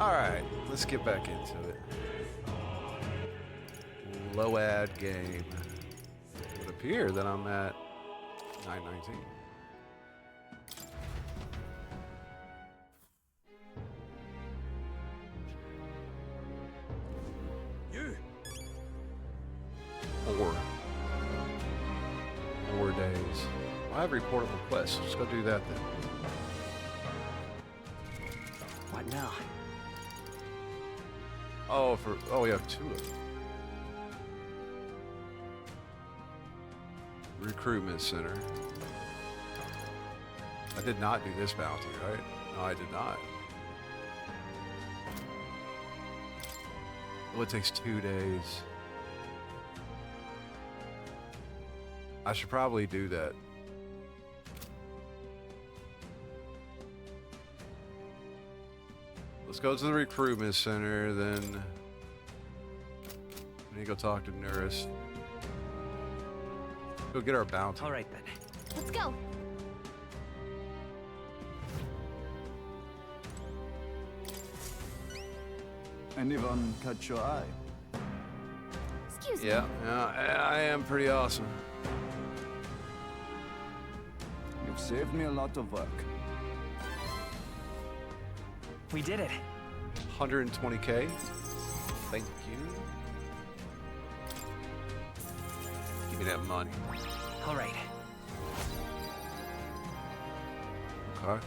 Alright, let's get back into it. Low ad game. It would appear that I'm at 919. You. 4 days. Well, I have reportable quests. Let's go do that then. What now? Oh, we have 2 of them. Recruitment center. I did not do this bounty, right? No, I did not. Oh, it takes 2 days. I should probably do that. Let's go to the recruitment center, then we need to go talk to Nurse. Go get our bounty. All right then. Let's go. Anyone catch your eye? Excuse me. Yeah, I am pretty awesome. You've saved me a lot of work. We did it. 120K. Thank you. Give me that money. All right. Okay.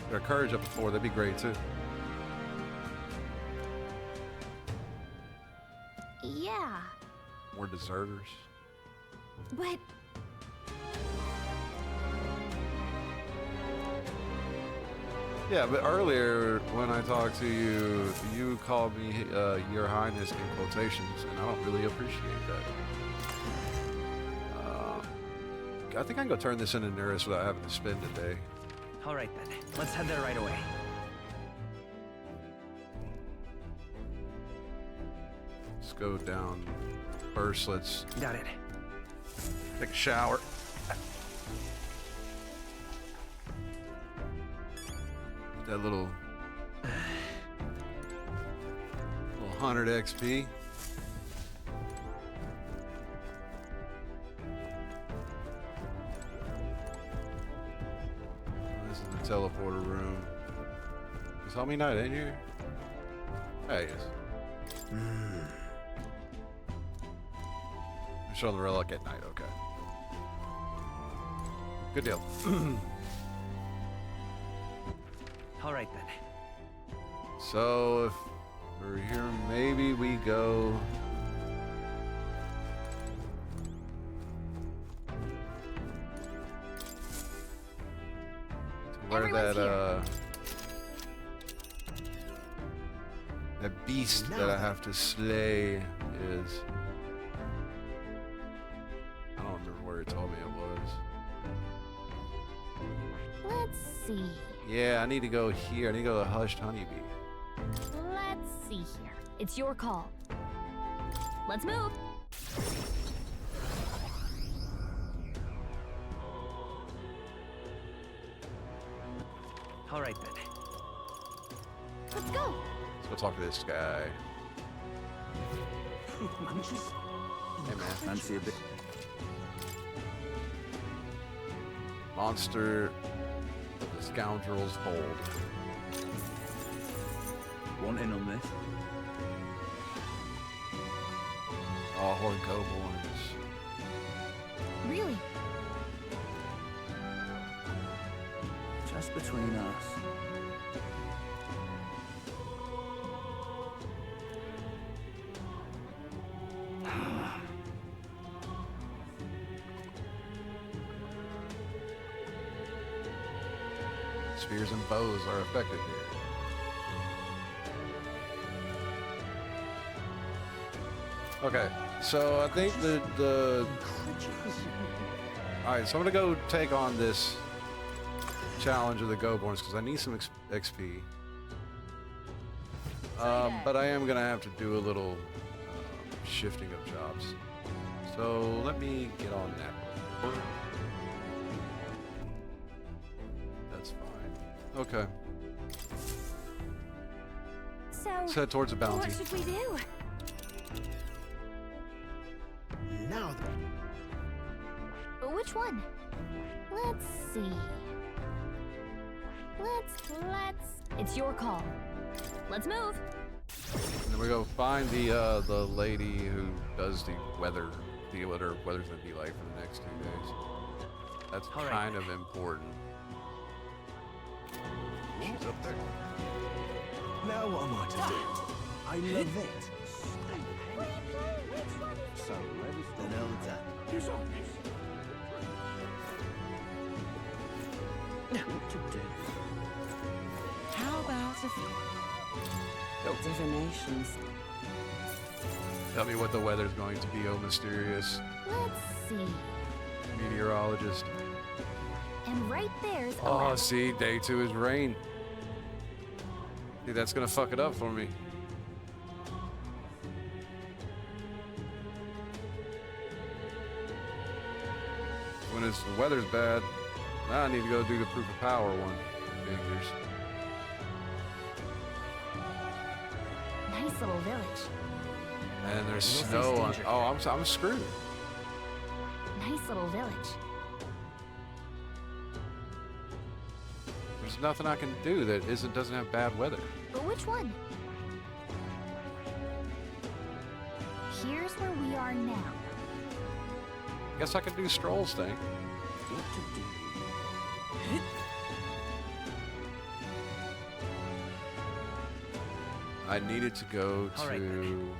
Get our courage up to 4. That'd be great too. Yeah, More deserters. but Yeah, but earlier when I talked to you, you called me Your Highness in quotations, and I don't really appreciate that. I think I can go turn this into Nurse without having to spend a day. All right then. Let's head there right away. Let's go down first. Let's Got it. take a shower. That little 100 XP. This is the teleporter room. Is Homie not in here? There he is. I'm showing the relic at night, okay. Good deal. All right then. So if we're here, maybe we go to where Everyone's that beast that I have to slay is. I don't remember where he told me it was. let's see. Yeah, I need to go here. I need to go to the Hushed Honeybee. Let's see here. It's your call. Let's move. All right then. Let's go. Let's go talk to this guy. Hey man. Fancy a bit. Monster of the Scoundrel's Hold. One in on this. Oh, Horde Goblins. Really? Just between us. Spears and bows are effective here. Okay, so I think the all right, so I'm gonna go take on this challenge of the Goborns because I need some XP. But I am gonna have to do a little shifting of jobs. So let me get on that. That's fine. Okay. Let's head towards the bounty. what should we do? Now Which one? Let's see. Let's. It's your call. Let's move. And then we go find the lady who does the weather, what her weather's gonna be like for the next 2 days. That's All right. kind of important. She's up there. Now what am I to do? I love it. So everything elder. Who's on this? What to do? How about divinations? Tell me what the weather's going to be, oh mysterious Let's see. meteorologist. And right there's. Oh, see, day 2 is rain. See, that's gonna fuck it up for me. When the weather's bad, now I need to go do the proof of power one. Figures. Nice little village. And there's We'll snow face on. danger Oh, I'm screwed. Nice little village. There's nothing I can do that doesn't have bad weather. But which one? Here's where we are now. Guess I could do Stroll's thing. What to do? I needed to go All right, to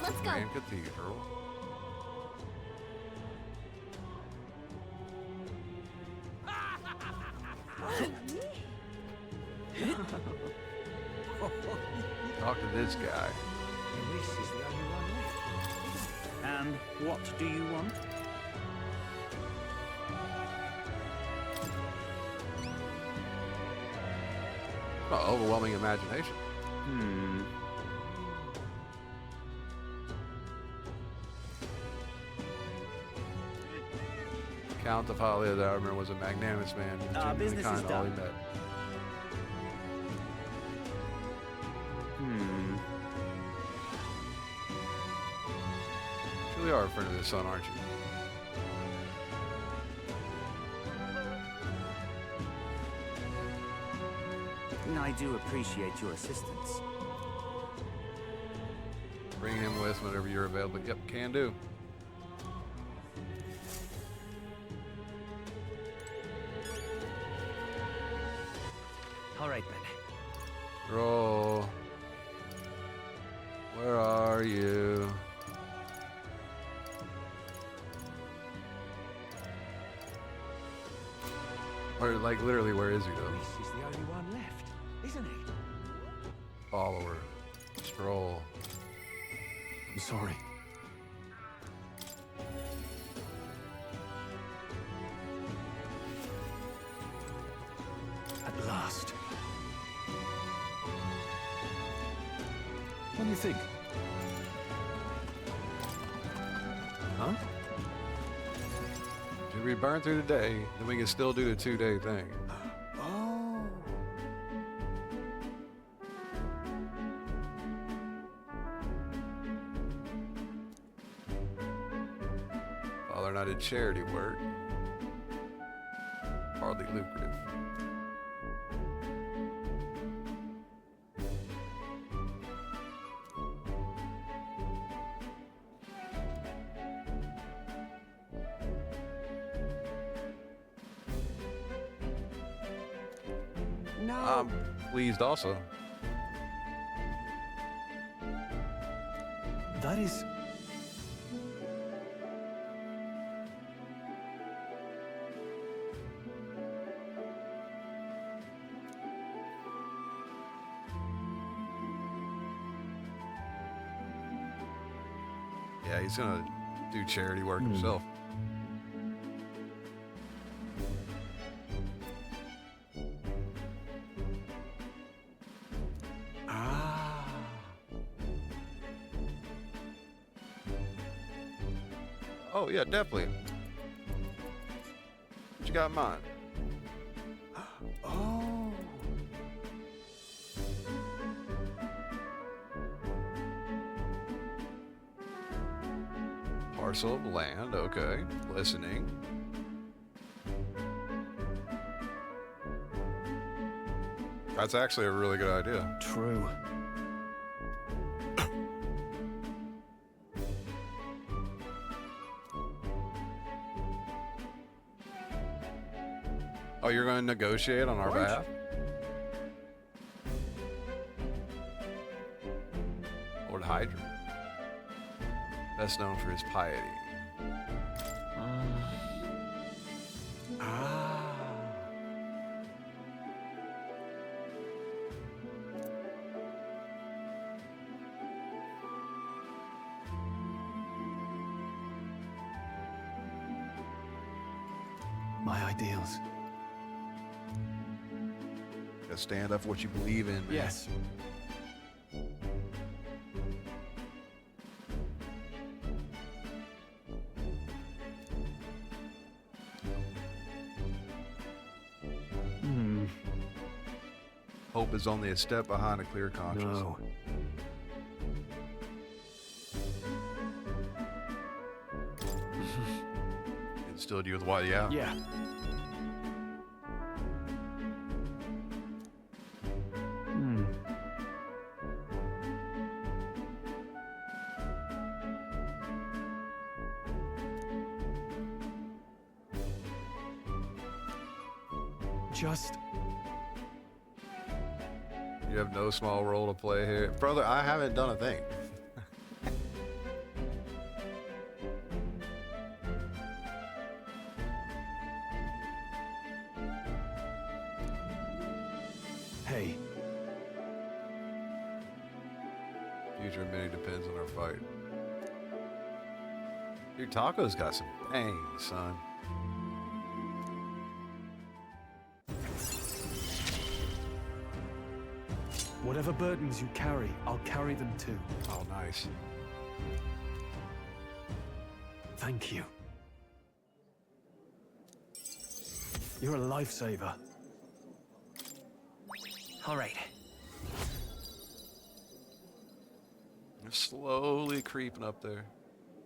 Let's go. Grand Cathedral. Talk to this guy. This is the only one left. And what do you want? Oh, overwhelming imagination. Hmm. Count of Halia that I remember was a magnanimous man. He was genuinely business kind is to all he done. met. Hmm. You really are a friend of his son, aren't you? I do appreciate your assistance. Bring him with whenever you're available. Yep, can do. All right then. Roll. Where are you? Or like literally, where is he though? This is the only one left, isn't it? Follower. Stroll. I'm sorry. At last. What do you think? Huh? If we burn through the day, then we can still do the 2-day thing. Oh. Father and I did charity work. Hardly lucrative. No. I'm pleased also. That is. Yeah, he's gonna do charity work himself. Ah. Oh yeah, definitely. What you got in mind? Oh. parcel of land. Okay, listening. That's actually a really good idea. True. Oh, you're going to negotiate on our behalf? Lord Hydra. Best known for his piety. My ideals. Gotta stand up for what you believe in, man. Yes. Hope is only a step behind a clear conscience. No. Instilled you with what? Yeah. Yeah. Just You have no small role to play here. Brother, I haven't done a thing. hey. Future of many depends on our fight. Dude, Taco's got some bang, son. Whatever burdens you carry, I'll carry them too. Oh, nice. Thank you. You're a lifesaver. All right. You're slowly creeping up there.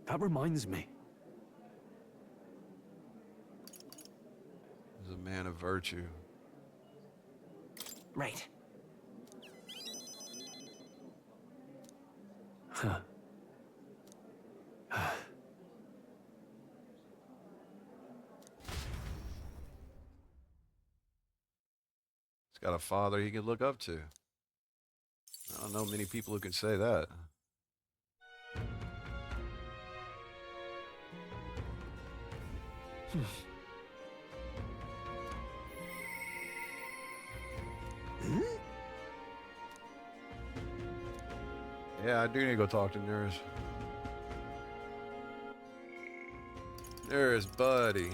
That reminds me. He's a man of virtue. Right. Huh. He's got a father he can look up to. I don't know many people who can say that. Yeah, I do need to go talk to Nurse. Nurse, buddy.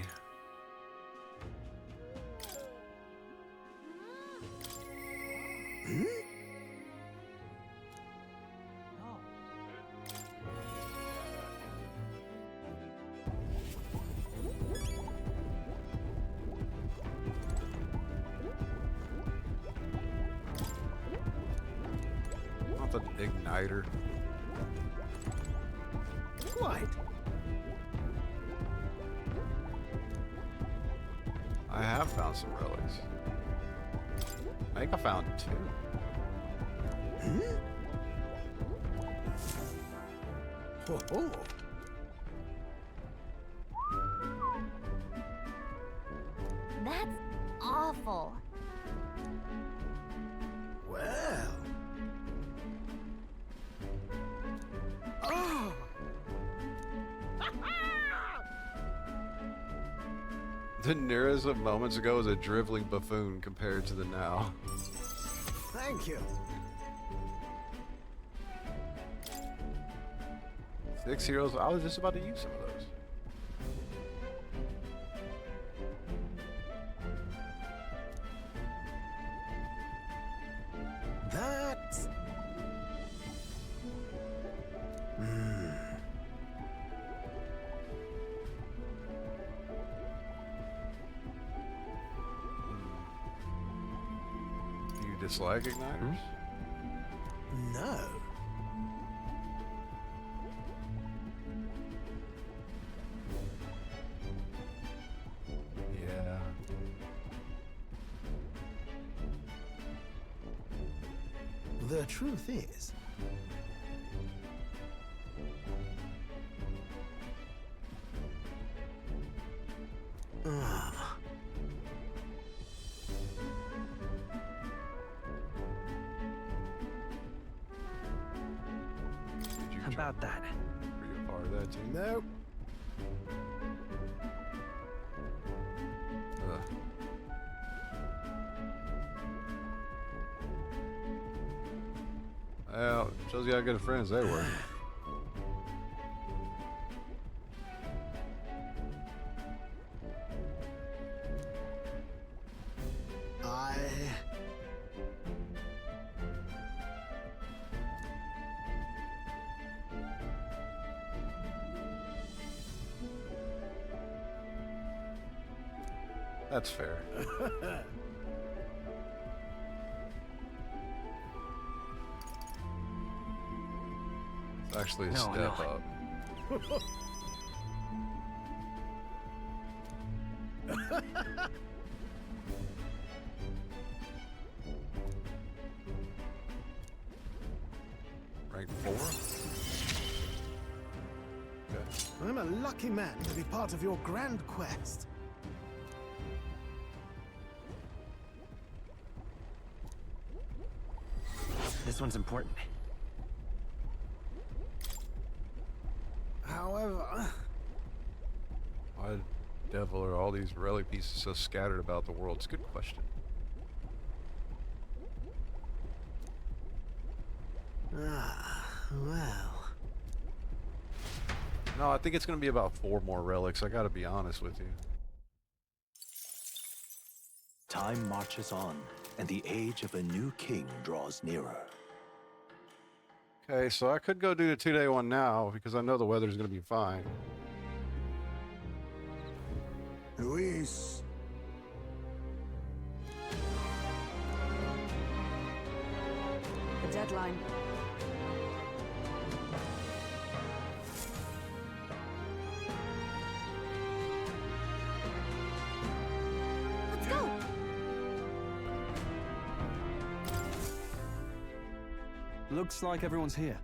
Not the igniter. Quite. I have found some relics. I think I found 2. Oh. That's awful. Well. Oh. The nearest of moments ago was a driveling buffoon compared to the now. Thank you. 6 heroes. I was just about to use some of those. That's... Do you dislike igniters? No. The truth is, Did you How about that? Are you a part of that team? no. Well, shows you how good friends they were. That's fair. It's actually a No, step no. up. Rank 4? Okay. I'm a lucky man to be part of your grand quest. This one's important. However, Why the devil are all these relic pieces so scattered about the world? It's a good question. well. No, I think it's going to be about 4 more relics. I got to be honest with you. Time marches on, and the age of a new king draws nearer. Okay, so I could go do the 2-day one now because I know the weather's going to be fine. Luis. The deadline. Let's go. Looks like everyone's here.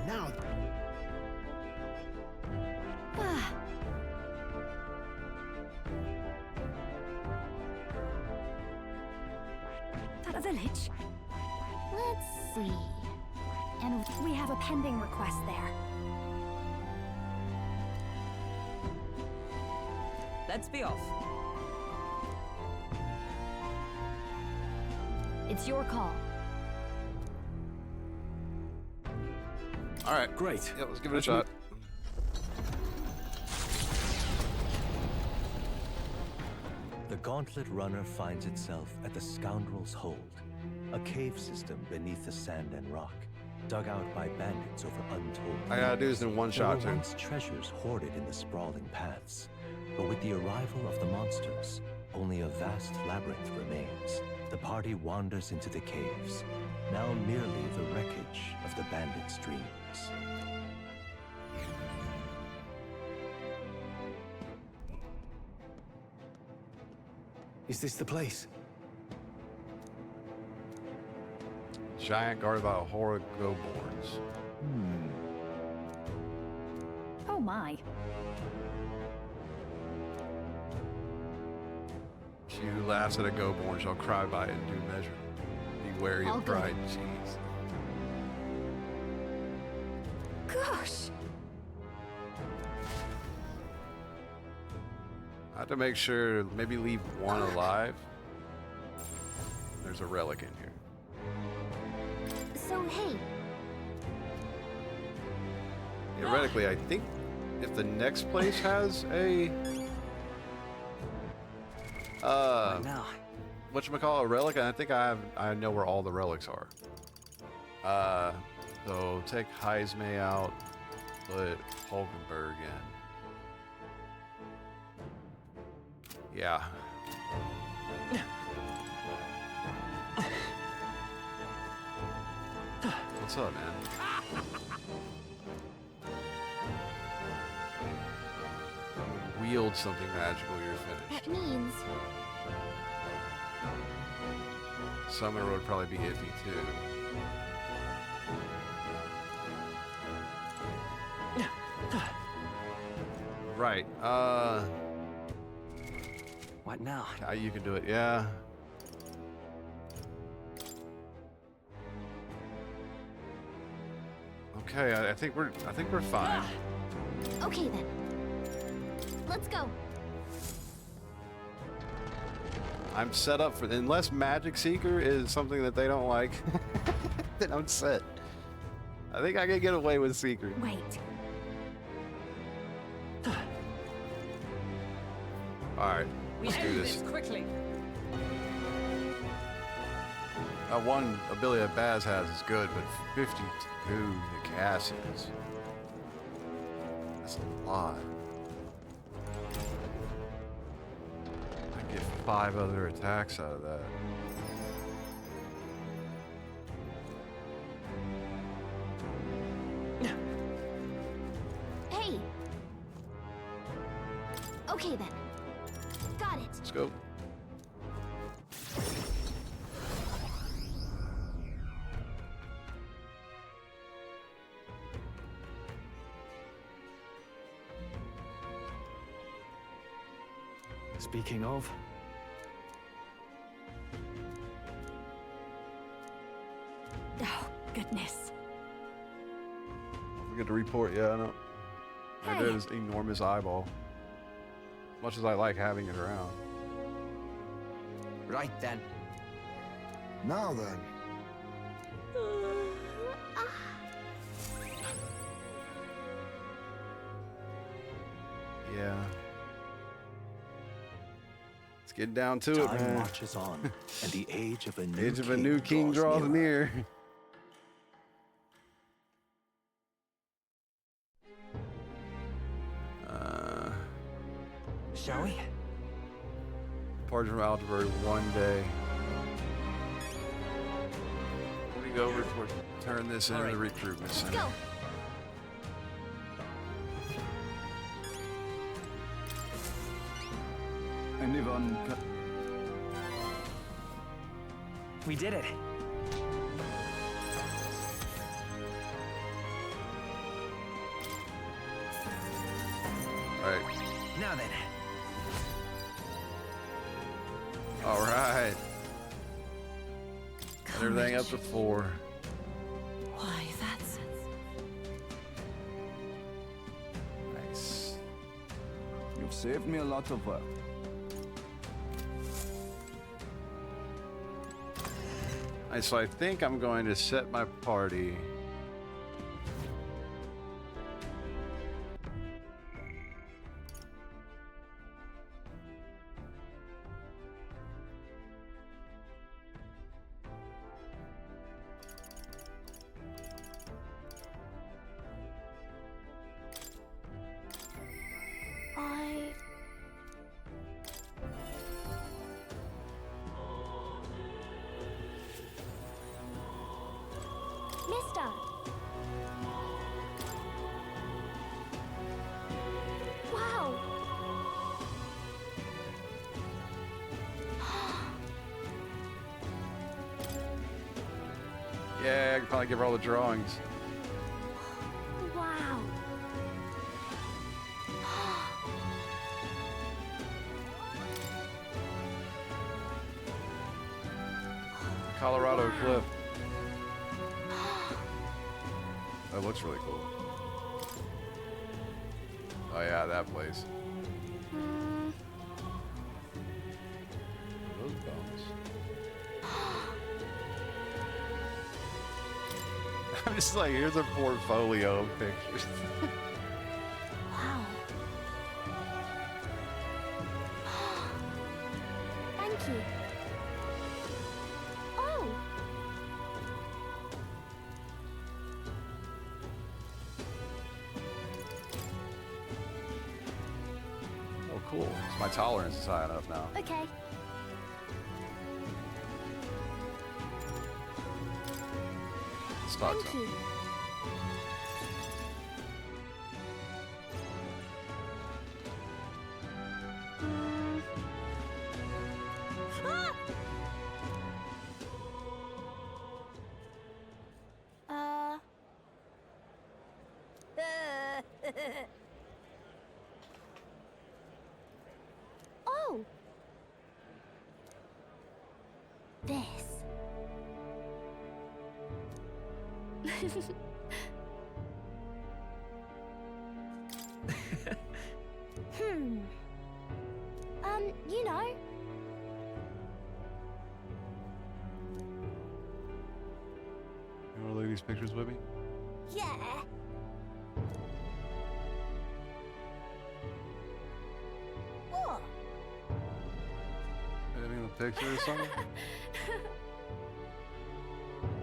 Now, At a village. Let's see. And we have a pending request there. Let's be off. It's your call. All right. Great. Yeah, let's give it a shot. The Gauntlet Runner finds itself at the Scoundrel's Hold, a cave system beneath the sand and rock, dug out by bandits over untold. I gotta do this in one There shot, were too. once treasures hoarded in the sprawling paths, but with the arrival of the monsters, only a vast labyrinth remains. The party wanders into the caves, now merely the wreckage of the bandits' dreams. Is this the place? Giant guarded by a horde of go-borns. Oh my. She who laughs at a go-born shall cry by it in due measure. Be wary All of good. pride and cheese. Gosh. I have to make sure, maybe leave one alive. There's a relic in here. So hey, Theoretically, I think if the next place has a Now. whatchamacallit, a relic, I think I know where all the relics are. So take Heismay out, put Hulkenberg in. Yeah. What's up, man? Wield something magical, you're finished. that means Summoner would probably be iffy too. Right. What now? You can do it. Yeah. Okay. I think we're fine. Okay then. Let's go. I'm set up for unless Magic Seeker is something that they don't like, then I'm set. I think I can get away with Seeker. Wait. All right, We let's do end this. this quickly. One ability that Baz has is good, but 52 to Cass's. That's a lot. I get 5 other attacks out of that. Hey. Okay then. Got it. Let's go. Speaking of, Oh, goodness. We get to report, yeah, I know. Right Hey. there is enormous eyeball. Much as I like having it around. Right then. Now then. Yeah. Let's get down to it, Time man. marches on, and the age of a new Age of a new king draws near. Shall we? Departure from Algebra 1 day. We go over to turn this into the recruitment center. Go. anyone? We did it. All right. Now then. All right. Got everything up to 4. Why, that's... Nice. You've saved me a lot of work. Alright, so I think I'm going to set my party. Mister! Wow! Yeah, I can probably give her all the drawings. Wow! Colorado Cliff. That looks really cool. Oh yeah, that place. Those bones. I'm just like, here's a portfolio of pictures. Wow. Thank you. Oh! Oh, cool. So my tolerance is high enough now. Okay. Start Thank you. Oh! This. You know. You wanna look at these pictures with me? Yeah. What? I mean, the picture or something?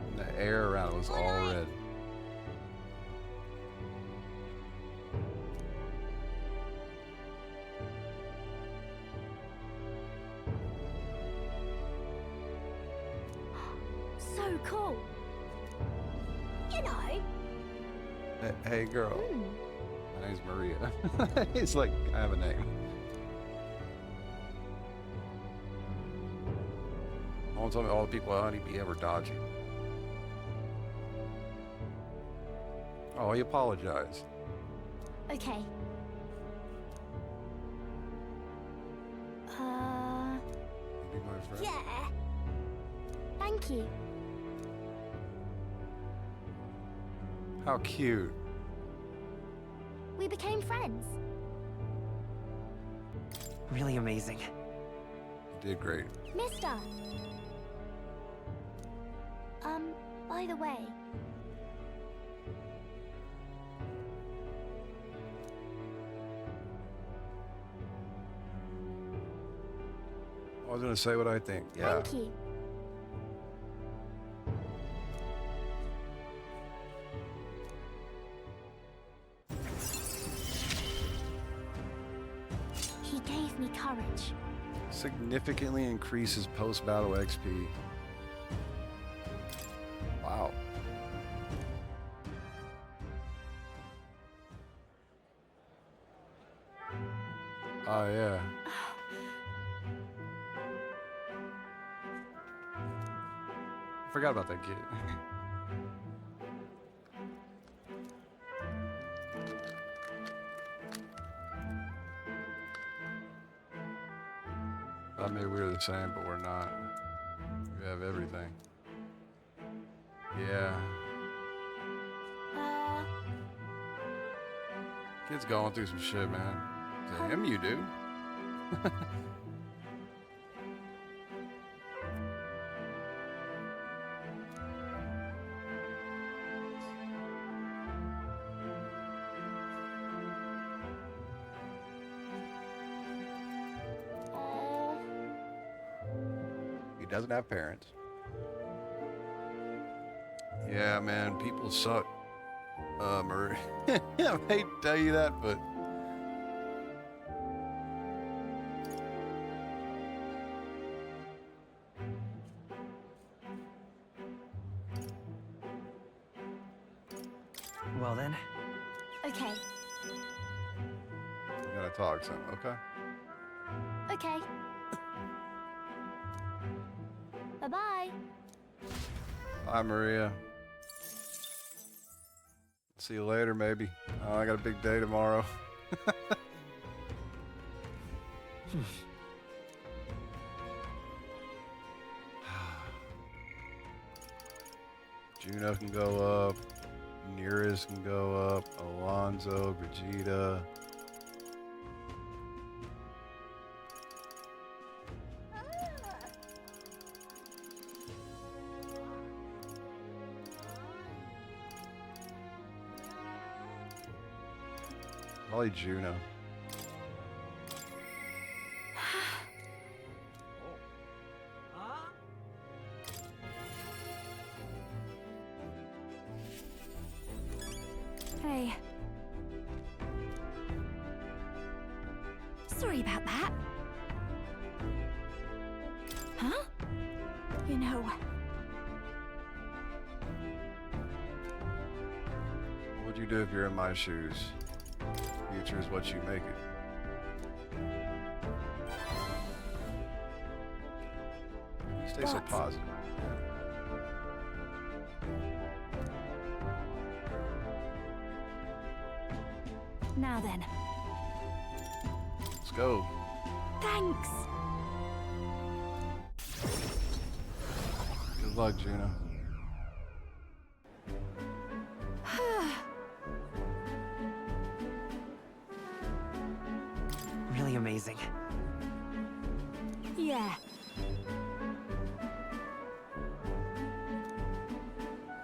And the air around it was all red. So cool. You know. Hey girl. Hmm. My name's Maria. It's like, I have a name. Don't tell me all the people at Honeybee ever dodgy. Oh, he apologized. Okay. Be my friend. Yeah. Thank you. How cute. We became friends. Really amazing. You did great. Mister. By the way. I was gonna say what I think. Yeah. Thank you. He gave me courage. Significantly increases post-battle XP. Wow. Oh yeah. Forgot about that kid. I mean, we're the same, but we're not. We have everything. Yeah. Kid's going through some shit, man. To him, you do. He doesn't have parents. Yeah, man, people suck. Marie. I hate to tell you that, but Well then. Okay. we gotta talk some, okay? Okay. Bye-bye. Bye, Maria. See you later, maybe. Oh, I got a big day tomorrow. Juno can go up. Nearest can go up. Alonzo, Vegeta. Probably Juno. Hey. Sorry about that. Huh? You know. What would you do if you're in my shoes? Future is what you make it. You stay so But- positive. Now then. Let's go. Thanks. Good luck, Juno. Really amazing. Yeah.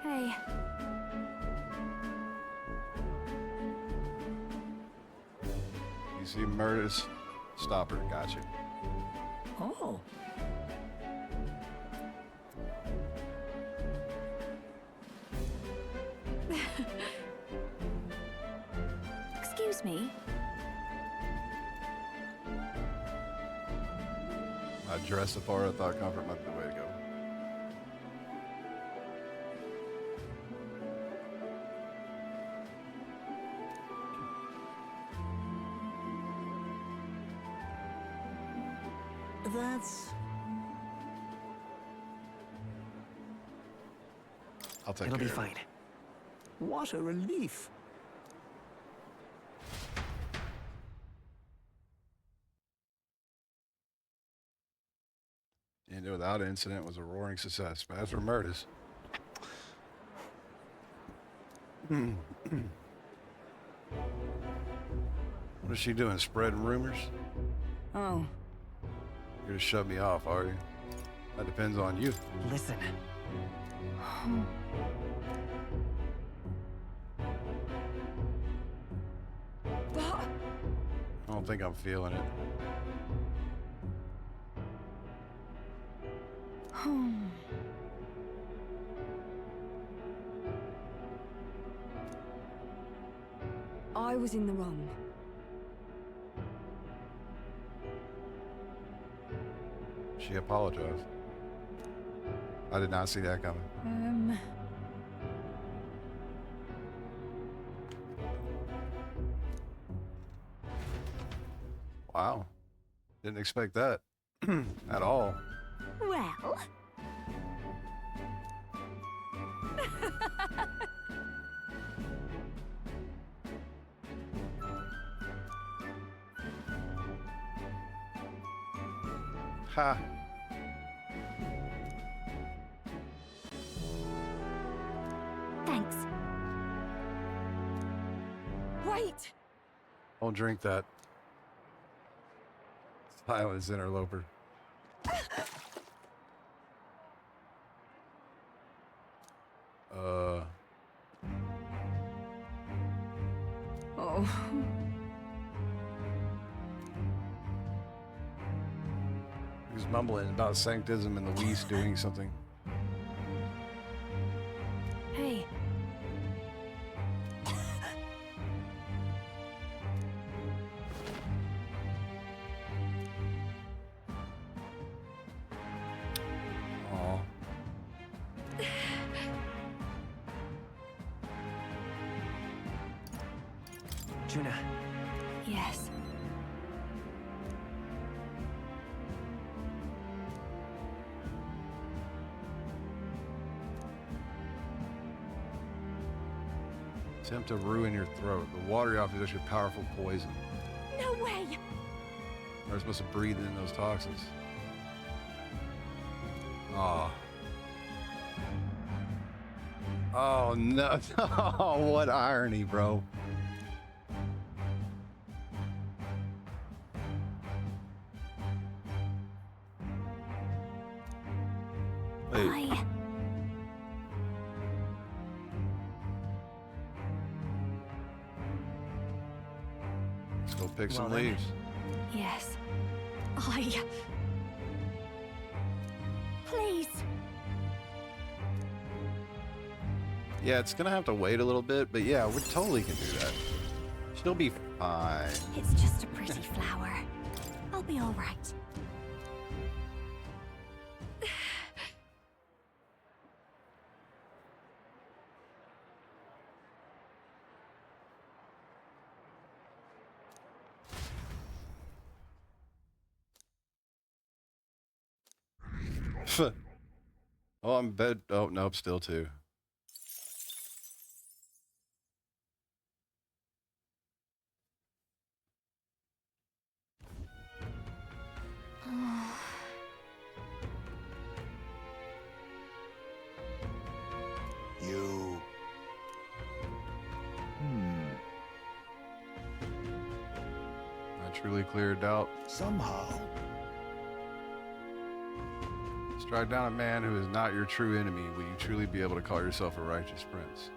Hey. You see murders? Stop her. Gotcha. Oh. Excuse me. I dressed the part. I thought comfort might be the way to go. That's... I'll take It'll care be of it. fine. What a relief. Ended without incident was a roaring success. But as for murders. What is she doing? Spreading rumors? Oh. You're gonna shut me off, are you? That depends on you. Listen. But... I don't think I'm feeling it. I was in the wrong. She apologized. I did not see that coming. Wow. Didn't expect that at all. Well. Ha. Thanks. Wait! Don't drink that. Silence, interloper. Oh. He's mumbling about sanctism and Luis doing something. Hey. Aw. Juna, Yes. Attempt to ruin your throat. The water you offer is actually powerful poison. No way. We're supposed to breathe in those toxins. Aw. Oh no. Oh, what irony, bro. Wait. I... Let's go pick some Well then. leaves. Yes. Please. Yeah, it's gonna have to wait a little bit, but yeah, we totally can do that. She'll be fine. It's just a pretty flower. I'll be all right. Oh, I'm bed. Oh, nope, still two. truly clear doubt. Somehow. Strike down a man who is not your true enemy. Will you truly be able to call yourself a righteous prince?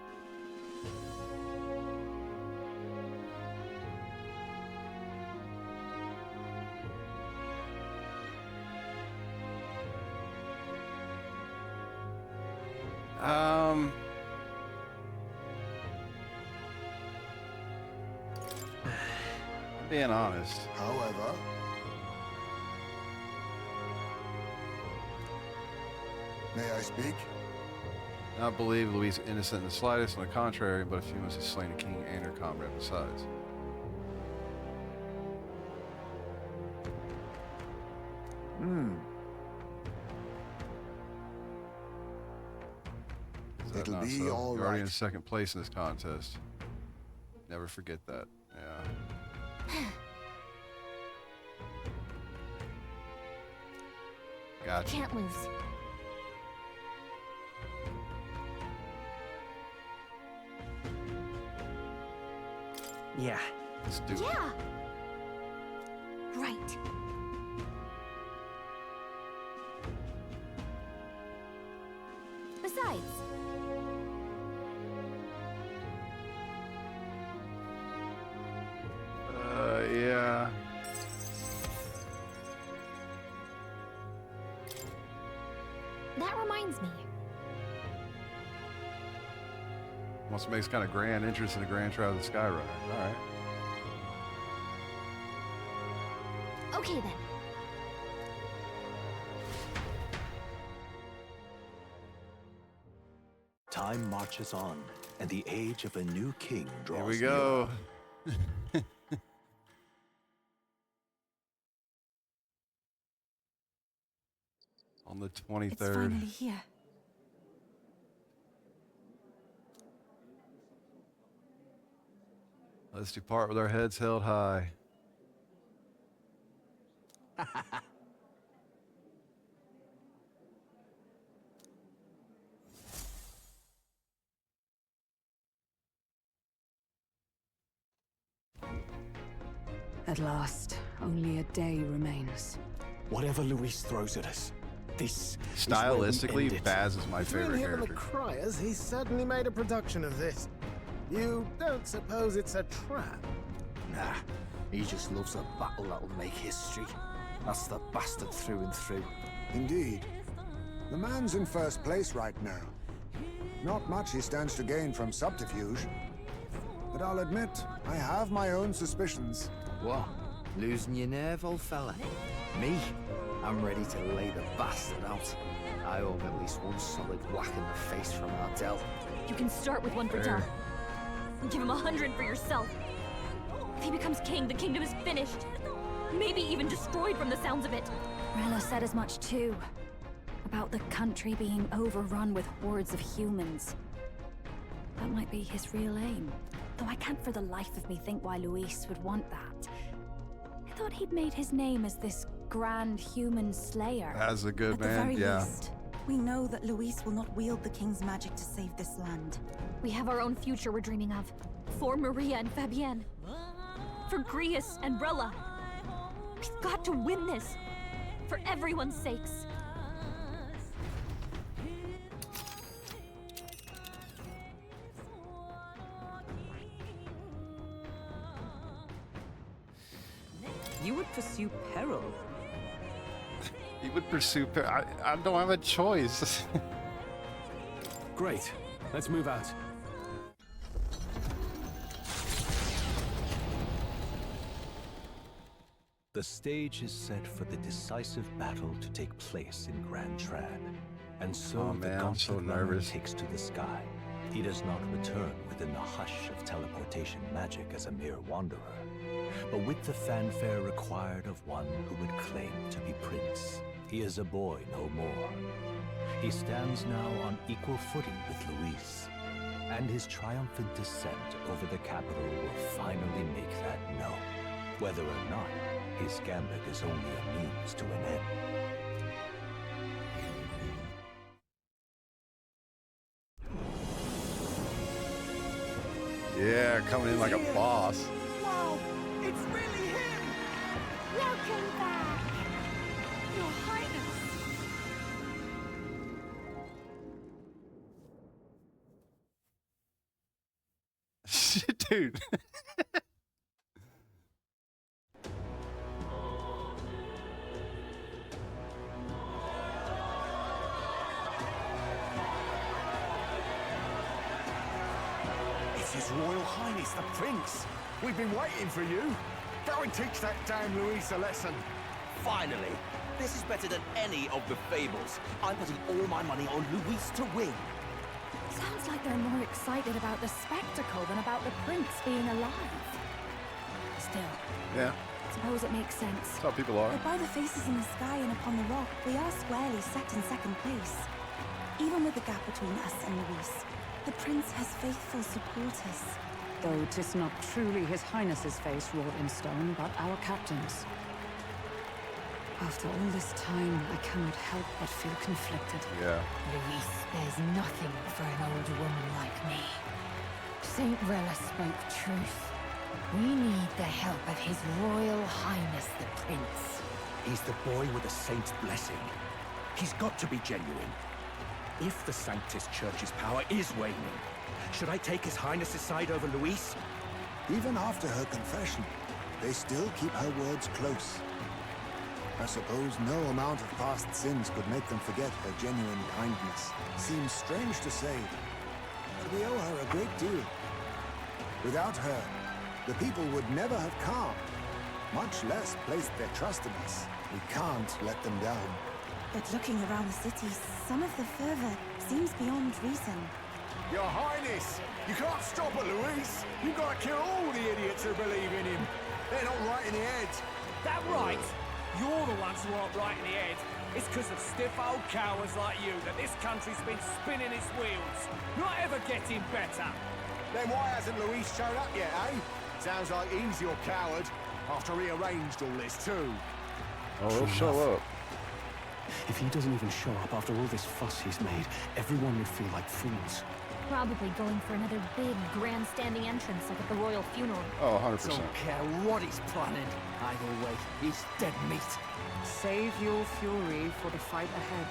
Being honest. However, may I speak? Not believe Louis innocent in the slightest. On the contrary, but if you must have slain a king and your comrade besides. Is that It'll not be so? all You're already in right. second place in this contest. Never forget that. Yeah. Gotcha. Can't lose. Yeah. Let's do it. Yeah. Right. Besides, Yeah. that reminds me. Wants to make kind of grand interest in the Grand Trial of the Skyrunner. All right. Okay then. Time marches on, and the age of a new king draws Here we near. go. On the 23rd. It's finally here. Let's depart with our heads held high. At last, only a day remains. Whatever Luis throws at us, this Stylistically, Baz is my Between favorite him and the character. Criers, he's certainly made a production of this. You don't suppose it's a trap? Nah, he just loves a battle that'll make history. That's the bastard through and through. Indeed. The man's in first place right now. Not much he stands to gain from subterfuge. But I'll admit, I have my own suspicions. What? Losing your nerve, old fella? Me? I'm ready to lay the bastard out. I owe him at least one solid whack in the face from Ardell. You can start with one for Del. Give him 100 for yourself. If he becomes king, the kingdom is finished. Maybe even destroyed from the sounds of it. Rella said as much too. About the country being overrun with hordes of humans. That might be his real aim. Though I can't for the life of me think why Luis would want that. I thought he'd made his name as this grand human slayer. Baz is a good At the man, very yeah. least, we know that Luis will not wield the king's magic to save this land. We have our own future we're dreaming of. For Maria and Fabienne. For Grius and Rella. We've got to win this. For everyone's sakes. You would pursue peril. He would pursue. I don't have a choice. Great. Let's move out. The stage is set for the decisive battle to take place in Grand Trad. And so Oh, the man, I'm so gauntlet runner nervous. takes to the sky. He does not return within the hush of teleportation magic as a mere wanderer, but with the fanfare required of one who would claim to be prince. He is a boy no more. He stands now on equal footing with Luis, and his triumphant descent over the capital will finally make that known, whether or not his gambit is only a means to an end. Yeah, coming in like a boss. Wow, it's really him! Dude. It's His Royal Highness the Prince. We've been waiting for you. Go and teach that damn Luis a lesson. Finally. This is better than any of the fables. I'm putting all my money on Luis to win. Sounds like they're more excited about the spectacle than about the prince being alive. Still, Yeah, suppose it makes sense. that's how people are. But by the faces in the sky and upon the rock, we are squarely set in second place. Even with the gap between us and Luis, the prince has faithful supporters. Though 'tis not truly His Highness's face wrought in stone, but our captain's. After all this time, I cannot help but feel conflicted. Yeah. Luis spares nothing for an old woman like me. Saint Rella spoke truth. We need the help of His Royal Highness the Prince. He's the boy with the saint's blessing. He's got to be genuine. If the Sanctus Church's power is waning, should I take His Highness's side over Luis? Even after her confession, they still keep her words close. I suppose no amount of past sins could make them forget her genuine kindness. Seems strange to say, but we owe her a great deal. Without her, the people would never have come, much less placed their trust in us. We can't let them down. But looking around the city, some of the fervor seems beyond reason. Your Highness, you can't stop at Luis. You've got to kill all the idiots who believe in him. They're not right in the head. That right? You're the ones who aren't right in the head. It's because of stiff old cowards like you that this country's been spinning its wheels. Not ever getting better. Then why hasn't Luis showed up yet, eh? Sounds like he's your coward, after he arranged all this too. Oh, he'll show up. If he doesn't even show up after all this fuss he's made, everyone would feel like fools. Probably going for another big, grandstanding entrance like at the royal funeral. Oh, 100%. Don't care what he's planning. Either way, he's dead meat. Save your fury for the fight ahead.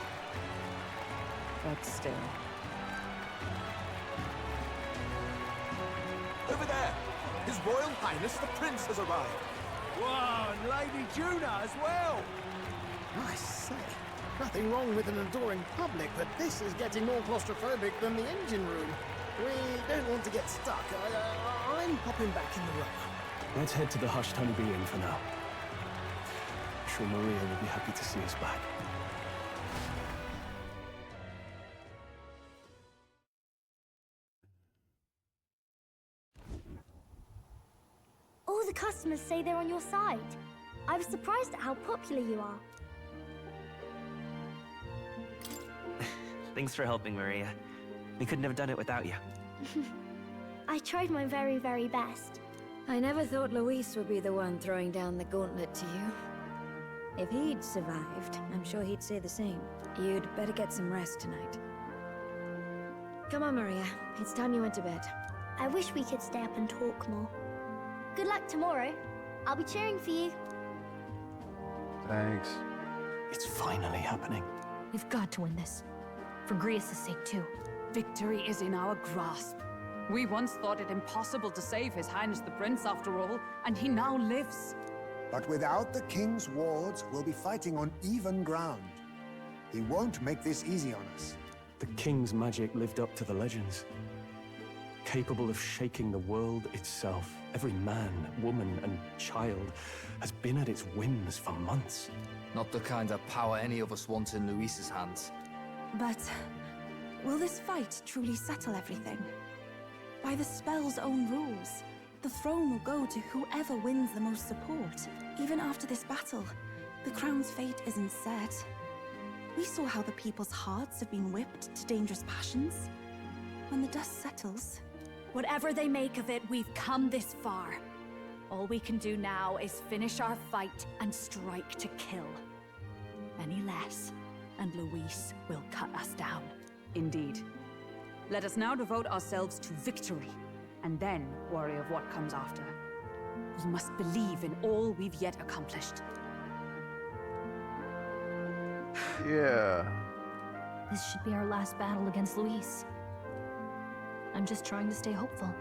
But still. Over there! His Royal Highness the Prince has arrived. Whoa, and Lady Juna as well. I say, nothing wrong with an adoring public, but this is getting more claustrophobic than the engine room. We don't want to get stuck. I'm popping back in the room. Let's head to the hushed honeybee inn for now. I'm sure Maria will be happy to see us back. All the customers say they're on your side. I was surprised at how popular you are. Thanks for helping, Maria. We couldn't have done it without you. I tried my very, very best. I never thought Luis would be the one throwing down the gauntlet to you. If he'd survived, I'm sure he'd say the same. You'd better get some rest tonight. Come on, Maria. It's time you went to bed. I wish we could stay up and talk more. Good luck tomorrow. I'll be cheering for you. Thanks. It's finally happening. We've got to win this. For Grius' sake, too. Victory is in our grasp. We once thought it impossible to save His Highness the Prince after all, and he now lives. But without the king's wards, we'll be fighting on even ground. He won't make this easy on us. The king's magic lived up to the legends. Capable of shaking the world itself. Every man, woman, and child has been at its whims for months. Not the kind of power any of us want in Luis's hands. But will this fight truly settle everything? By the spell's own rules, the throne will go to whoever wins the most support. Even after this battle, the crown's fate isn't set. We saw how the people's hearts have been whipped to dangerous passions. When the dust settles... Whatever they make of it, we've come this far. All we can do now is finish our fight and strike to kill. Any less, and Luis will cut us down. Indeed. Let us now devote ourselves to victory, and then worry of what comes after. We must believe in all we've yet accomplished. Yeah. This should be our last battle against Luis. I'm just trying to stay hopeful.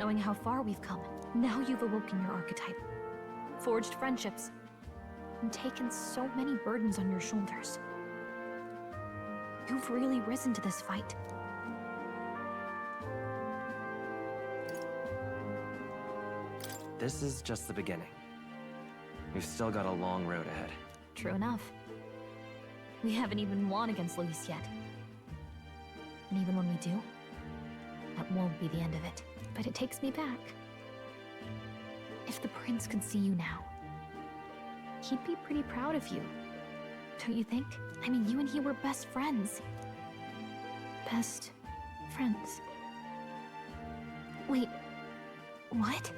knowing how far we've come. Now you've awoken your archetype, forged friendships, and taken so many burdens on your shoulders. You've really risen to this fight. This is just the beginning. We've still got a long road ahead. True enough. We haven't even won against Luis yet. And even when we do, that won't be the end of it. But it takes me back. If the prince could see you now, he'd be pretty proud of you. Don't you think? I mean, you and he were best friends. Best friends. Wait, what?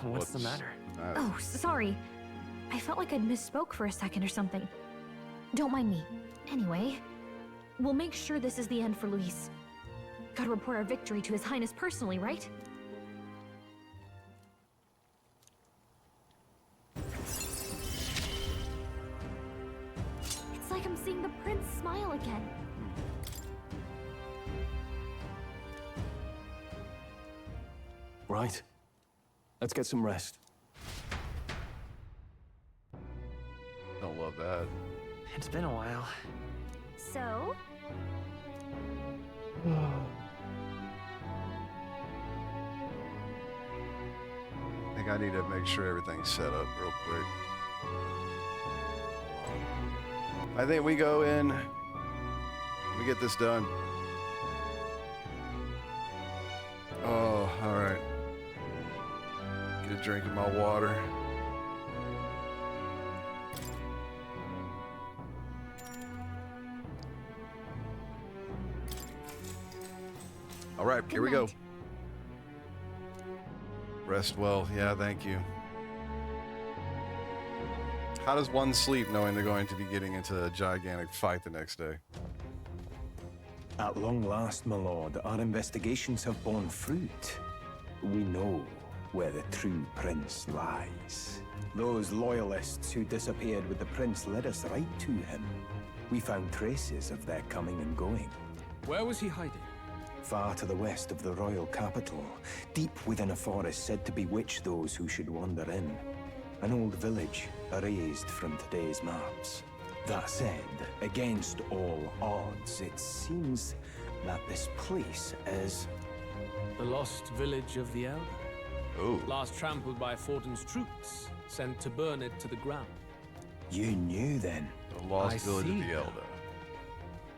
What's the matter? Oh, sorry. I felt like I'd misspoke for a second or something. Don't mind me. Anyway, we'll make sure this is the end for Luis. Gotta report our victory to His Highness personally, right? It's like I'm seeing the prince smile again. Right. Let's get some rest. Don't love that. It's been a while. So? I think I need to make sure everything's set up real quick. I think we go in, we get this done. Oh, all right. Get a drink of my water. All right, here we go. Rest well. Yeah, thank you. How does one sleep knowing they're going to be getting into a gigantic fight the next day? At long last, my lord, our investigations have borne fruit. We know where the true prince lies. Those loyalists who disappeared with the prince led us right to him. We found traces of their coming and going. Where was he hiding? Far to the west of the royal capital, deep within a forest said to bewitch those who should wander in. An old village erased from today's maps. That said, against all odds, it seems that this place is... The lost village of the Elder. Oh. Last trampled by Fortin's troops, sent to burn it to the ground. You knew then? The lost village of the Elder.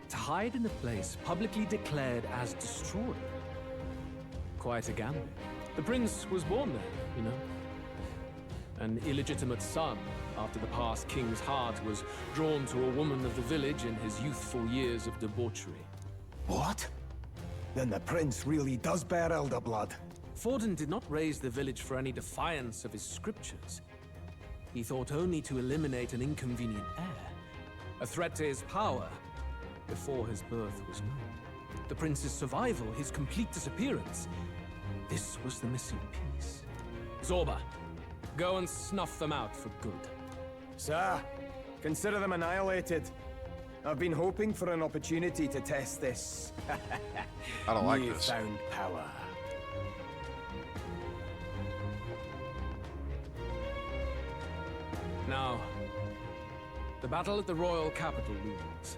To hide in a place publicly declared as destroyed. Quite a gambit. The prince was born there, you know. An illegitimate son, after the past king's heart was drawn to a woman of the village in his youthful years of debauchery. What? Then the prince really does bear elder blood. Fortin did not raise the village for any defiance of his scriptures. He thought only to eliminate an inconvenient heir, a threat to his power, before his birth was known. The prince's survival, his complete disappearance. This was the missing piece. Zorba, go and snuff them out for good. Sir, consider them annihilated. I've been hoping for an opportunity to test this. I don't like this. Newfound power. Now, the battle at the royal capital looms.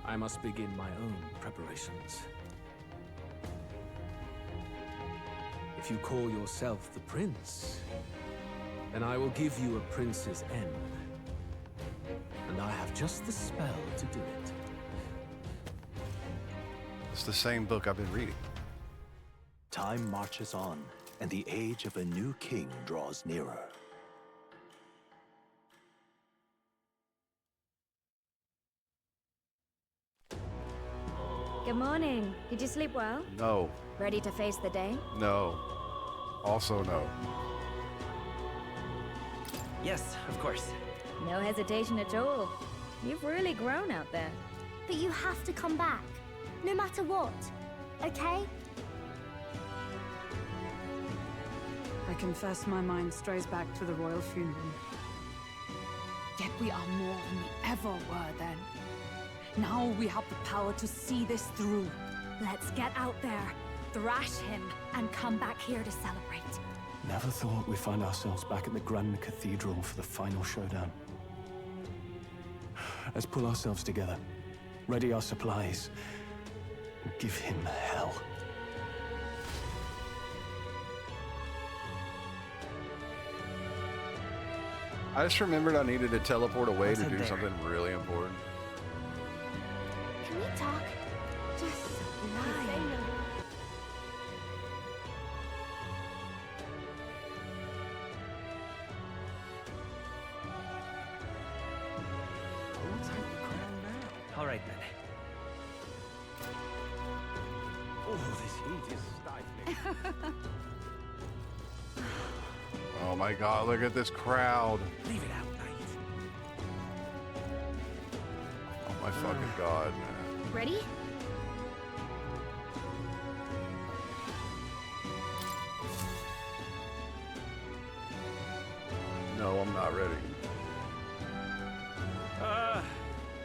I must begin my own preparations. If you call yourself the prince, then I will give you a prince's end. And I have just the spell to do it. It's the same book I've been reading. Time marches on, and the age of a new king draws nearer. Good morning. Did you sleep well? No. Ready to face the day? No. Also no. Yes, of course. No hesitation at all. You've really grown out there. But you have to come back, no matter what, okay? I confess my mind strays back to the royal funeral. Yet we are more than we ever were then. Now we have the power to see this through. Let's get out there, thrash him, and come back here to celebrate. Never thought we'd find ourselves back at the Grand Cathedral for the final showdown. Let's pull ourselves together, ready our supplies, and give him hell. I just remembered I needed to teleport away to do something really important. Can we talk? Just lie. All right, then. Oh, this heat is stifling. Oh my god, look at this crowd. Leave it out, mate. Oh my fucking god, man. Ready? No, I'm not ready.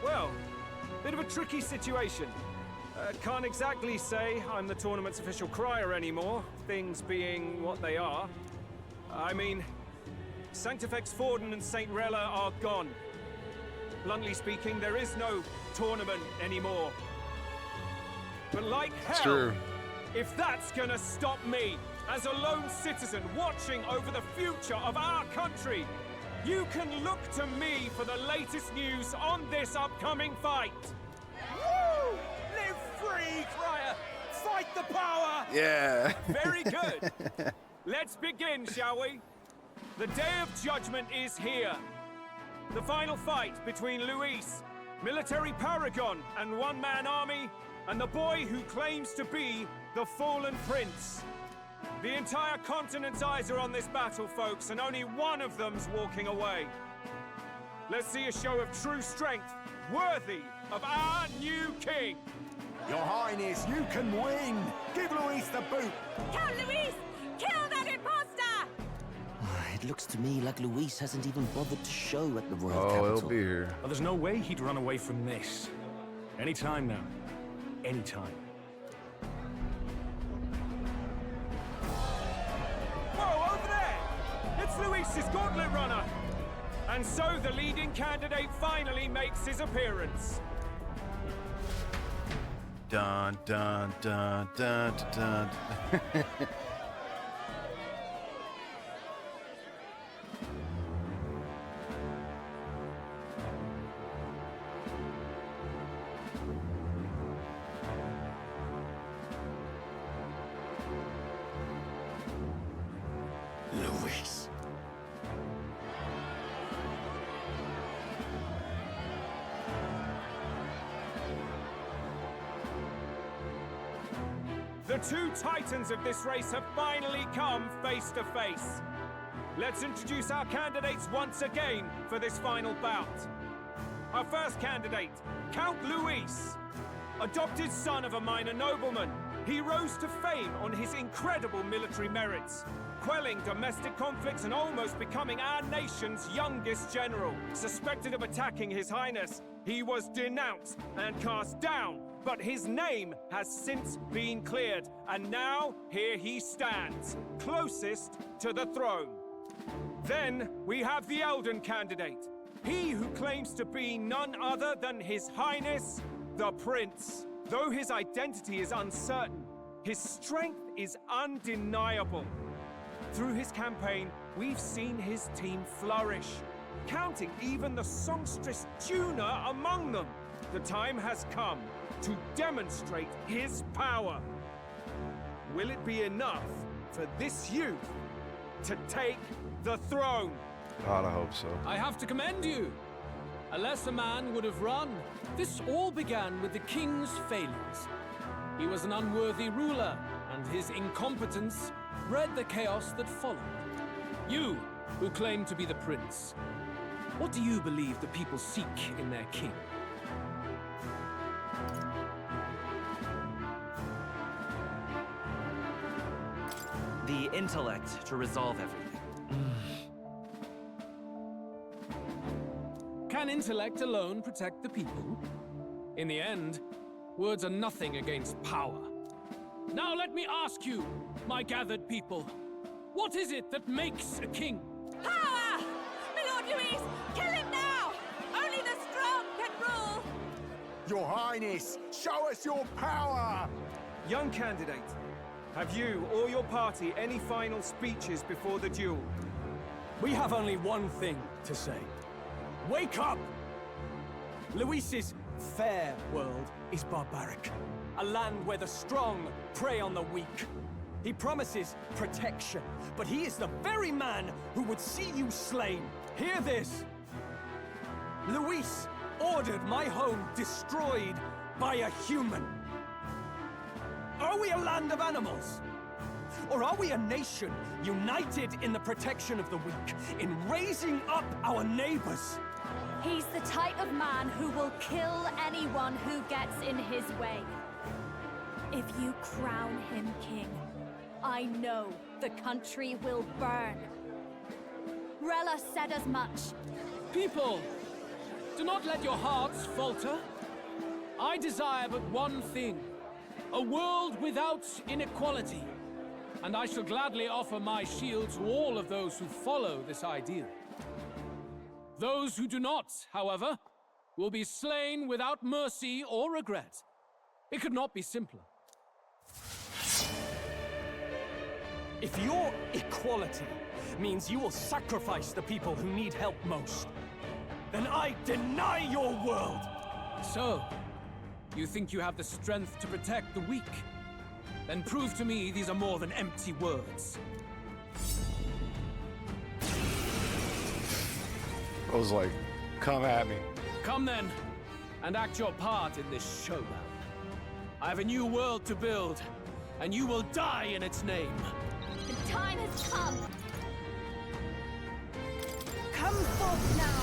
Well, bit of a tricky situation. Can't exactly say I'm the tournament's official crier anymore, things being what they are. I mean, Sanctifex Forden and St. Rella are gone. Bluntly speaking, there is no tournament anymore. But like hell, true. If that's gonna stop me, as a lone citizen watching over the future of our country, you can look to me for the latest news on this upcoming fight. Woo! Live free, crier! Fight the power! Yeah. Very good. Let's begin, shall we? The Day of Judgment is here. The final fight between Luis, military paragon and one-man army, and the boy who claims to be the fallen prince. The entire continent's eyes are on this battle, folks, and only one of them's walking away. Let's see a show of true strength, worthy of our new king. Your Highness, you can win! Give Luis the boot! Count Luis! Kill that imposter! It looks to me like Luis hasn't even bothered to show at the royal Oh, capital. he'll be here. Well, there's no way he'd run away from this. Anytime now. Anytime. Whoa, over there! It's Luis's gauntlet runner! And so the leading candidate finally makes his appearance. Dun dun dun dun dun. dun. Luis. The two titans of this race have finally come face to face. Let's introduce our candidates once again for this final bout. Our first candidate, Count Luis. Adopted son of a minor nobleman, he rose to fame on his incredible military merits, quelling domestic conflicts and almost becoming our nation's youngest general. Suspected of attacking His Highness, he was denounced and cast down, but his name has since been cleared, and now here he stands, closest to the throne. Then we have the Elden candidate, he who claims to be none other than His Highness, the Prince. Though his identity is uncertain, his strength is undeniable. Through his campaign, we've seen his team flourish, counting even the songstress Juna among them. The time has come to demonstrate his power. Will it be enough for this youth to take the throne? God, I hope so. I have to commend you. A lesser man would have run. This all began with the king's failures. He was an unworthy ruler, and his incompetence bred the chaos that followed. You, who claim to be the prince, what do you believe the people seek in their king? The intellect to resolve everything. Can intellect alone protect the people? In the end, Words are nothing against power. Now let me ask you, my gathered people, what is it that makes a king? Power! My Lord Luis, kill him now! Only the strong can rule! Your Highness, show us your power! Young candidate, have you or your party any final speeches before the duel? We have only one thing to say. Wake up! Luis's fair world is barbaric. A land where the strong prey on the weak. He promises protection, but he is the very man who would see you slain. Hear this! Luis ordered my home destroyed by a human. Are we a land of animals? Or are we a nation united in the protection of the weak, in raising up our neighbors? He's the type of man who will kill anyone who gets in his way. If you crown him king, I know the country will burn. Rella said as much. People, do not let your hearts falter. I desire but one thing, a world without inequality. And I shall gladly offer my shield to all of those who follow this ideal. Those who do not, however, will be slain without mercy or regret. It could not be simpler. If your equality means you will sacrifice the people who need help most, then I deny your world! So, you think you have the strength to protect the weak? Then prove to me these are more than empty words. I was like, come at me. Come then, and act your part in this showdown. I have a new world to build, and you will die in its name. The time has come. Come forth now.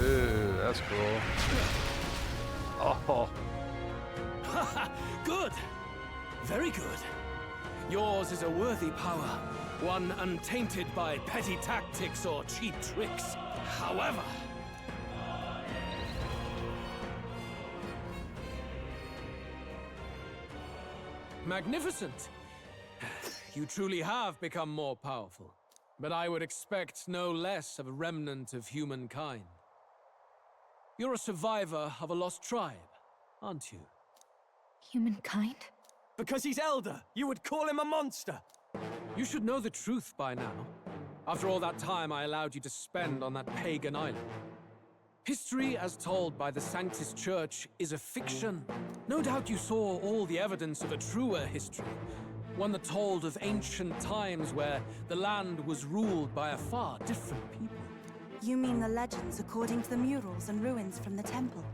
Ooh, that's cool. Oh. Good. Very good. Yours is a worthy power, one untainted by petty tactics or cheap tricks. However, magnificent. You truly have become more powerful, but I would expect no less of a remnant of humankind. You're a survivor of a lost tribe, aren't you? Humankind? Because he's elder, you would call him a monster! You should know the truth by now. After all that time I allowed you to spend on that pagan island. History as told by the Sanctus Church is a fiction. No doubt you saw all the evidence of a truer history. One that told of ancient times where the land was ruled by a far different people. You mean the legends according to the murals and ruins from the temple?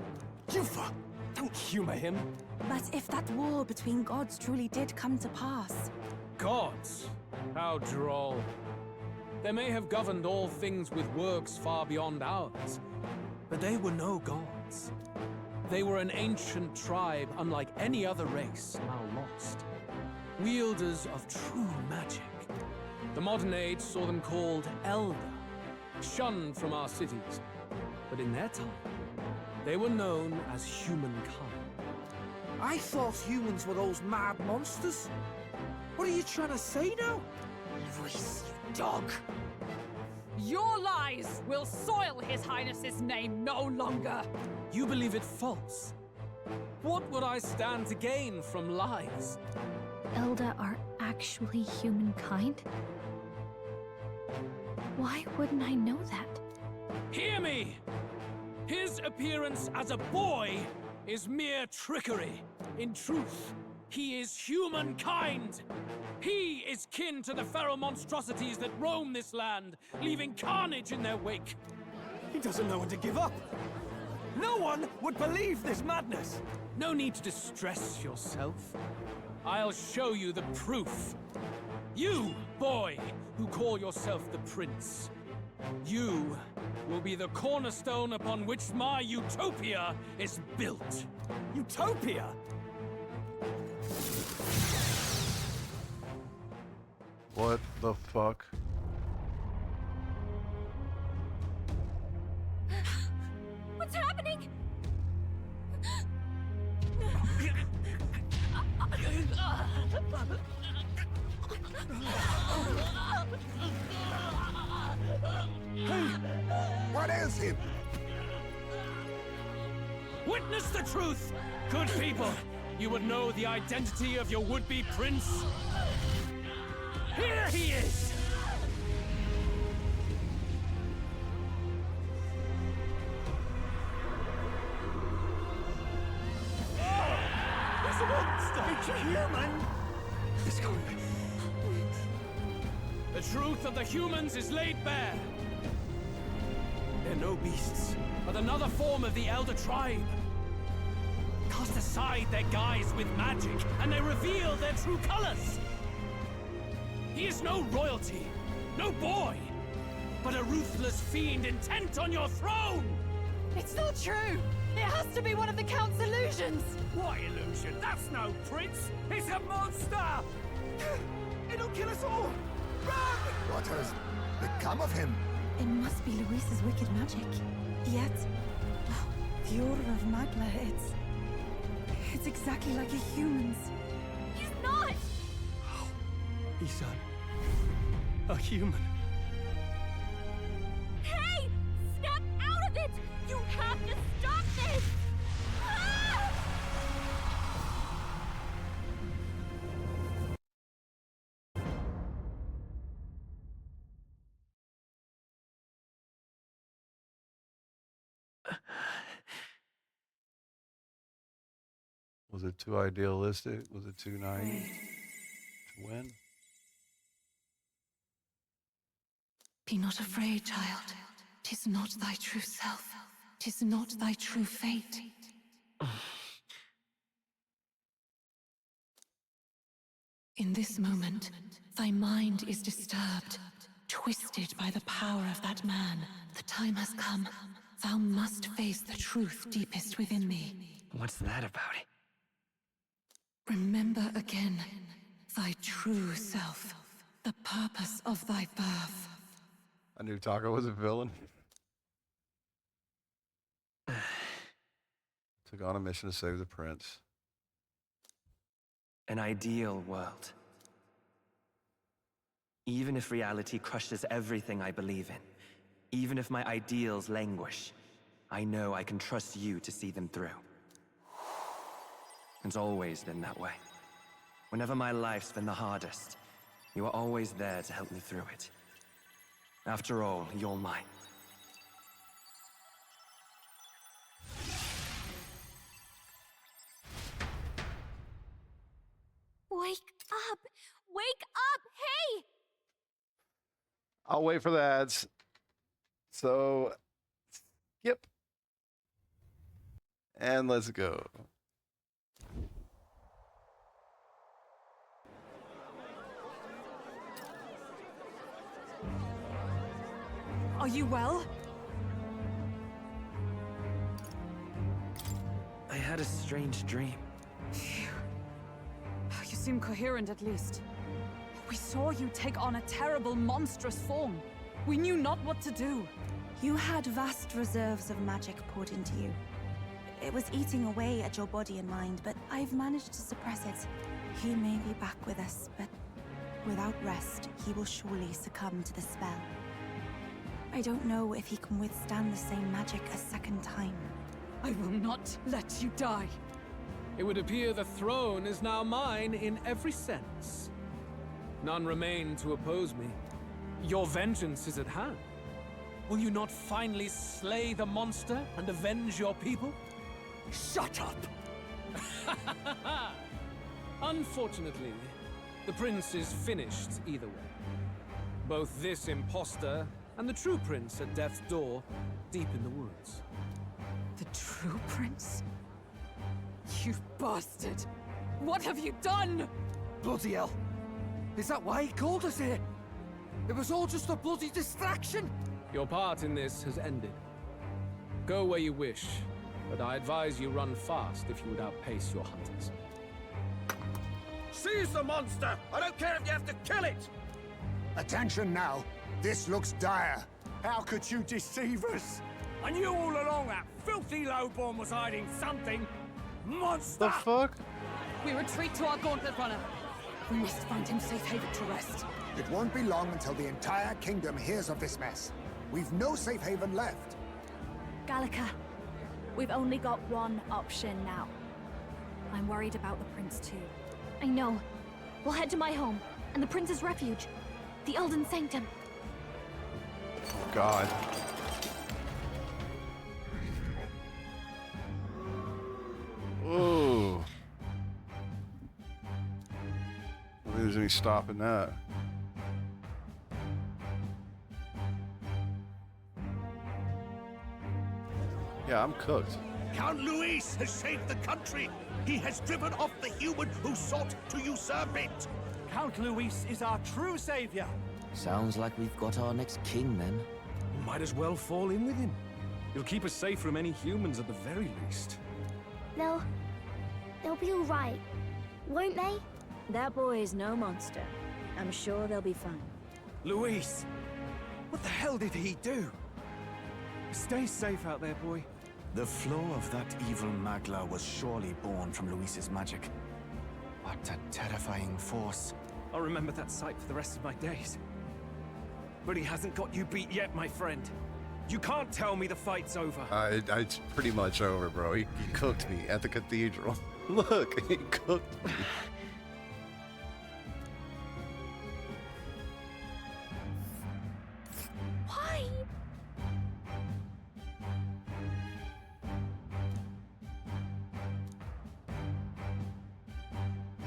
Yufa! Don't humor him! But if that war between gods truly did come to pass... Gods? How droll. They may have governed all things with works far beyond ours, but they were no gods. They were an ancient tribe unlike any other race now lost. Wielders of true magic. The modern age saw them called Elder, shunned from our cities. But in their time, they were known as humankind. I thought humans were those mad monsters. What are you trying to say now? Luis, you dog. Your lies will soil His Highness's name no longer. You believe it false? What would I stand to gain from lies? Elda are actually humankind? Why wouldn't I know that? Hear me! His appearance as a boy is mere trickery. In truth, he is humankind. He is kin to the feral monstrosities that roam this land, leaving carnage in their wake. He doesn't know when to give up. No one would believe this madness. No need to distress yourself. I'll show you the proof. You, boy, who call yourself the prince. You will be the cornerstone upon which my utopia is built. Utopia? What the fuck? What's happening? him! Witness the truth! Good people, you would know the identity of your would-be prince. Here he is! There's a monster! It's a human! It's coming. The truth of the humans is laid bare. They're no beasts, but another form of the Elder Tribe. Cast aside their guise with magic, and they reveal their true colors. He is no royalty, no boy, but a ruthless fiend intent on your throne! It's not true! It has to be one of the Count's illusions! What illusion? That's no prince! It's a monster! It'll kill us all! Run! What has become of him? It must be Luis's wicked magic. Yet, the aura of Magla, it's exactly like a human's. He's not! He's a human. Hey! Step out of it! You have to stop this! Ah! Was it too idealistic? Was it too naive to win? Be not afraid, child. 'Tis not thy true self. 'Tis not thy true fate. In this moment, thy mind is disturbed, twisted by the power of that man. The time has come. Thou must face the truth deepest within thee. What's that about? Remember again thy true self, the purpose of thy birth. I knew Taco was a villain. Took on a mission to save the prince. An ideal world. Even if reality crushes everything I believe in, even if my ideals languish, I know I can trust you to see them through. It's always been that way. Whenever my life's been the hardest, you are always there to help me through it. After all, you're mine. Wake up! Wake up! Hey! I'll wait for the ads. So, skip. And let's go. Are you well? I had a strange dream. You seem coherent at least. We saw you take on a terrible, monstrous form. We knew not what to do. You had vast reserves of magic poured into you. It was eating away at your body and mind, but I've managed to suppress it. He may be back with us, but without rest, he will surely succumb to the spell. I don't know if he can withstand the same magic a second time. I will not let you die. It would appear the throne is now mine in every sense. None remain to oppose me. Your vengeance is at hand. Will you not finally slay the monster and avenge your people? Shut up! Unfortunately, the prince is finished either way. Both this imposter and the true prince at death's door, deep in the woods. The true prince? You bastard! What have you done? Bloody hell! Is that why he called us here? It was all just a bloody distraction! Your part in this has ended. Go where you wish, but I advise you run fast if you would outpace your hunters. Seize the monster! I don't care if you have to kill it! Attention now. This looks dire. How could you deceive us? I knew all along that filthy lowborn was hiding something. Monster! The fuck? We retreat to our gauntlet runner. We must find him safe haven to rest. It won't be long until the entire kingdom hears of this mess. We've no safe haven left. Gallica, we've only got one option now. I'm worried about the prince too. I know. We'll head to my home, and the prince's refuge. The Elden Sanctum. Oh, God. Ooh. I don't think there's any stopping that. Yeah, I'm cooked. Count Luis has saved the country. He has driven off the human who sought to usurp it. Count Luis is our true savior. Sounds like we've got our next king, then. Might as well fall in with him. He'll keep us safe from any humans at the very least. They'll be all right, won't they? That boy is no monster. I'm sure they'll be fine. Luis! What the hell did he do? Stay safe out there, boy. The flow of that evil Magla was surely born from Luis's magic. What a terrifying force. I'll remember that sight for the rest of my days. But he hasn't got you beat yet, my friend. You can't tell me the fight's over. It's pretty much over, bro. He cooked me at the cathedral. Look, he cooked me. Why?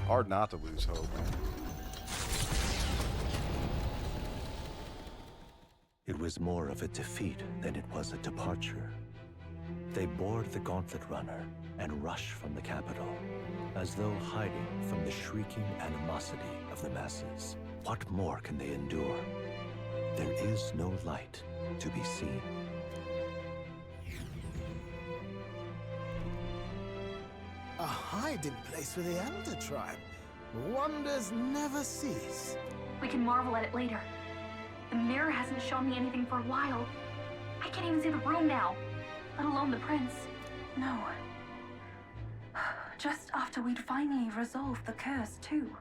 Hard not to lose hope. It was more of a defeat than it was a departure. They board the Gauntlet Runner and rush from the capital, as though hiding from the shrieking animosity of the masses. What more can they endure? There is no light to be seen. A hiding place for the Elder Tribe. Wonders never cease. We can marvel at it later. The mirror hasn't shown me anything for a while. I can't even see the room now, let alone the prince. No. Just after we'd finally resolved the curse, too.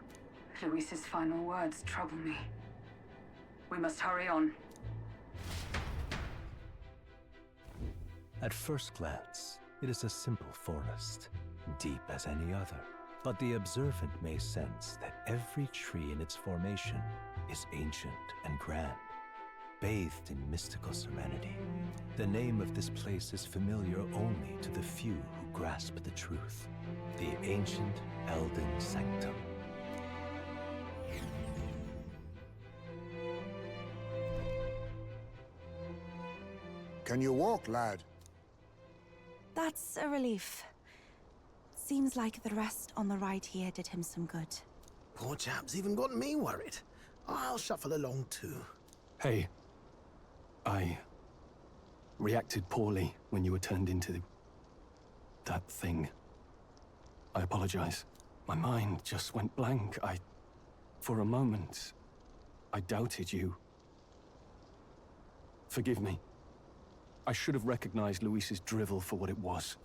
Luis's final words trouble me. We must hurry on. At first glance, it is a simple forest, deep as any other. But the observant may sense that every tree in its formation is ancient and grand, bathed in mystical serenity. The name of this place is familiar only to the few who grasp the truth. The ancient Elden Sanctum. Can you walk, lad? That's a relief. Seems like the rest on the ride here did him some good. Poor chap's even got me worried. I'll shuffle along too. Hey, I reacted poorly when you were turned into that thing. I apologize. My mind just went blank. For a moment, I doubted you. Forgive me. I should have recognized Luis's drivel for what it was.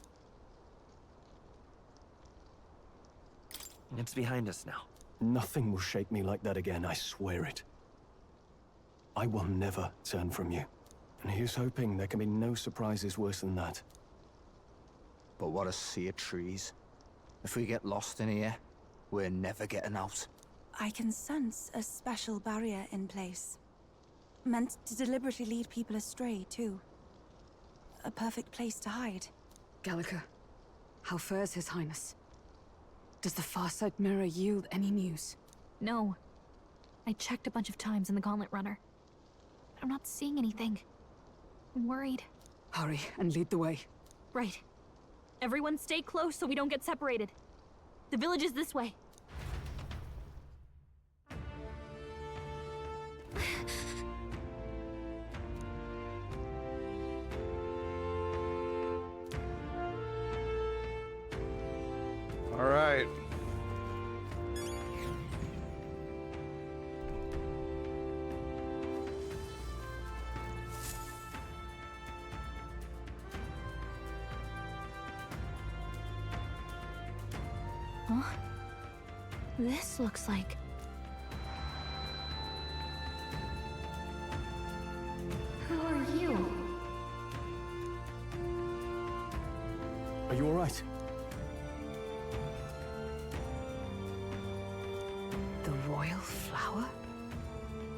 It's behind us now. Nothing will shake me like that again, I swear it. I will never turn from you. And here's hoping there can be no surprises worse than that. But what a sea of trees. If we get lost in here, we're never getting out. I can sense a special barrier in place. Meant to deliberately lead people astray, too. A perfect place to hide. Gallica, how fares His Highness? Does the Farsight mirror yield any news? No. I checked a bunch of times in the Gauntlet Runner. But I'm not seeing anything. I'm worried. Hurry and lead the way. Right. Everyone stay close so we don't get separated. The village is this way. All right. Huh? This looks like... Who are you? you all right? The royal flower?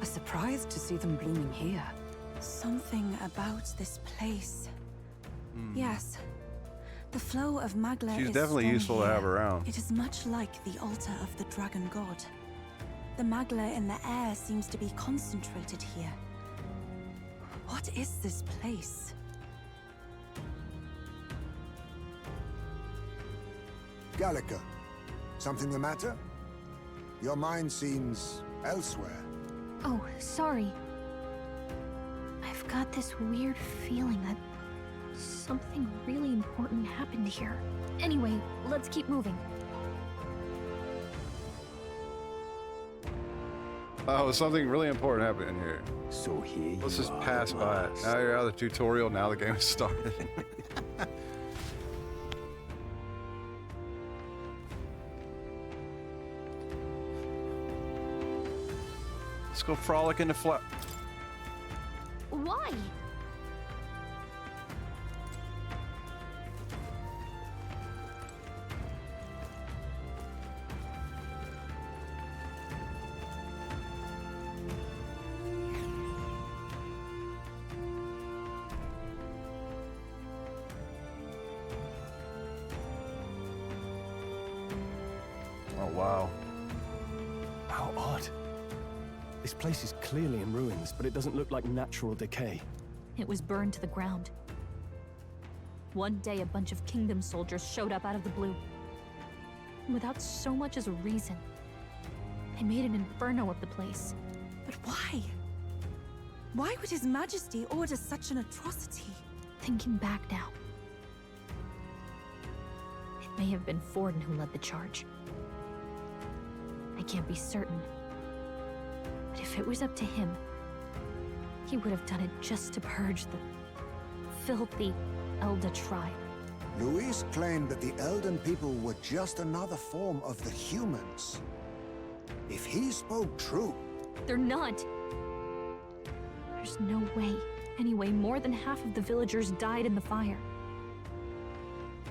A surprise to see them blooming here. Something about this place. Yes. The flow of Magla She's is definitely strong useful here. to have around. It is much like the altar of the dragon god. The Magla in the air seems to be concentrated here. What is this place? Gallica, something the matter? Your mind seems elsewhere. Oh, sorry. I've got this weird feeling that something really important happened here. Anyway, let's keep moving. Oh, something really important happened in here. So here Let's you just are pass at by it. last. Now you're out of the tutorial, now the game has started. Let's go frolic in the flat. Why? Oh, wow. How odd. This place is clearly in ruins, but it doesn't look like natural decay. It was burned to the ground. One day, a bunch of kingdom soldiers showed up out of the blue. Without so much as a reason. They made an inferno of the place. But why? Why would His Majesty order such an atrocity? Thinking back now, it may have been Forden who led the charge. I can't be certain. But if it was up to him, he would have done it just to purge the filthy Elda tribe. Luis claimed that the Elden people were just another form of the humans. If he spoke true... They're not. There's no way. Anyway, more than half of the villagers died in the fire.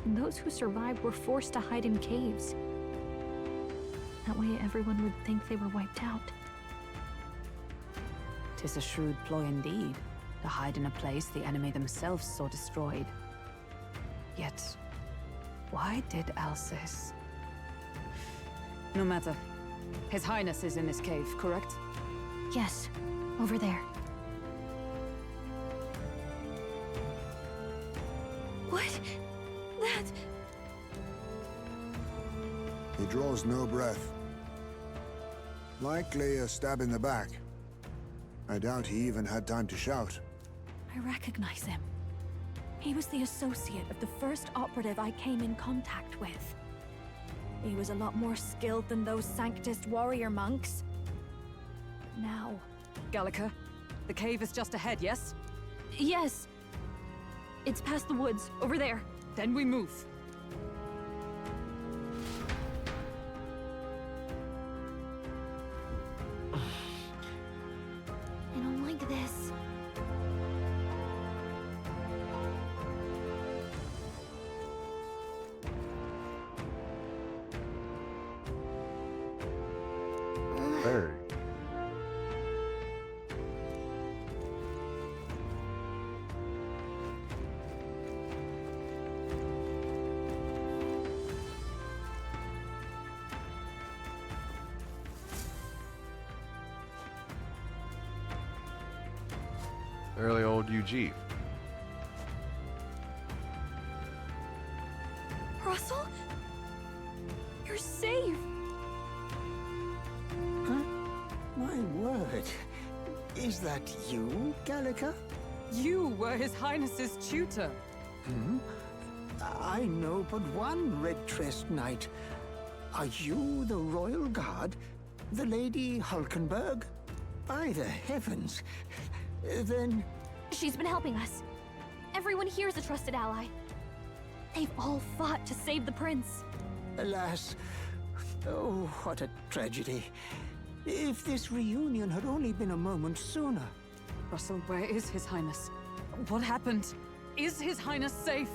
And those who survived were forced to hide in caves. That way everyone would think they were wiped out. 'Tis a shrewd ploy indeed, to hide in a place the enemy themselves saw destroyed. Yet, why did Alcest? No matter. His Highness is in this cave, correct? Yes, over there. What? That... He draws no breath. Likely a stab in the back. I doubt he even had time to shout. I recognize him. He was the associate of the first operative I came in contact with. He was a lot more skilled than those Sanctist warrior monks. Now... Gallica, the cave is just ahead, yes? Yes. It's past the woods, over there. Then we move. I don't like this. Very. Early old UG. Russell? You're safe! Huh? My word. Is that you, Gallica? You were His Highness's tutor. Hmm? I know but one red-tressed knight. Are you the royal guard? The Lady Hulkenberg? By the heavens. Then... She's been helping us. Everyone here is a trusted ally. They've all fought to save the prince. Alas. Oh, what a tragedy. If this reunion had only been a moment sooner. Russell, where is His Highness? What happened? Is His Highness safe?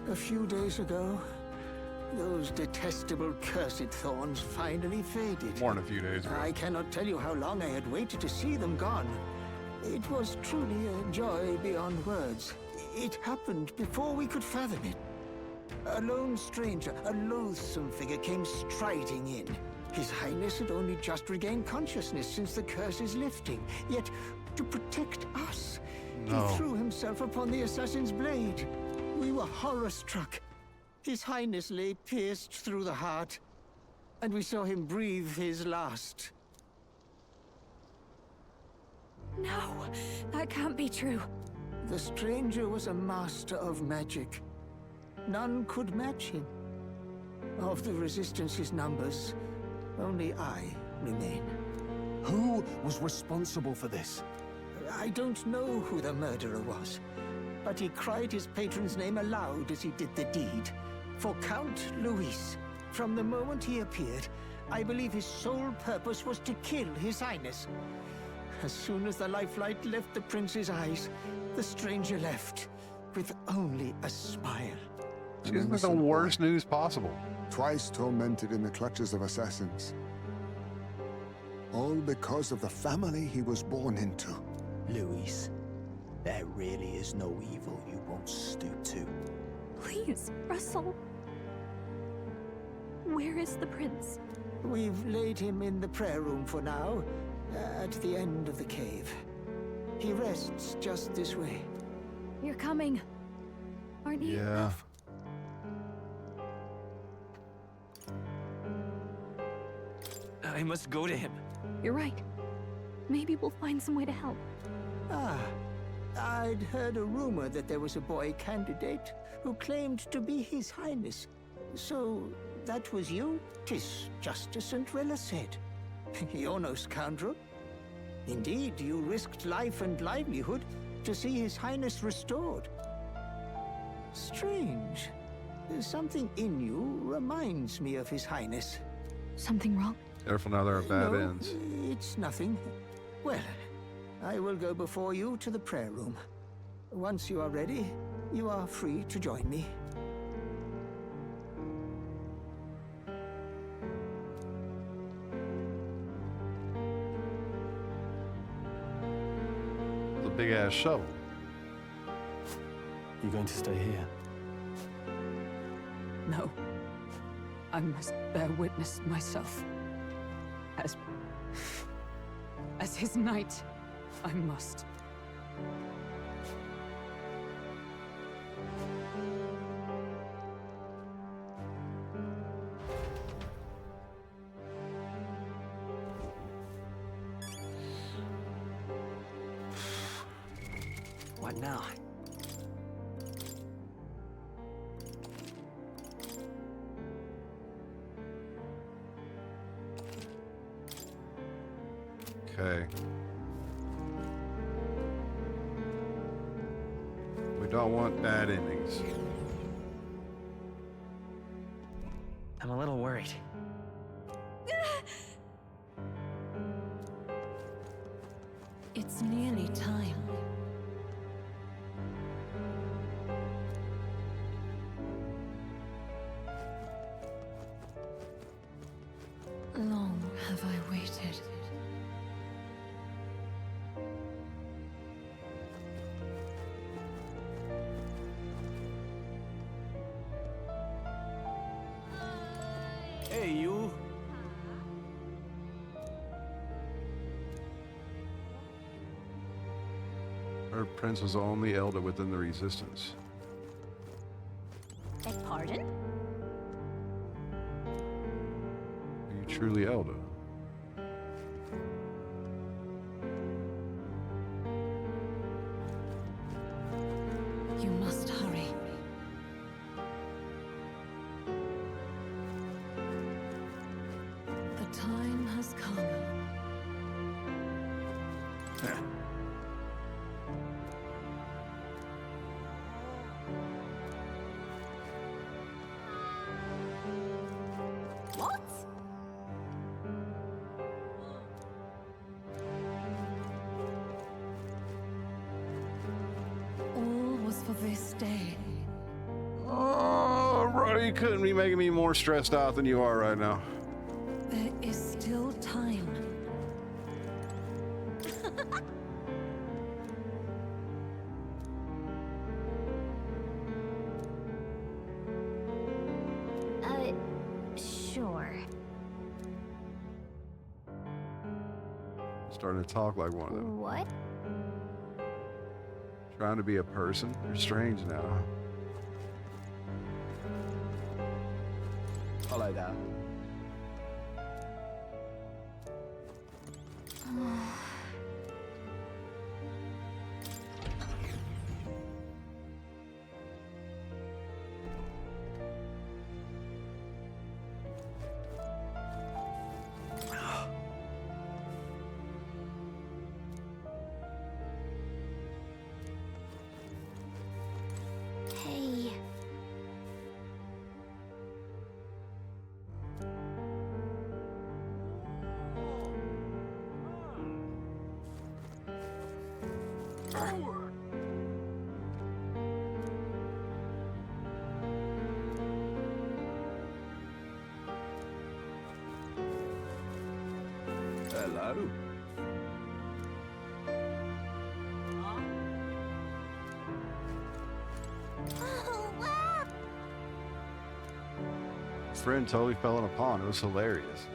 A few days ago, those detestable cursed thorns finally faded. More than a few days ago. I cannot tell you how long I had waited to see them gone. It was truly a joy beyond words. It happened before we could fathom it. A lone stranger, a loathsome figure, came striding in. His Highness had only just regained consciousness since the curse's lifting. Yet, to protect us, No. he threw himself upon the assassin's blade. We were horror-struck. His Highness lay pierced through the heart, and we saw him breathe his last. No, that can't be true. The stranger was a master of magic. None could match him. Of the Resistance's numbers, only I remain. Who was responsible for this? I don't know who the murderer was, but he cried his patron's name aloud as he did the deed. For Count Luis, from the moment he appeared, I believe his sole purpose was to kill His Highness. As soon as the lifelight left the prince's eyes, the stranger left, with only a smile. She gives me the worst news possible. Twice tormented in the clutches of assassins. All because of the family he was born into. Luis, there really is no evil you won't stoop to. Please, Russell. Where is the prince? We've laid him in the prayer room for now, at the end of the cave. He rests just this way. You're coming, aren't you? Yeah. I must go to him. You're right. Maybe we'll find some way to help. Ah, I'd heard a rumor that there was a boy candidate who claimed to be His Highness. So, that was you? 'Tis just as St. Rilla said. You're no scoundrel. Indeed, you risked life and livelihood to see His Highness restored. Strange. Something in you reminds me of His Highness. Something wrong? Careful now, there are bad No, ends. it's nothing. Well, I will go before you to the prayer room. Once you are ready, you are free to join me. It's a big ass shovel. You going to stay here? No. I must bear witness myself. As his knight, I must. What now? Okay. We don't want bad endings. I'm a little worried. It's nearly time. Long have I waited. Hey, you. Her prince was the only elder within the resistance. Beg pardon? Are you truly elder? You must hurry. The time has come. What? All was for this day. you couldn't be making me more stressed out than you are right now. There is still time. Sure. Starting to talk like one of them. What? Trying to be a person? You're strange now. Follow that. Hey. Hello. Friend totally fell in a pond. It was hilarious.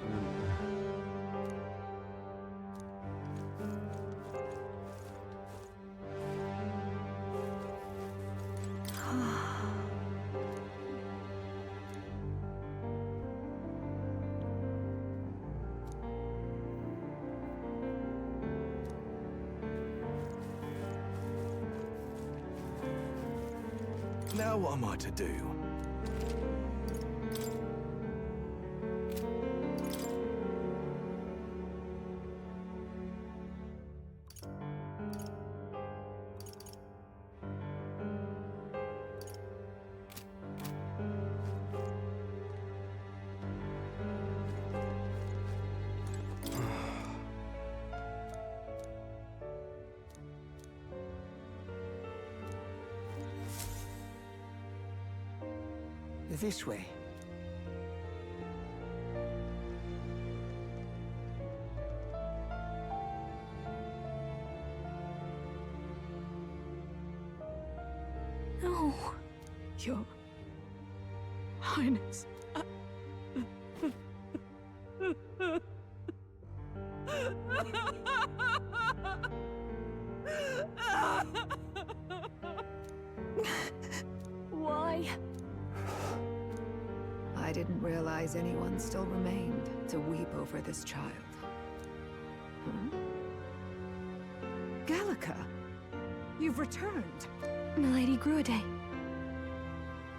Now what am I to do? This way. No, Your Highness. Why? I didn't realize anyone still remained to weep over this child. Huh? Gallica, you've returned. Milady Gruade.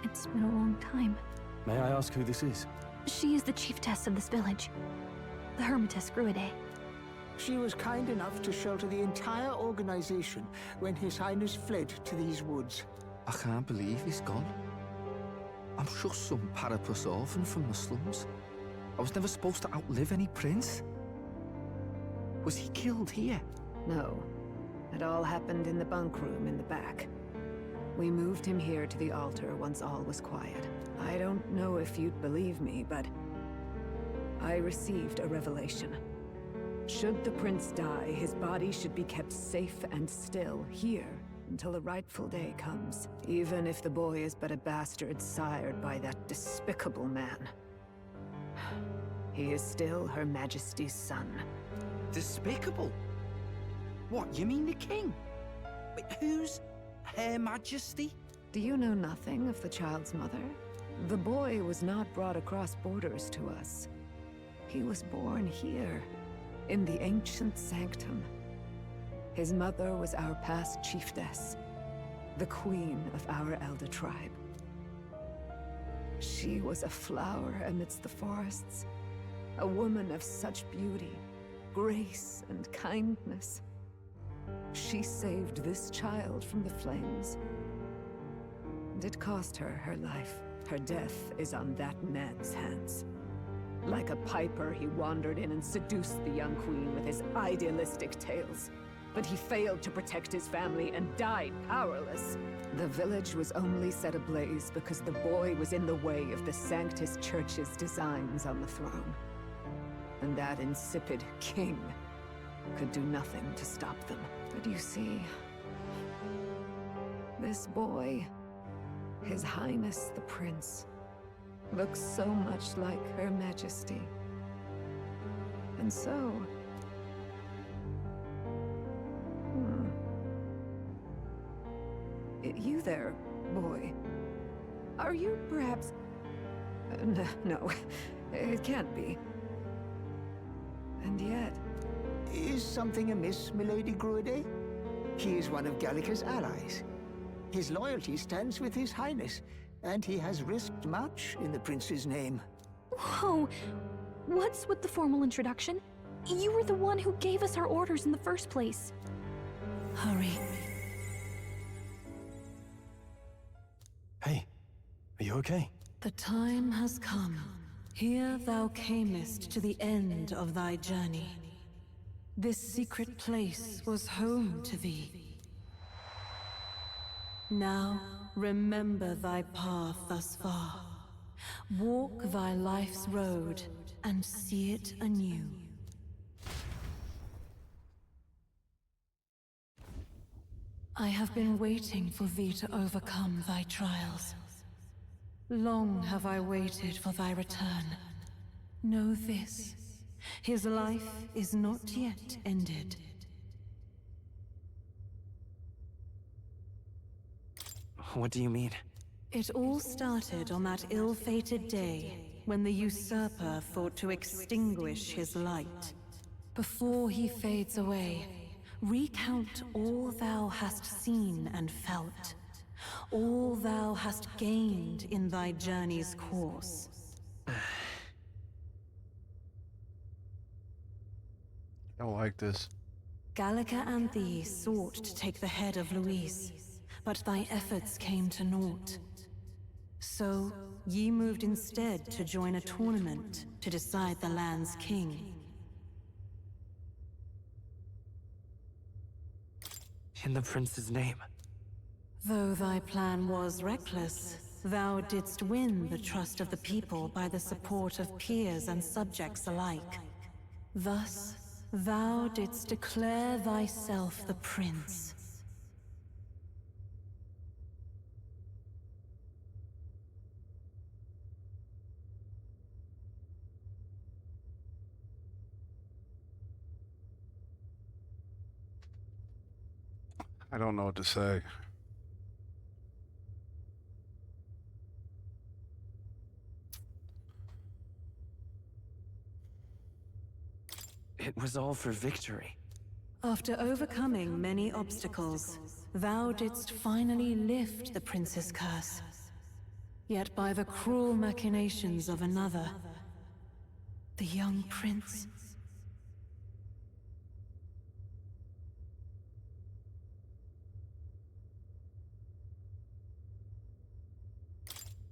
It's been a long time. May I ask who this is? She is the chiefess of this village. The Hermitess Gruade. She was kind enough to shelter the entire organization when His Highness fled to these woods. I can't believe he's gone. I'm just some parapus orphan from the slums. I was never supposed to outlive any prince. Was he killed here? No. It all happened in the bunk room in the back. We moved him here to the altar once all was quiet. I don't know if you'd believe me, but I received a revelation. Should the prince die, his body should be kept safe and still here until the rightful day comes, even if the boy is but a bastard sired by that despicable man. He is still Her Majesty's son. Despicable? What, you mean the king? Wait, who's Her Majesty? Do you know nothing of the child's mother? The boy was not brought across borders to us. He was born here, in the ancient sanctum. His mother was our past chiefess, the queen of our elder tribe. She was a flower amidst the forests, a woman of such beauty, grace, and kindness. She saved this child from the flames, and it cost her her life. Her death is on that man's hands. Like a piper, he wandered in and seduced the young queen with his idealistic tales. but he failed to protect his family and died powerless. The village was only set ablaze because the boy was in the way of the Sanctus Church's designs on the throne. And that insipid king could do nothing to stop them. But you see, this boy, His Highness the Prince, looks so much like Her Majesty. And so... You there, boy. Are you perhaps... No, it can't be. And yet... Is something amiss, Milady Gruide? He is one of Gallica's allies. His loyalty stands with His Highness, and he has risked much in the Prince's name. Whoa! What's with the formal introduction? You were the one who gave us our orders in the first place. Hurry. Hey, are you okay? The time has come. Here thou camest to the end of thy journey. This secret place was home to thee. Now, remember thy path thus far. Walk thy life's road and see it anew. I have been waiting for thee to overcome thy trials. Long have I waited for thy return. Know this, his life is not yet ended. What do you mean? It all started on that ill-fated day when the usurper thought to extinguish his light. Before he fades away, recount all thou hast seen and felt, all thou hast gained in thy journey's course. I don't like this. Gallica and thee sought to take the head of Luis, but thy efforts came to naught. So, ye moved instead to join a tournament to decide the land's king. In the prince's name. Though thy plan was reckless, thou didst win the trust of the people by the support of peers and subjects alike. Thus, thou didst declare thyself the prince. I don't know what to say. It was all for victory. After overcoming many obstacles, thou didst finally lift the prince's curse. Yet by the cruel machinations of another, the young prince...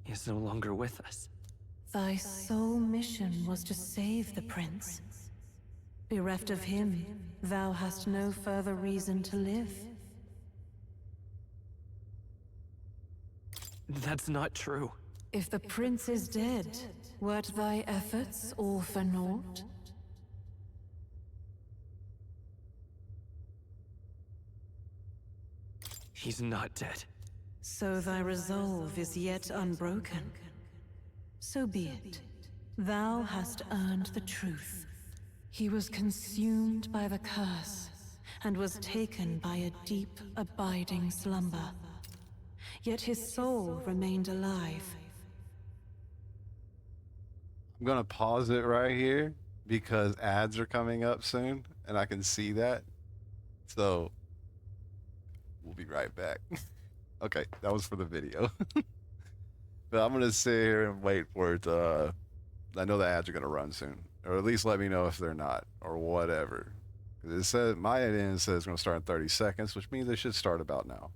is no longer with us. Thy sole mission was to save the prince. Bereft of him, thou hast no further reason to live. That's not true. If the prince is dead, wert thy efforts all for naught? He's not dead. So thy resolve is yet unbroken. So be it. Thou hast earned the truth. He was consumed by the curse, and was taken by a deep, abiding slumber. Yet his soul remained alive. I'm gonna pause it right here because ads are coming up soon, and I can see that. So we'll be right back. Okay, that was for the video. But I'm gonna sit here and wait for it to, I know the ads are gonna run soon. Or at least let me know if they're not, or whatever. Because it says, my end says it's gonna start in 30 seconds, which means it should start about now.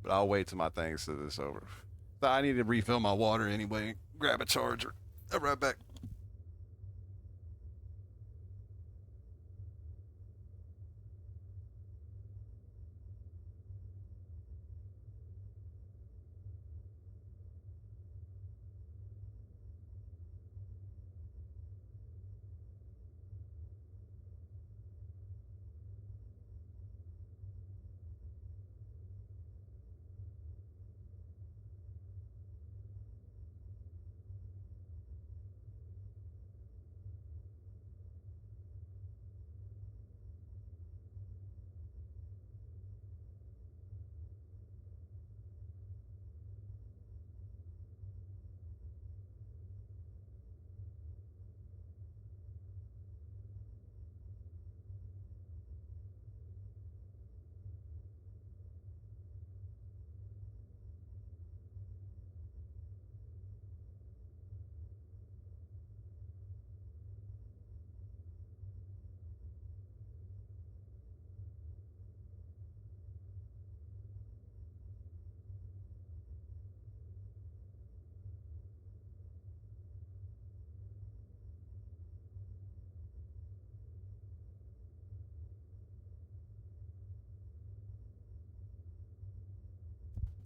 But I'll wait till my thing says this over. But I need to refill my water anyway. Grab a charger. I'll be right back.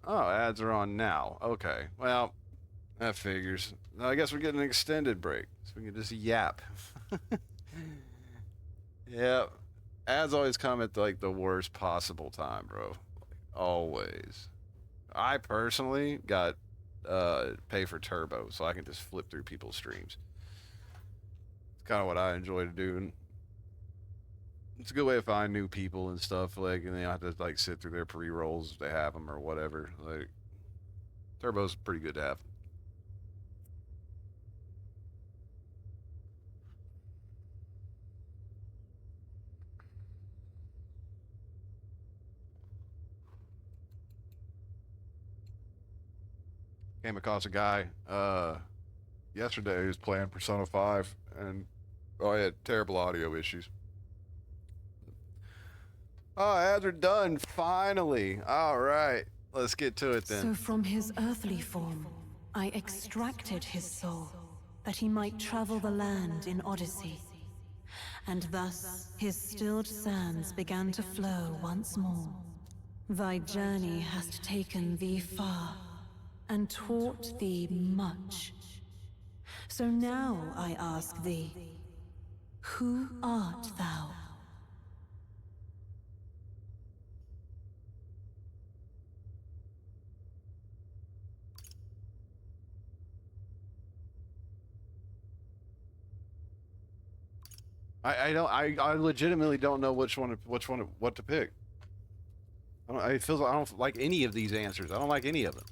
Oh, ads are on now. Okay. Well, that figures. I guess we're getting an extended break, so we can just yap. Yeah. Ads always come at like the worst possible time, bro. Like, always. I personally got pay for turbo, so I can just flip through people's streams. It's kind of what I enjoy doing. It's a good way to find new people and stuff, like, and they don't have to like sit through their pre-rolls if they have them or whatever. Like, turbo's pretty good to have. Came across a guy yesterday who's playing Persona 5, and I had terrible audio issues. Oh, ads are done, finally. All right, let's get to it then. So from his earthly form, I extracted his soul, that he might travel the land in Odyssey. And thus his stilled sands began to flow once more. Thy journey hast taken thee far, and taught thee much. So now I ask thee, who art thou? I legitimately don't know what to pick. It feels like I don't like any of these answers. I don't like any of them.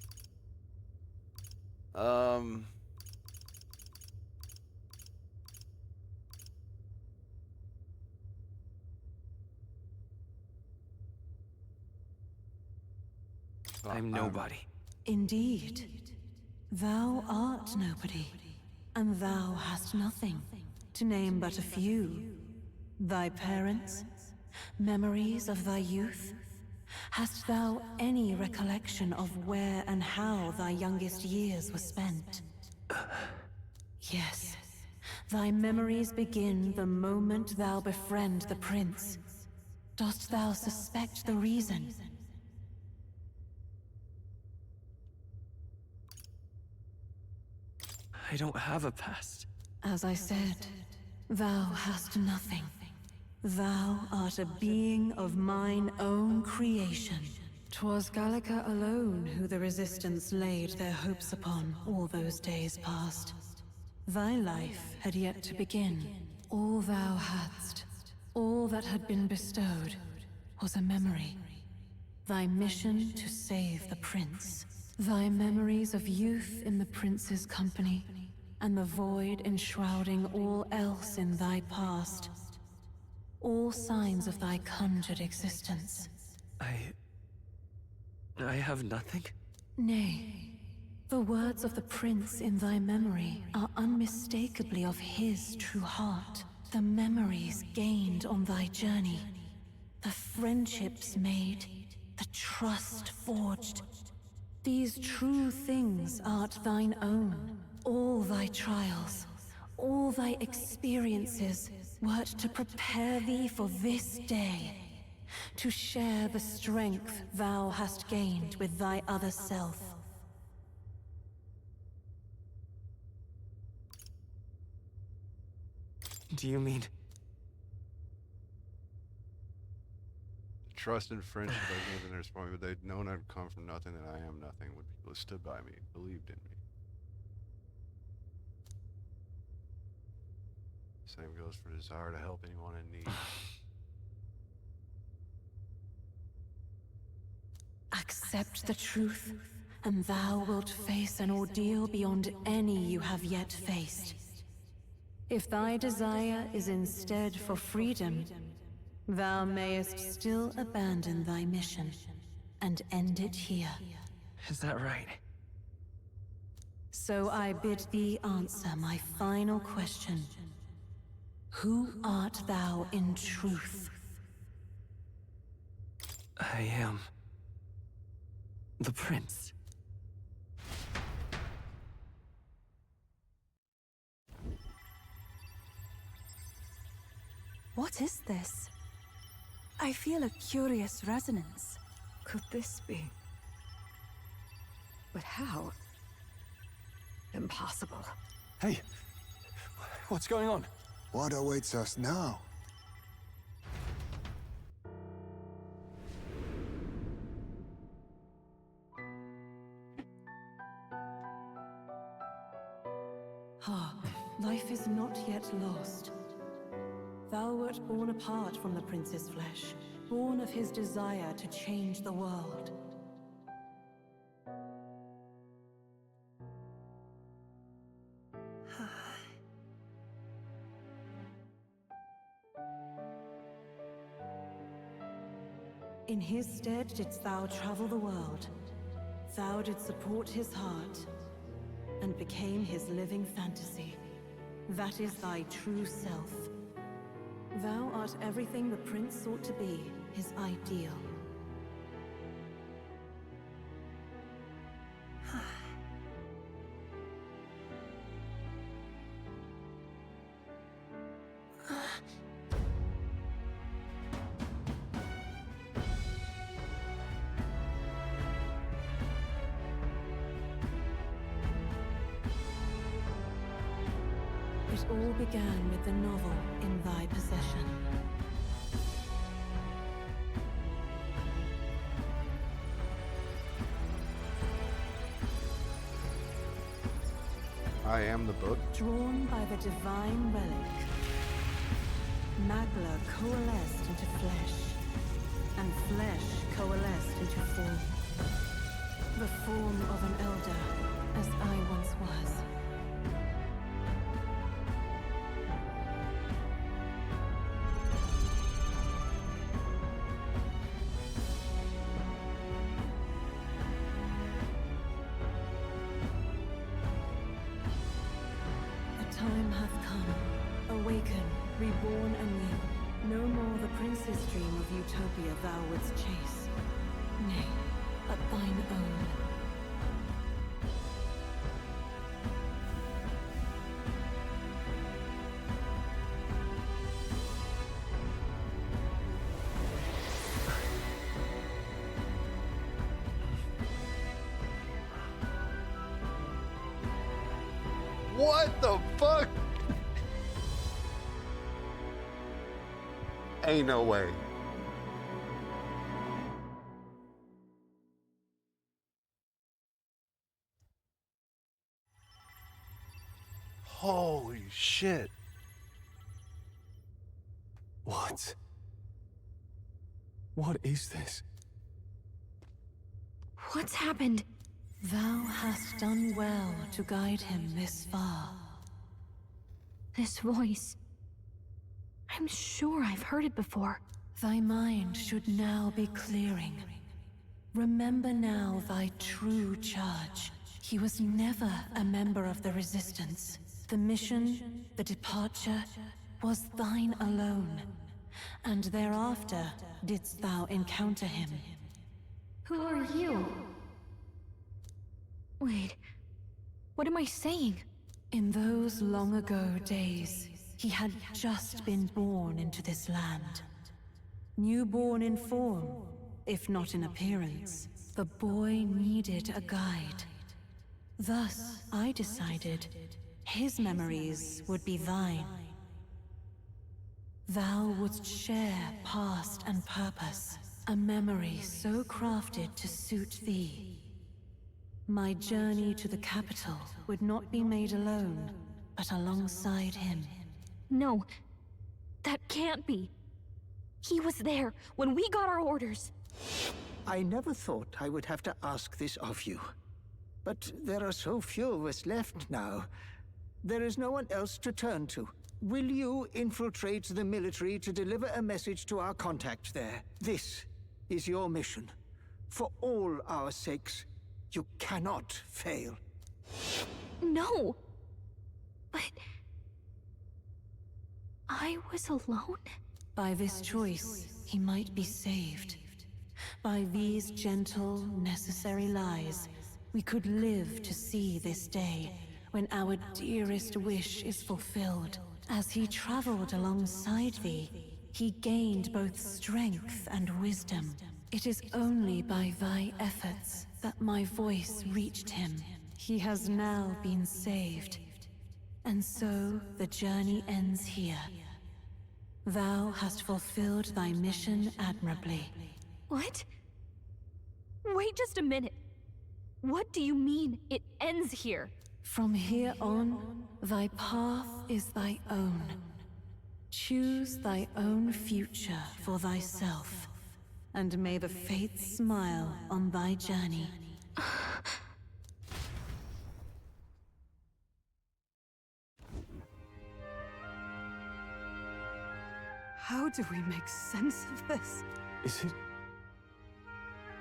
I'm nobody. Indeed. Thou art nobody, and thou hast nothing, to name but a few. Thy parents, memories of thy youth? Hast thou any recollection of where and how thy youngest years were spent? Yes, thy memories begin the moment thou befriend the prince. Dost thou suspect the reason? I don't have a past. As I said, thou hast nothing. Thou art a being of mine own creation. 'Twas Gallica alone who the Resistance laid their hopes upon all those days past. Thy life had yet to begin. All thou hadst, all that had been bestowed, was a memory. Thy mission to save the prince. Thy memories of youth in the prince's company, and the void enshrouding all else in thy past. All signs of thy conjured existence. I have nothing? Nay, the words of the prince in thy memory are unmistakably of his true heart. The memories gained on thy journey, the friendships made, the trust forged. These true things art thine own. All thy trials, all thy experiences, wert to prepare thee for this day. To share the strength thou hast gained with thy other self. Do you mean... Trust and friendship I gained in their spawning, but they'd known I'd come from nothing, and I am nothing. Would people who stood by me, believed in me. Same goes for desire to help anyone in need. Accept the truth, and thou wilt face an ordeal beyond any you have yet faced. If thy desire is instead for freedom, thou mayest still abandon thy mission, and end it here. Is that right? So I bid thee answer my final question. Who art thou in truth? I am... the prince. What is this? I feel a curious resonance. Could this be? But how? Impossible. Hey, what's going on? What awaits us now? Hark, life is not yet lost. Thou wert born apart from the prince's flesh, born of his desire to change the world. In his stead didst thou travel the world. Thou didst support his heart, and became his living fantasy. That is thy true self. Thou art everything the prince sought to be, his ideal. It all began with the novel in thy possession. I am the book. Drawn by the divine relic, Magla coalesced into flesh, and flesh coalesced into form. The form of an elder, as I once was. Time hath come. Awaken, reborn anew. No more the prince's dream of utopia thou wouldst chase. Nay, but thine own. What the fuck? Ain't no way. Holy shit. What? What is this? What's happened? Thou hast done well to guide him this far. This voice. I'm sure I've heard it before. Thy mind should now be clearing. Remember now thy true charge. He was never a member of the Resistance. The mission, the departure, was thine alone. And thereafter didst thou encounter him. Who are you? Wait, what am I saying? In those long ago days, he had just been born into this land. Newborn in form, if not in appearance, the boy needed a guide. Thus, I decided his memories would be thine. Thou wouldst share past and purpose, a memory so crafted to suit thee. My journey to the capital would not be made alone, but alongside him. No, that can't be. He was there when we got our orders. I never thought I would have to ask this of you. But there are so few of us left now. There is no one else to turn to. Will you infiltrate the military to deliver a message to our contact there? This is your mission. For all our sakes, you cannot fail. No! But... I was alone? By this choice, he might be saved. By these gentle, necessary lies, we could live to see this day, when our dearest wish is fulfilled. As he traveled alongside thee, he gained both strength and wisdom. It is only by thy efforts that my voice reached him. He has now been saved. And so the journey ends here. Thou hast fulfilled thy mission admirably. What? Wait just a minute. What do you mean, it ends here? From here on, thy path is thy own. Choose thy own future for thyself, and may the fates smile on thy journey. How do we make sense of this? Is it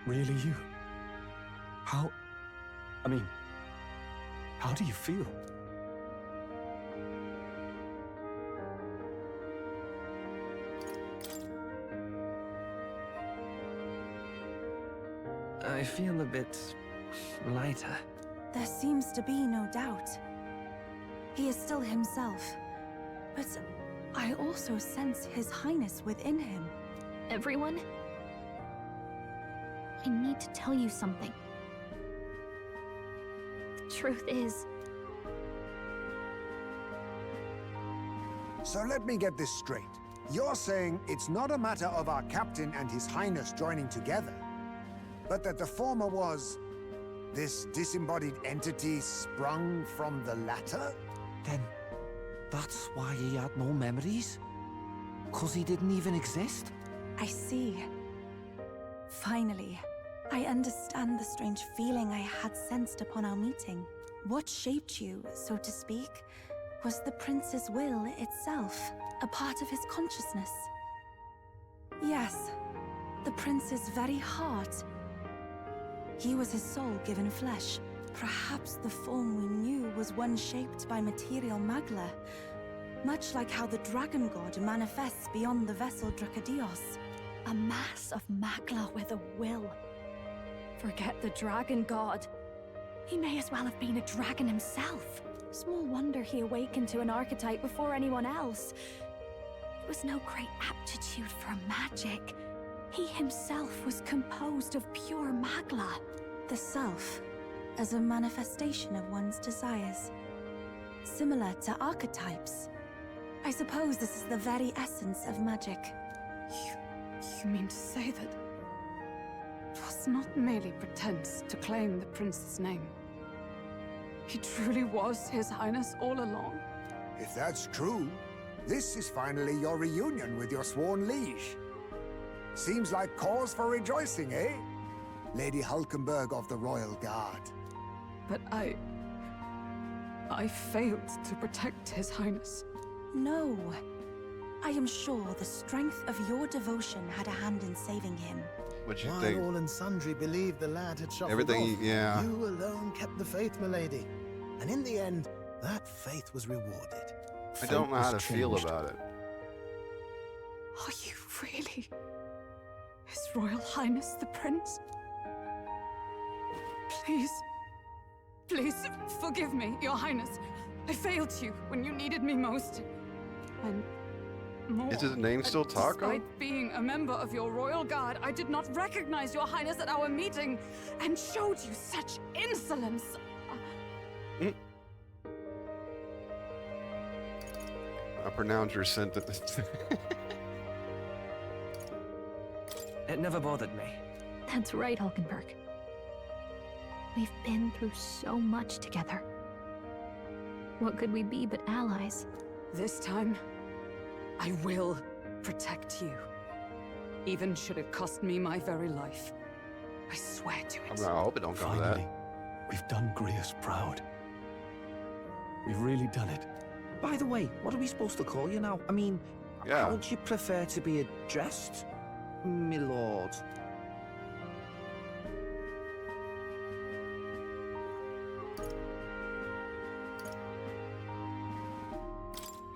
really you? How do you feel? I feel a bit lighter. There seems to be no doubt. He is still himself, but I also sense His Highness within him. Everyone? I need to tell you something. The truth is... So let me get this straight. You're saying it's not a matter of our captain and His Highness joining together, but that the former was this disembodied entity sprung from the latter? Then that's why he had no memories? 'Cause he didn't even exist? I see. Finally, I understand the strange feeling I had sensed upon our meeting. What shaped you, so to speak, was the prince's will itself, a part of his consciousness. Yes, the prince's very heart. He was his soul given flesh. Perhaps the form we knew was one shaped by material magla, much like how the dragon god manifests beyond the vessel Dracadios. A mass of magla with a will. Forget the dragon god. He may as well have been a dragon himself. Small wonder he awakened to an archetype before anyone else. It was no great aptitude for magic. He himself was composed of pure magla. The self, as a manifestation of one's desires. Similar to archetypes. I suppose this is the very essence of magic. You mean to say that it was not merely pretense to claim the prince's name? He truly was His Highness all along? If that's true, this is finally your reunion with your sworn liege. Seems like cause for rejoicing, eh? Lady Hulkenberg of the Royal Guard. But I failed to protect His Highness. No. I am sure the strength of your devotion had a hand in saving him. What you While think? all and sundry believed the lad had shuffled Everything, off, yeah. you alone kept the faith, milady. And in the end, that faith was rewarded. I don't know how to feel about it. Are you really His Royal Highness the Prince? Please, please forgive me, Your Highness. I failed you when you needed me most. And more, Is his name still Taco? despite being a member of your Royal Guard, I did not recognize Your Highness at our meeting and showed you such insolence. I pronounce your sentence. It never bothered me. That's right, Hulkenberg. We've been through so much together. What could we be but allies? This time, I will protect you. Even should it cost me my very life. I swear to it. I hope it don't come to Finally, that. we've done Grius proud. We've really done it. By the way, what are we supposed to call you now? I mean, Yeah. how would you prefer to be addressed, my lord?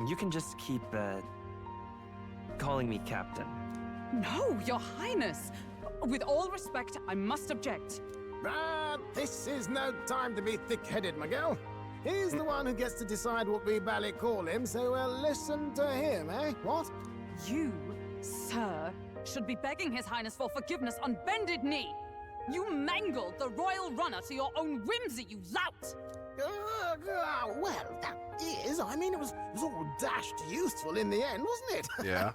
You can just keep, calling me Captain. No, Your Highness! With all respect, I must object. This is no time to be thick-headed, Miguel. He's the one who gets to decide what we bally call him, so we'll listen to him, eh? What? You, sir, should be begging His Highness for forgiveness on bended knee. You mangled the royal runner to your own whimsy, you lout! Well, that is. I mean, it was all dashed useful in the end, wasn't it? Yeah.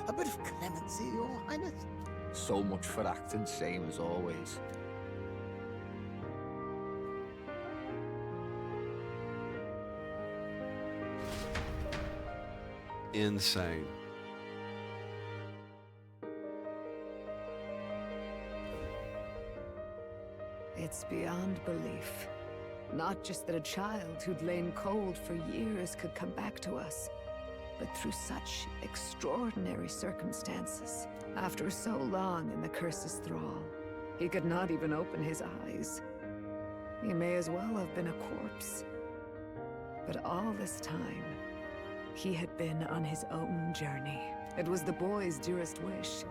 A bit of clemency, Your Highness. So much for acting same as always. Insane. It's beyond belief. Not just that a child who'd lain cold for years could come back to us, but through such extraordinary circumstances. After so long in the curse's thrall, he could not even open his eyes. He may as well have been a corpse. But all this time, he had been on his own journey. It was the boy's dearest wish.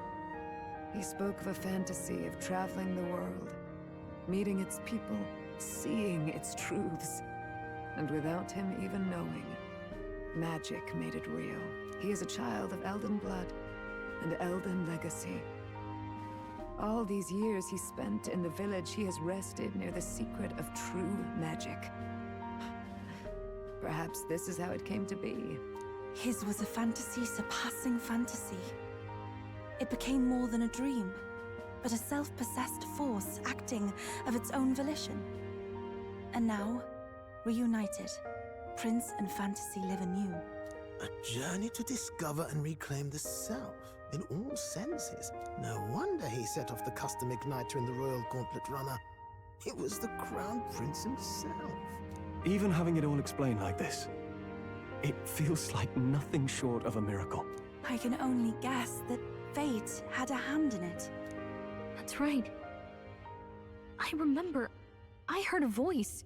He spoke of a fantasy of traveling the world, meeting its people, seeing its truths. And without him even knowing, magic made it real. He is a child of Elden blood and Elden legacy. All these years he spent in the village, he has rested near the secret of true magic. Perhaps this is how it came to be. His was a fantasy surpassing fantasy. It became more than a dream, but a self-possessed force acting of its own volition. And now, reunited, Prince and fantasy live anew. A journey to discover and reclaim the self, in all senses. No wonder he set off the custom igniter in the Royal Gauntlet Runner. It was the Crown Prince himself. Even having it all explained like this, it feels like nothing short of a miracle. I can only guess that fate had a hand in it. That's right. I remember, I heard a voice.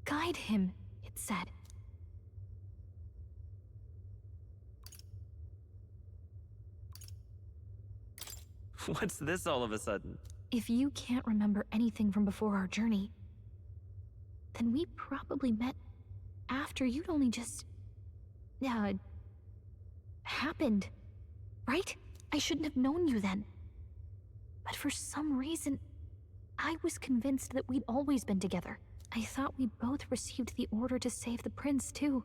Guide him, it said. What's this all of a sudden? If you can't remember anything from before our journey, then we probably met after you'd only just... happened, right? I shouldn't have known you then. But for some reason, I was convinced that we'd always been together. I thought we both received the order to save the prince, too.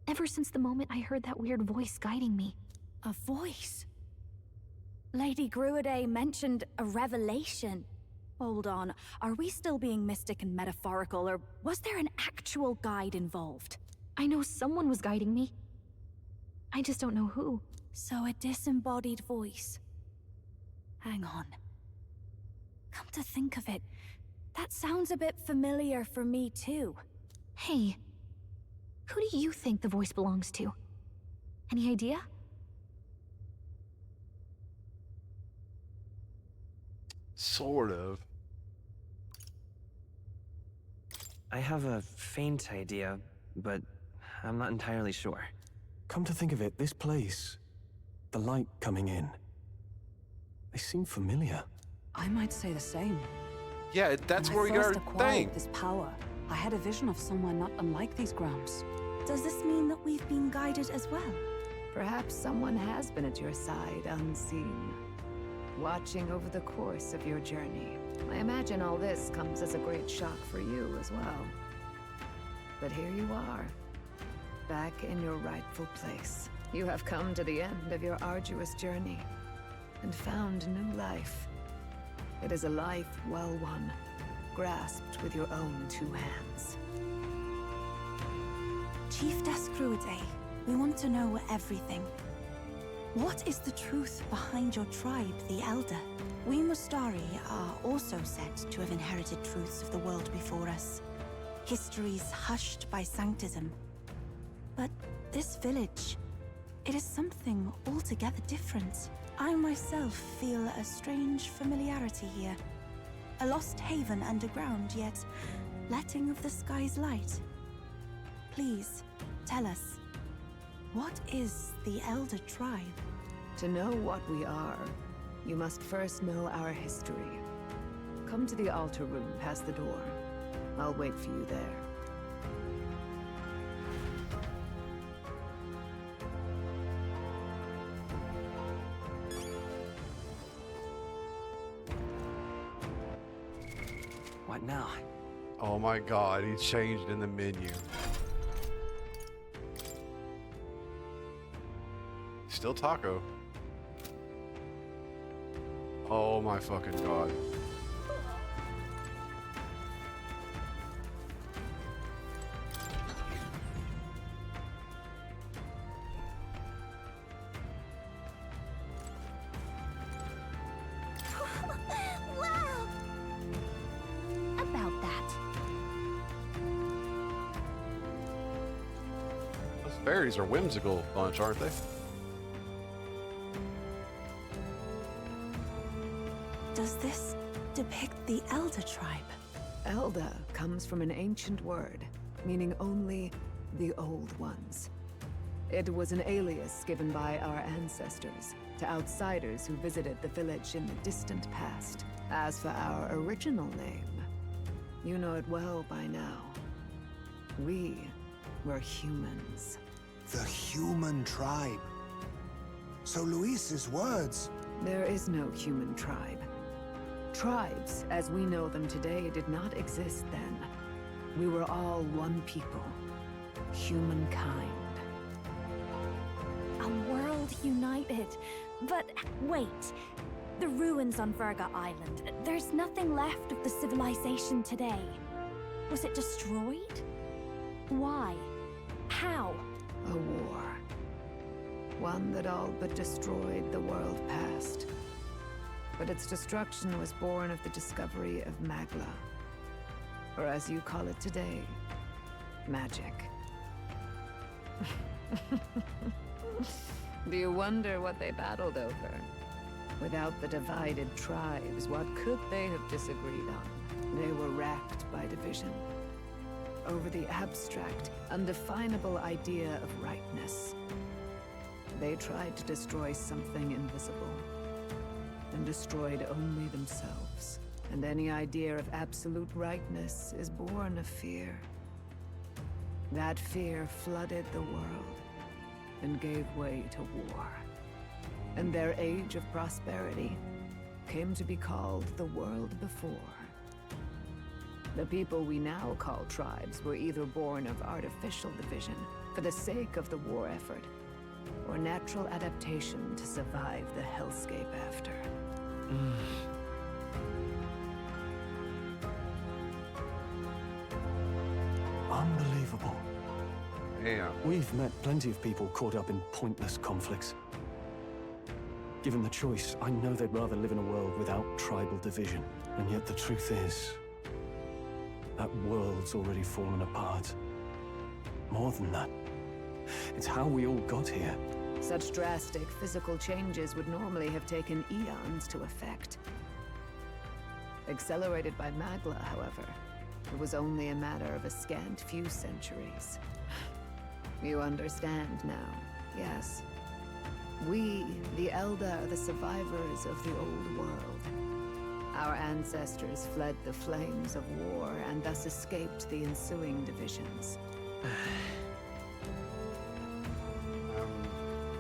Ever since the moment I heard that weird voice guiding me. A voice? Lady Gruaday mentioned a revelation. Hold on, are we still being mystic and metaphorical, or was there an actual guide involved? I know someone was guiding me. I just don't know who. So a disembodied voice. Hang on. Come to think of it, that sounds a bit familiar for me too. Hey, who do you think the voice belongs to? Any idea? Sort of. I have a faint idea, but I'm not entirely sure. Come to think of it, this place, the light coming in, they seem familiar. I might say the same. Yeah, that's where we got our thing. This power, I had a vision of someone not unlike these grounds. Does this mean that we've been guided as well? Perhaps someone has been at your side unseen, watching over the course of your journey. I imagine all this comes as a great shock for you as well. But here you are, back in your rightful place. You have come to the end of your arduous journey and found new life. It is a life well won, grasped with your own two hands. Chiefess Gruaday, we want to know everything. What is the truth behind your tribe, the Elder? We Mustari are also said to have inherited truths of the world before us. Histories hushed by sanctism. But this village, it is something altogether different. I myself feel a strange familiarity here. A lost haven underground, yet letting of the sky's light. Please, tell us, what is the Elder tribe? To know what we are, you must first know our history. Come to the altar room past the door. I'll wait for you there. What now? Oh my god, he changed in the menu. Still taco. Oh my fucking god. Wow! About that. Those fairies are whimsical bunch, aren't they? Does this depict the Elder tribe? Elder comes from an ancient word, meaning only the Old Ones. It was an alias given by our ancestors to outsiders who visited the village in the distant past. As for our original name, you know it well by now. We were humans. The human tribe. So Luis's words... There is no human tribe. Tribes, as we know them today, did not exist then. We were all one people. Humankind. A world united. But wait. The ruins on Virga Island. There's nothing left of the civilization today. Was it destroyed? Why? How? A war. One that all but destroyed the world past. But its destruction was born of the discovery of Magla. Or as you call it today, magic. Do you wonder what they battled over? Without the divided tribes, what could they have disagreed on? They were racked by division. Over the abstract, undefinable idea of rightness. They tried to destroy something invisible, and destroyed only themselves. And any idea of absolute rightness is born of fear. That fear flooded the world, and gave way to war. And their age of prosperity came to be called the world before. The people we now call tribes were either born of artificial division for the sake of the war effort, or natural adaptation to survive the hellscape after. Unbelievable. Damn. We've met plenty of people caught up in pointless conflicts. Given the choice, I know they'd rather live in a world without tribal division. And yet the truth is, that world's already fallen apart. More than that, it's how we all got here. Such drastic physical changes would normally have taken eons to effect. Accelerated by Magla, however, it was only a matter of a scant few centuries. You understand now, yes? We, the Elder, are the survivors of the old world. Our ancestors fled the flames of war and thus escaped the ensuing divisions.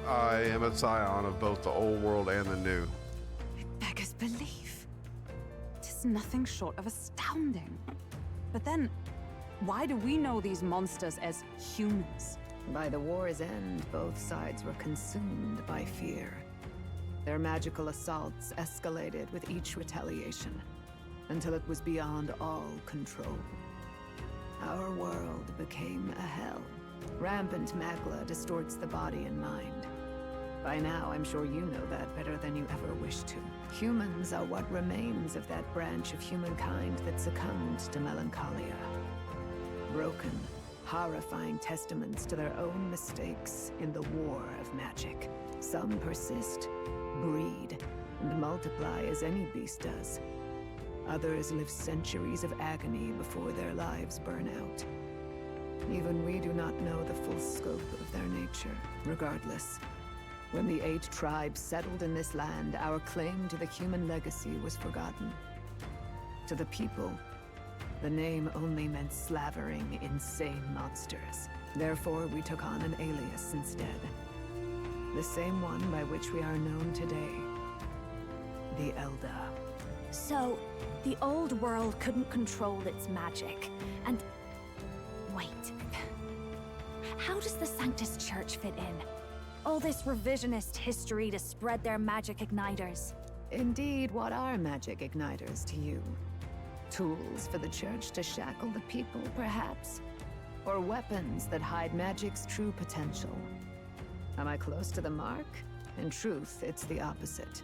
I am a scion of both the old world and the new. Beggars belief. It is nothing short of astounding. But then, why do we know these monsters as humans? By the war's end, both sides were consumed by fear. Their magical assaults escalated with each retaliation, until it was beyond all control. Our world became a hell. Rampant Magla distorts the body and mind. By now, I'm sure you know that better than you ever wished to. Humans are what remains of that branch of humankind that succumbed to melancholia. Broken, horrifying testaments to their own mistakes in the war of magic. Some persist, breed, and multiply as any beast does. Others live centuries of agony before their lives burn out. Even we do not know the full scope of their nature. Regardless, when the 8 tribes settled in this land, our claim to the human legacy was forgotten. To the people, the name only meant slavering, insane monsters. Therefore, we took on an alias instead. The same one by which we are known today. The Elder. So, the old world couldn't control its magic, and... Wait. How does the Sanctus Church fit in? All this revisionist history to spread their magic igniters. Indeed, what are magic igniters to you? Tools for the Church to shackle the people, perhaps? Or weapons that hide magic's true potential? Am I close to the mark? In truth, it's the opposite.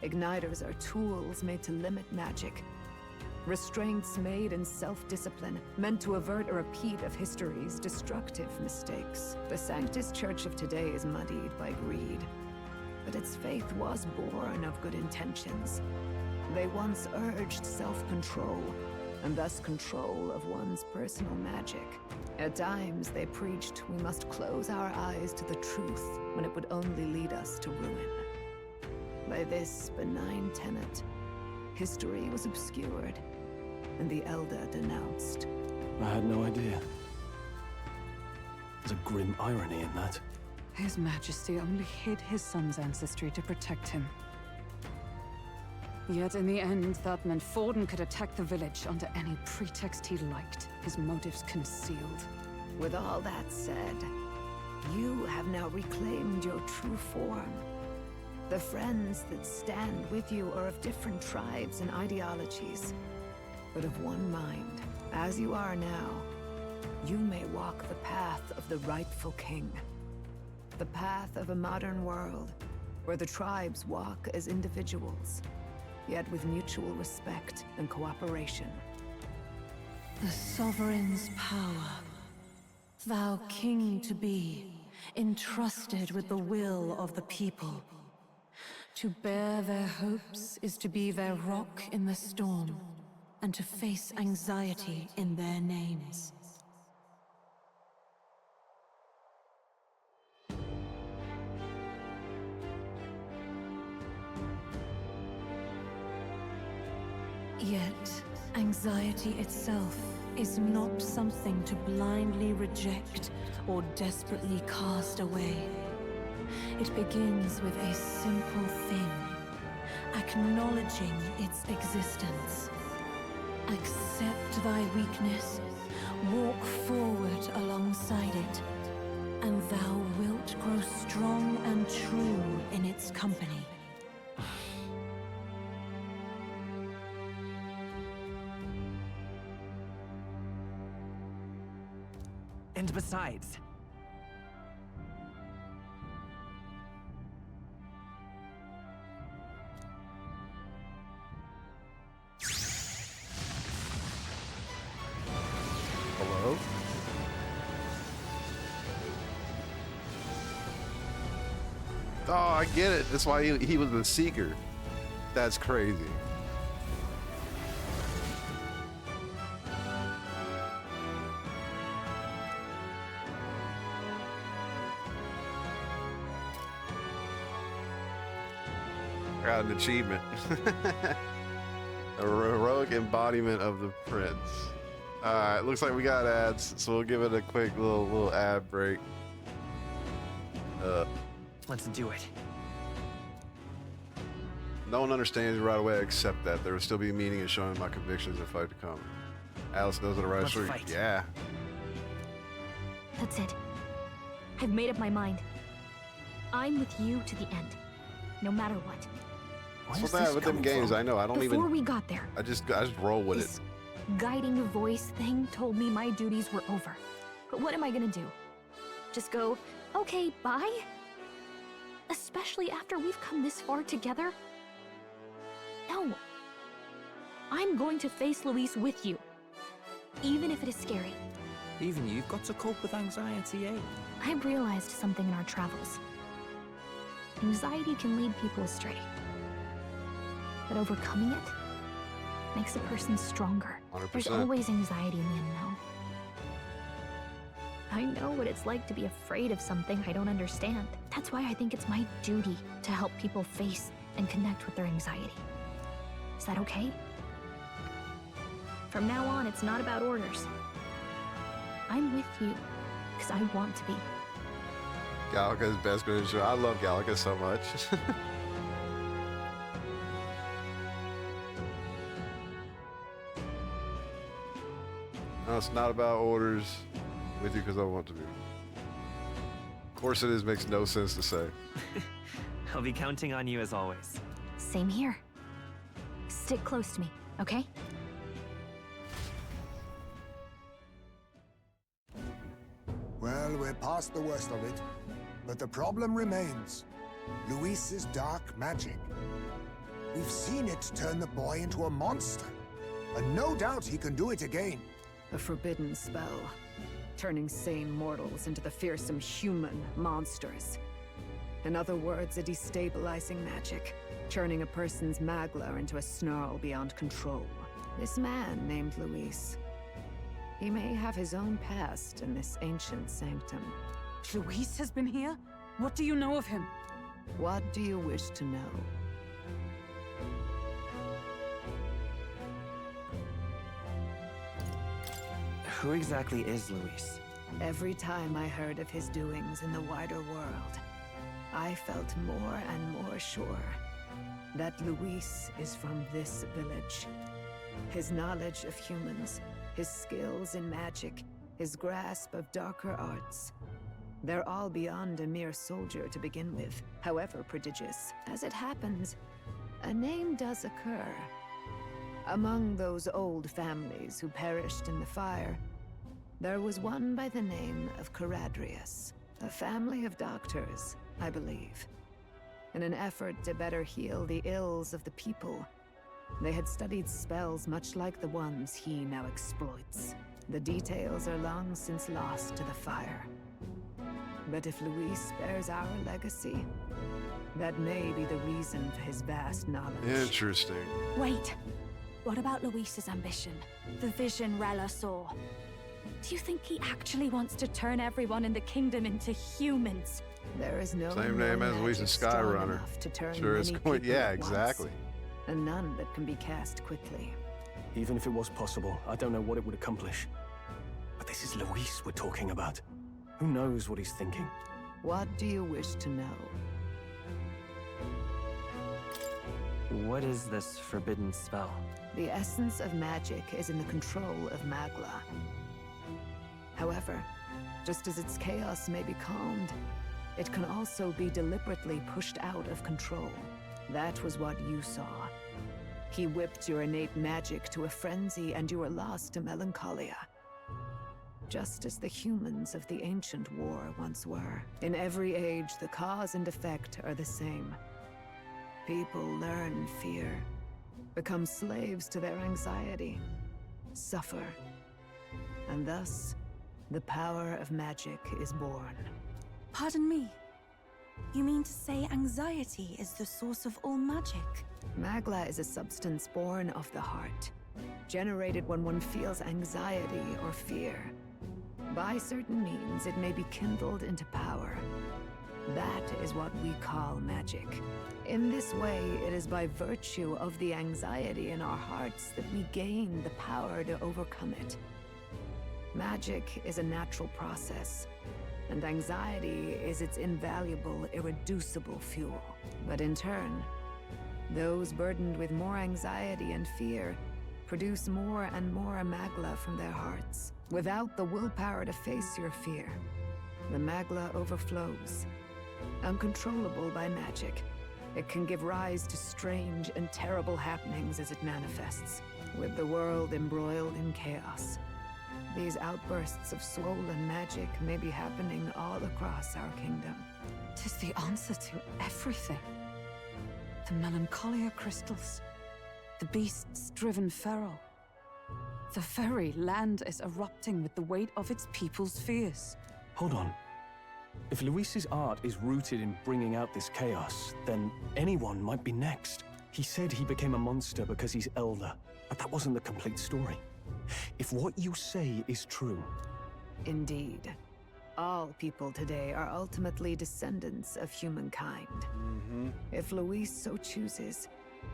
Igniters are tools made to limit magic. Restraints made in self-discipline, meant to avert a repeat of history's destructive mistakes. The Sanctus Church of today is muddied by greed, but its faith was born of good intentions. They once urged self-control, and thus control of one's personal magic. At times, they preached we must close our eyes to the truth when it would only lead us to ruin. By this benign tenet, history was obscured, and the Elder denounced. I had no idea. There's a grim irony in that. His Majesty only hid his son's ancestry to protect him. Yet in the end, that meant Forden could attack the village under any pretext he liked, his motives concealed. With all that said, you have now reclaimed your true form. The friends that stand with you are of different tribes and ideologies, but of one mind. As you are now, you may walk the path of the rightful king. The path of a modern world, where the tribes walk as individuals, yet with mutual respect and cooperation. The sovereign's power, thou king to be, entrusted with the will of the people. To bear their hopes is to be their rock in the storm, and to face anxiety in their names. Yet, anxiety itself is not something to blindly reject or desperately cast away. It begins with a simple thing, acknowledging its existence. Accept thy weakness, walk forward alongside it, and thou wilt grow strong and true in its company. And besides... Hello? Oh, I get it. That's why he was the Seeker. That's crazy. Got an achievement. A heroic embodiment of the prince. Alright, looks like we got ads, so we'll give it a quick little ad break. Let's do it. No one understands right away except that there will still be meaning in showing my convictions and fight to come. Alice knows the right Let's street. fight. Yeah. That's it. I've made up my mind. I'm with you to the end, no matter what. What's so bad with them games? I know. I don't Before even. we got there, I just roll with this it. guiding voice thing told me my duties were over. But what am I gonna do? Just go, okay, bye? Especially after we've come this far together? No. I'm going to face Luis with you. Even if it is scary. Even you've got to cope with anxiety, eh? I've realized something in our travels. Anxiety can lead people astray. But overcoming it makes a person stronger. 100%. There's always anxiety in the unknown. I know what it's like to be afraid of something I don't understand. That's why I think it's my duty to help people face and connect with their anxiety. Is that okay? From now on, it's not about orders. I'm with you, because I want to be. Gallica's best good show. I love Gallica so much. No, it's not about orders. With you because I want to be. Of course it is, makes no sense to say. I'll be counting on you as always. Same here. Stick close to me, okay? Well, we're past the worst of it, but the problem remains. Luis's dark magic. We've seen it turn the boy into a monster, and no doubt he can do it again. A forbidden spell, turning sane mortals into the fearsome human monsters. In other words, a destabilizing magic, turning a person's magla into a snarl beyond control. This man named Luis, he may have his own past in this ancient sanctum. Luis has been here? What do you know of him? What do you wish to know? Who exactly is Luis? Every time I heard of his doings in the wider world, I felt more and more sure that Luis is from this village. His knowledge of humans, his skills in magic, his grasp of darker arts, they're all beyond a mere soldier to begin with, however prodigious. As it happens, a name does occur. Among those old families who perished in the fire, there was one by the name of Caradrius, a family of doctors, I believe. In an effort to better heal the ills of the people, they had studied spells much like the ones he now exploits. The details are long since lost to the fire. But if Luis bears our legacy, that may be the reason for his vast knowledge. Interesting. Wait. What about Luis's ambition? The vision Rella saw. Do you think he actually wants to turn everyone in the kingdom into humans? There is no same name as Luis's Skyrunner. Sure is going. Yeah, exactly. And none that can be cast quickly. Even if it was possible, I don't know what it would accomplish. But this is Luis we're talking about. Who knows what he's thinking? What do you wish to know? What is this forbidden spell? The essence of magic is in the control of Magla. However, just as its chaos may be calmed, it can also be deliberately pushed out of control. That was what you saw. He whipped your innate magic to a frenzy and you were lost to melancholia. Just as the humans of the ancient war once were. In every age, the cause and effect are the same. People learn fear, become slaves to their anxiety, suffer, and thus, the power of magic is born. Pardon me. You mean to say anxiety is the source of all magic? Magla is a substance born of the heart, generated when one feels anxiety or fear. By certain means, it may be kindled into power. That is what we call magic. In this way, it is by virtue of the anxiety in our hearts that we gain the power to overcome it. Magic is a natural process, and anxiety is its invaluable, irreducible fuel. But in turn, those burdened with more anxiety and fear produce more and more Magla from their hearts. Without the willpower to face your fear, the Magla overflows. Uncontrollable by magic, it can give rise to strange and terrible happenings as it manifests. With the world embroiled in chaos, these outbursts of swollen magic may be happening all across our kingdom. 'Tis the answer to everything. The melancholia crystals, the beasts driven feral. The very land is erupting with the weight of its people's fears. Hold on. If Luis's art is rooted in bringing out this chaos, then anyone might be next. He said he became a monster because he's elder, but that wasn't the complete story. If what you say is true... Indeed. All people today are ultimately descendants of humankind. If Luis so chooses,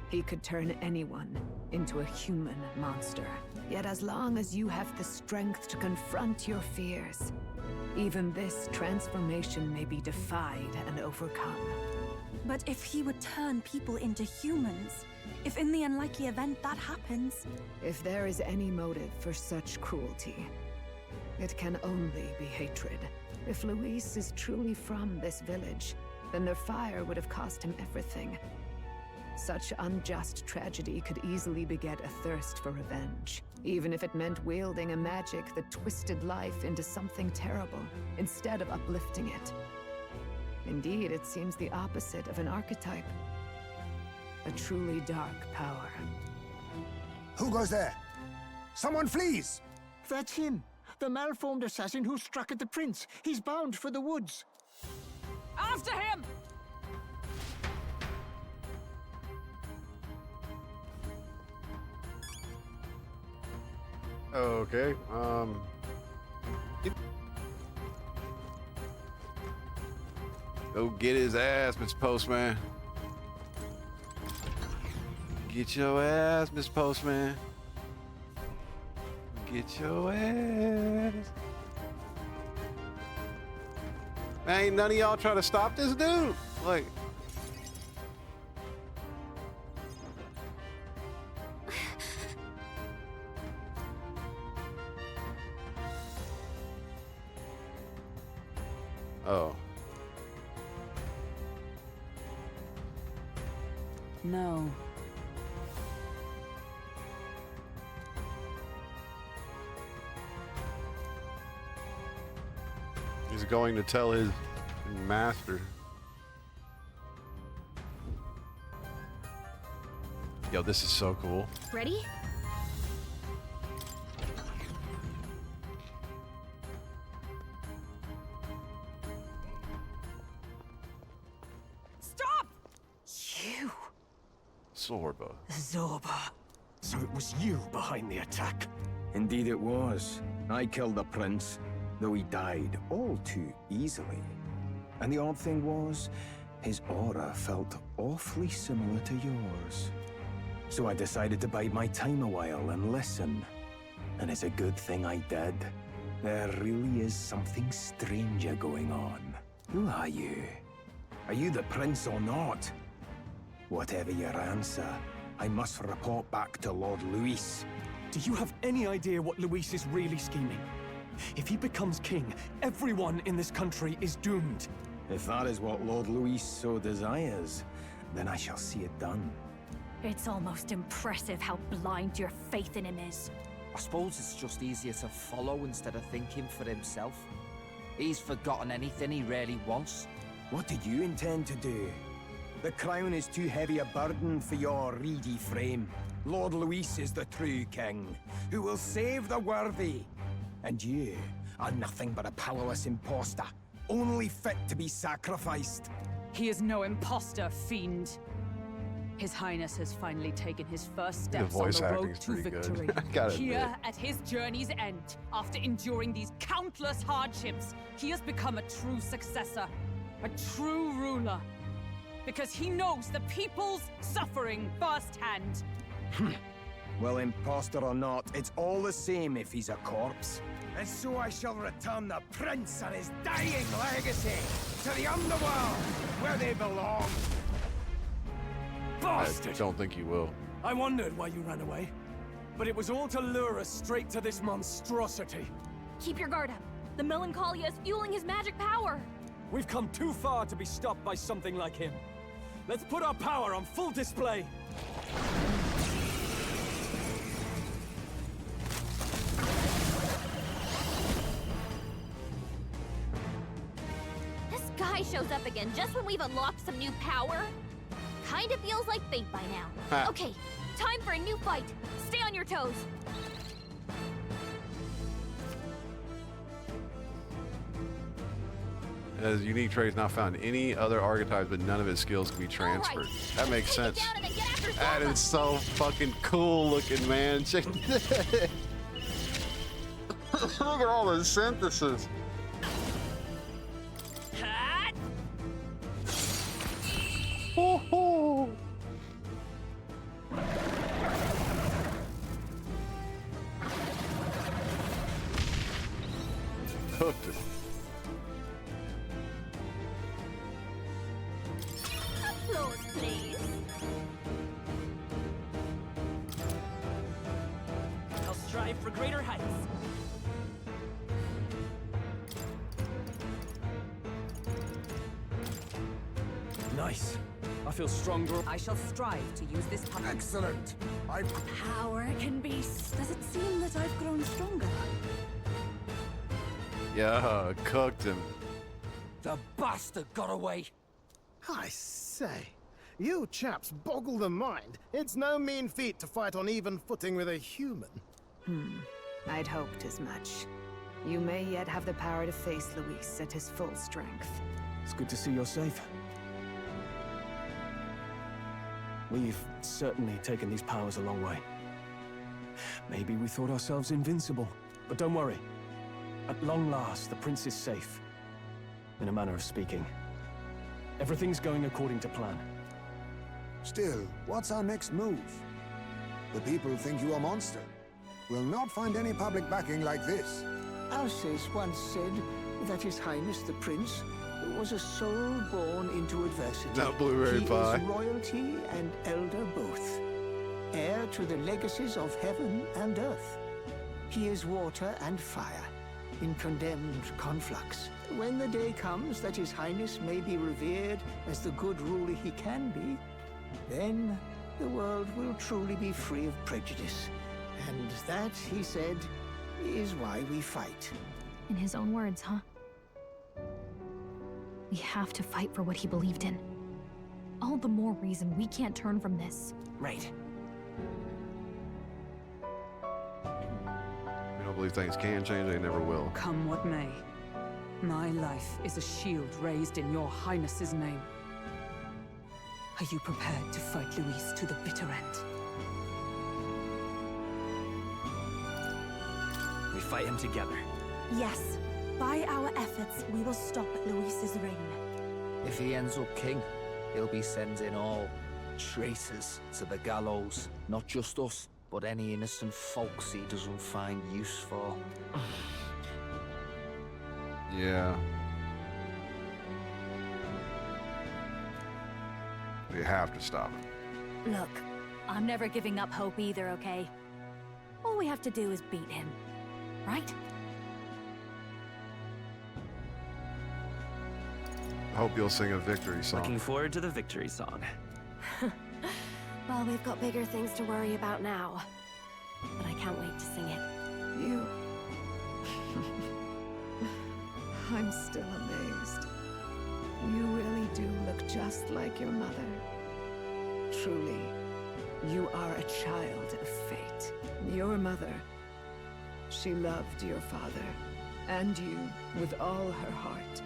he could turn anyone into a human monster. Yet as long as you have the strength to confront your fears, even this transformation may be defied and overcome. But if he would turn people into humans, if in the unlikely event that happens... If there is any motive for such cruelty, it can only be hatred. If Luis is truly from this village, then their fire would have cost him everything. Such unjust tragedy could easily beget a thirst for revenge, even if it meant wielding a magic that twisted life into something terrible, instead of uplifting it. Indeed, it seems the opposite of an archetype. A truly dark power. Who goes there? Someone flees! That's him. The malformed assassin who struck at the prince. He's bound for the woods. After him! Okay, go get his ass, Mr. Postman. Get your ass, Mr. Postman. Get your ass. Man, ain't none of y'all try to stop this dude. Like, oh. No. He's going to tell his master. Yo, this is so cool. Ready? Stop! You! Zorba. Zorba. So it was you behind the attack? Indeed it was. I killed the prince, though he died all too easily. And the odd thing was, his aura felt awfully similar to yours. So I decided to bide my time a while and listen. And it's a good thing I did. There really is something stranger going on. Who are you? Are you the prince or not? Whatever your answer, I must report back to Lord Luis. Do you have any idea what Luis is really scheming? If he becomes king, everyone in this country is doomed. If that is what Lord Luis so desires, then I shall see it done. It's almost impressive how blind your faith in him is. I suppose it's just easier to follow instead of thinking for himself. He's forgotten anything he really wants. What do you intend to do? The crown is too heavy a burden for your reedy frame. Lord Luis is the true king, who will save the worthy. And you are nothing but a powerless imposter, only fit to be sacrificed. He is no imposter, fiend. His Highness has finally taken his first steps on the road to victory. Here, at his journey's end, after enduring these countless hardships, he has become a true successor, a true ruler. Because he knows the people's suffering firsthand. Well, imposter or not, it's all the same if he's a corpse. And so I shall return the prince and his dying legacy to the underworld, where they belong. Bastard! I don't think you will. I wondered why you ran away. But it was all to lure us straight to this monstrosity. Keep your guard up. The Melancholia is fueling his magic power. We've come too far to be stopped by something like him. Let's put our power on full display. This guy shows up again just when we've unlocked some new power. Kinda feels like fate by now. Okay, time for a new fight. Stay on your toes. As unique traits not found in any other archetypes, but none of is skills can be transferred. That makes sense. That is so fucking cool looking, man. Check this. Look at all the synthesis. Ho-ho. Cooked it. pose, please. I'll strive for greater heights. Nice. I feel stronger. I shall strive to use this power. Excellent. Power can be... Does it seem that I've grown stronger? Yeah, cooked him. The bastard got away. I say, you chaps boggle the mind. It's no mean feat to fight on even footing with a human. I'd hoped as much. You may yet have the power to face Luis at his full strength. It's good to see you're safe. We've certainly taken these powers a long way. Maybe we thought ourselves invincible, but don't worry. At long last, the prince is safe. In a manner of speaking. Everything's going according to plan. Still, what's our next move? The people think you a monster. We'll not find any public backing like this. Alsace once said that His Highness the Prince was a soul born into adversity. Not blueberry pie. He is royalty and elder both. Heir to the legacies of heaven and earth. He is water and fire, in condemned conflux. When the day comes that His Highness may be revered as the good ruler he can be, then the world will truly be free of prejudice. And that, he said, is why we fight. In his own words, huh? We have to fight for what he believed in. All the more reason we can't turn from this. Right. We don't believe things can change, they never will. Come what may. My life is a shield raised in your highness's name. Are you prepared to fight Luis to the bitter end? We fight him together. Yes. By our efforts, we will stop Luis's reign. If he ends up king, he'll be sending all traitors to the gallows. Not just us, but any innocent folks he doesn't find use for. Yeah. We have to stop him. Look, I'm never giving up hope either, okay? All we have to do is beat him, right? I hope you'll sing a victory song. Looking forward to the victory song. Well, we've got bigger things to worry about now. But I can't wait to sing it. You... I'm still amazed. You really do look just like your mother. Truly, you are a child of fate. Your mother, she loved your father, and you with all her heart.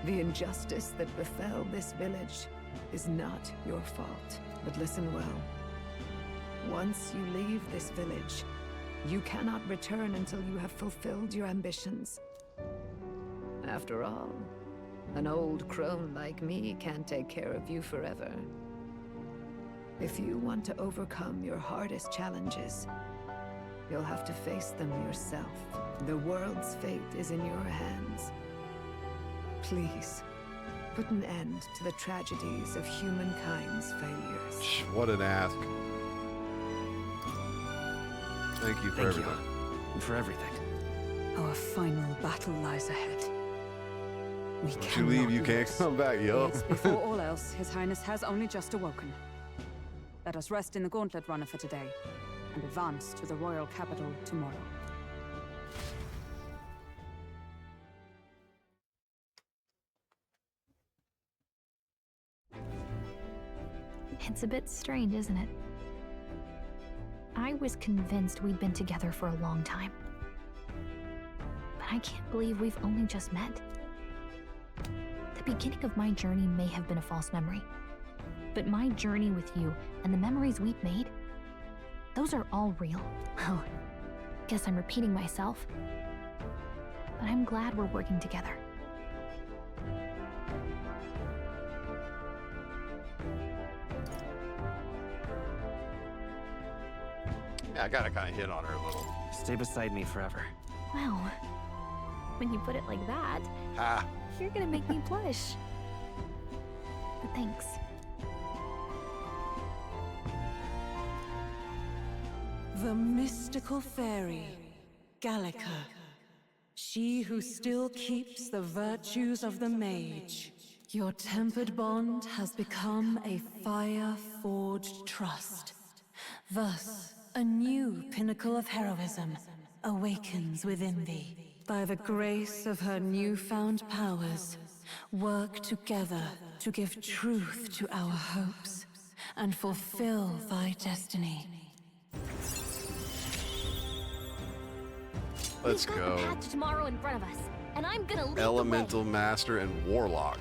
The injustice that befell this village is not your fault. But listen well. Once you leave this village, you cannot return until you have fulfilled your ambitions. After all, an old crone like me can't take care of you forever. If you want to overcome your hardest challenges, you'll have to face them yourself. The world's fate is in your hands. Please, put an end to the tragedies of humankind's failures. What an ask. Thank you for everything. And for everything. Our final battle lies ahead. We Once you leave, you can't come back, yo. Yes, before all else, His Highness has only just awoken. Let us rest in the gauntlet runner for today, and advance to the royal capital tomorrow. It's a bit strange, isn't it? I was convinced we'd been together for a long time. But I can't believe we've only just met. The beginning of my journey may have been a false memory. But my journey with you and the memories we've made, those are all real. Well, guess I'm repeating myself. But I'm glad we're working together. Yeah, I gotta kind of hit on her a little. Stay beside me forever. Well, when you put it like that, Ah. you're gonna make me blush. But thanks. The mystical fairy, Gallica. She who still keeps the virtues of the mage. Your tempered bond has become a fire-forged trust. Thus, a new pinnacle of heroism awakens within thee. By the grace of her newfound powers, work together to give truth to our hopes and fulfill thy destiny. Let's We've got go. the path to tomorrow in front of us, and I'm gonna lead Elemental Master and Warlock.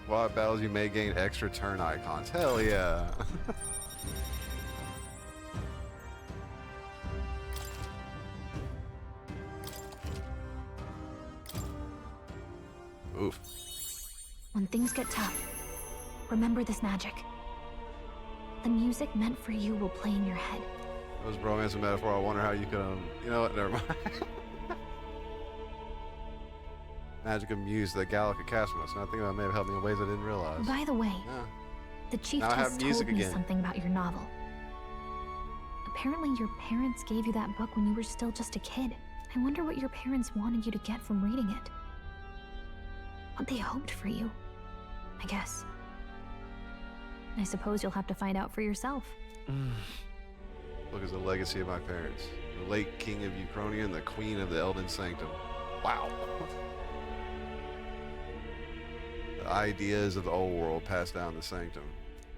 While it battles, you may gain extra turn icons. Hell yeah. Oof. When things get tough, remember this magic. The music meant for you will play in your head. That was romance and metaphor. I wonder how you could, you know what? Never mind. Magic of Muse, the Gallica cast from us. And I think that may have helped me in ways I didn't realize. By the way, Yeah. the chief Now I have just music told me again. something about your novel. Apparently your parents gave you that book when you were still just a kid. I wonder what your parents wanted you to get from reading it. What they hoped for you, I guess. I suppose you'll have to find out for yourself. Book is the legacy of my parents. The late king of Uchronia and the queen of the Elden Sanctum. Wow. The ideas of the old world passed down the Sanctum.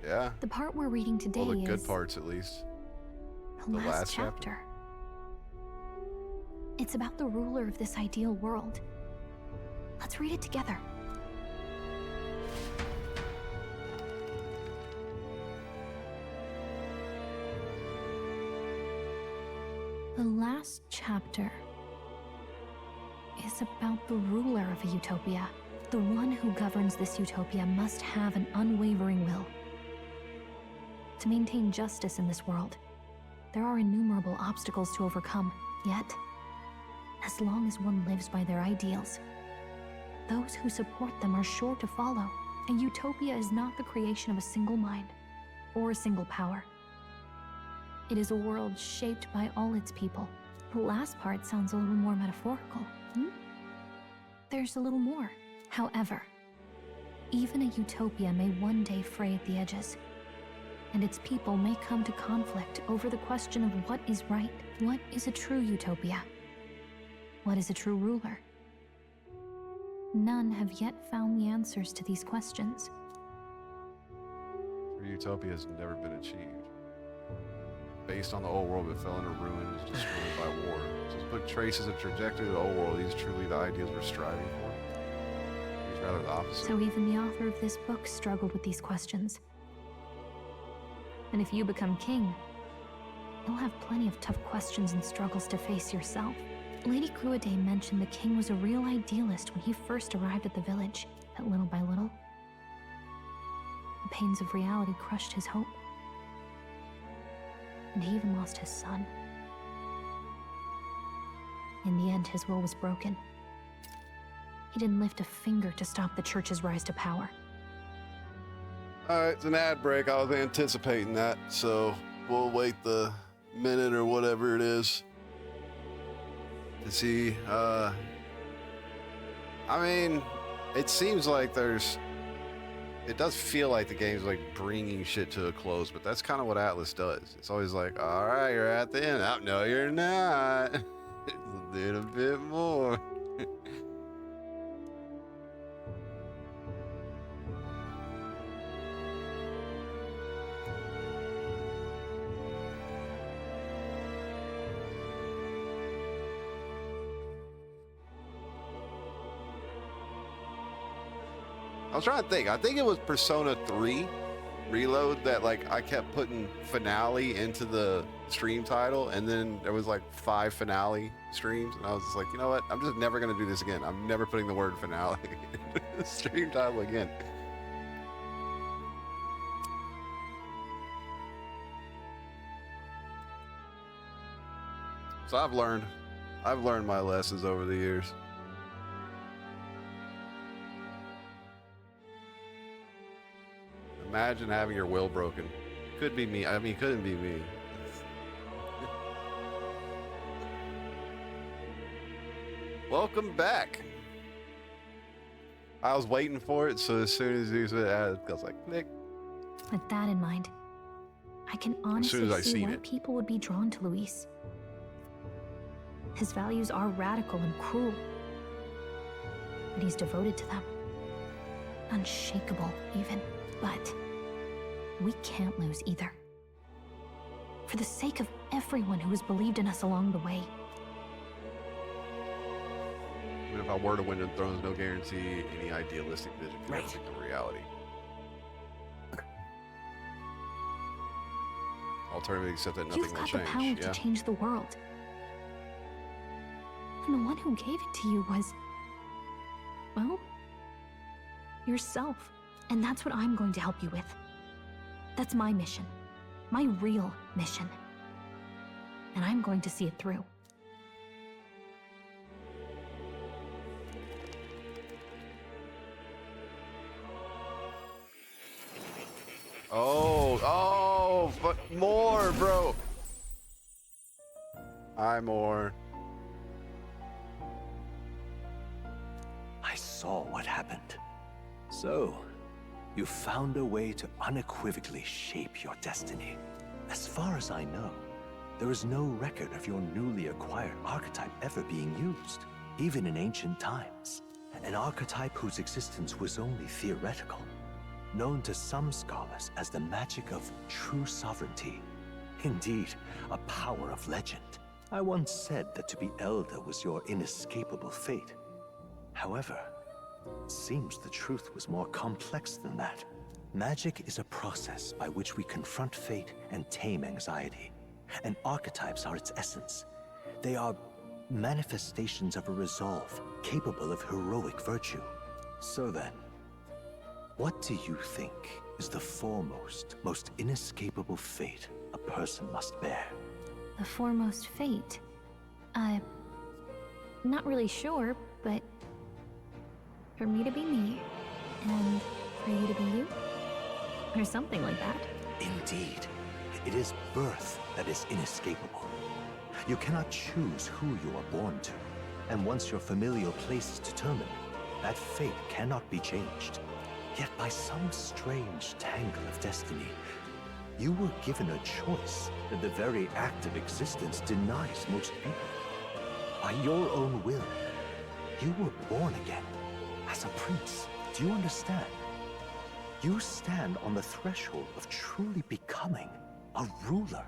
Yeah. The part we're reading today Well, the good is parts, at least. the last chapter. It's about the ruler of this ideal world. Let's read it together. The last chapter is about the ruler of a utopia. The one who governs this utopia must have an unwavering will. To maintain justice in this world, there are innumerable obstacles to overcome. Yet, as long as one lives by their ideals, those who support them are sure to follow. A utopia is not the creation of a single mind or a single power. It is a world shaped by all its people. The last part sounds a little more metaphorical. There's a little more. However, even a utopia may one day fray at the edges, and its people may come to conflict over the question of what is right. What is a true utopia? What is a true ruler? None have yet found the answers to these questions. True utopia has never been achieved. Based on the old world, but fell into ruins, destroyed by war. So this book traces a trajectory of the old world. These truly the ideas we're striving for. It's rather the opposite. So even the author of this book struggled with these questions. And if you become king, you'll have plenty of tough questions and struggles to face yourself. Lady Cruaday mentioned the king was a real idealist when he first arrived at the village, but little by little, the pains of reality crushed his hope. And he even lost his son. In the end, his will was broken. He didn't lift a finger to stop the church's rise to power. All right, it's an ad break. I was anticipating that, so we'll wait the minute or whatever it is to see. I mean, it seems like it does feel like the game's like bringing shit to a close, but that's kind of what Atlas does. It's always like, all right, you're at the end. Oh, no, you're not. A little bit more. I was trying to think. I think it was Persona 3 Reload that like I kept putting finale into the stream title, and then there was like 5 finale streams, and I was just like, you know what? I'm just never gonna do this again. I'm never putting the word finale into the stream title again. So I've learned my lessons over the years. Imagine having your will broken. Could be me. I mean, couldn't be me. welcome back. I was waiting for it, so as soon as he said, I was like, Nick. With that in mind, I can honestly see why people would be drawn to Luis. His values are radical and cruel, but he's devoted to them. Unshakable, even. But we can't lose either. For the sake of everyone who has believed in us along the way. Even if I were to win the Thrones, no guarantee any idealistic vision can ever become reality. Alternatively, except that nothing will change. You've got the power to change the world. And the one who gave it to you was, well, yourself. And that's what I'm going to help you with. That's my mission. My real mission. And I'm going to see it through. Oh, but more, bro. More. I saw what happened. So, you found a way to unequivocally shape your destiny. As far as I know, there is no record of your newly acquired archetype ever being used, even in ancient times. An archetype whose existence was only theoretical, known to some scholars as the magic of true sovereignty. Indeed, a power of legend. I once said that to be elder was your inescapable fate. However, it seems the truth was more complex than that. Magic is a process by which we confront fate and tame anxiety. And archetypes are its essence. They are manifestations of a resolve capable of heroic virtue. So then, what do you think is the foremost, most inescapable fate a person must bear? The foremost fate? Not really sure, but for me to be me, and for you to be you? Or something like that. Indeed. It is birth that is inescapable. You cannot choose who you are born to, and once your familial place is determined, that fate cannot be changed. Yet by some strange tangle of destiny, you were given a choice that the very act of existence denies most people. By your own will, you were born again as a prince. Do you understand? You stand on the threshold of truly becoming a ruler,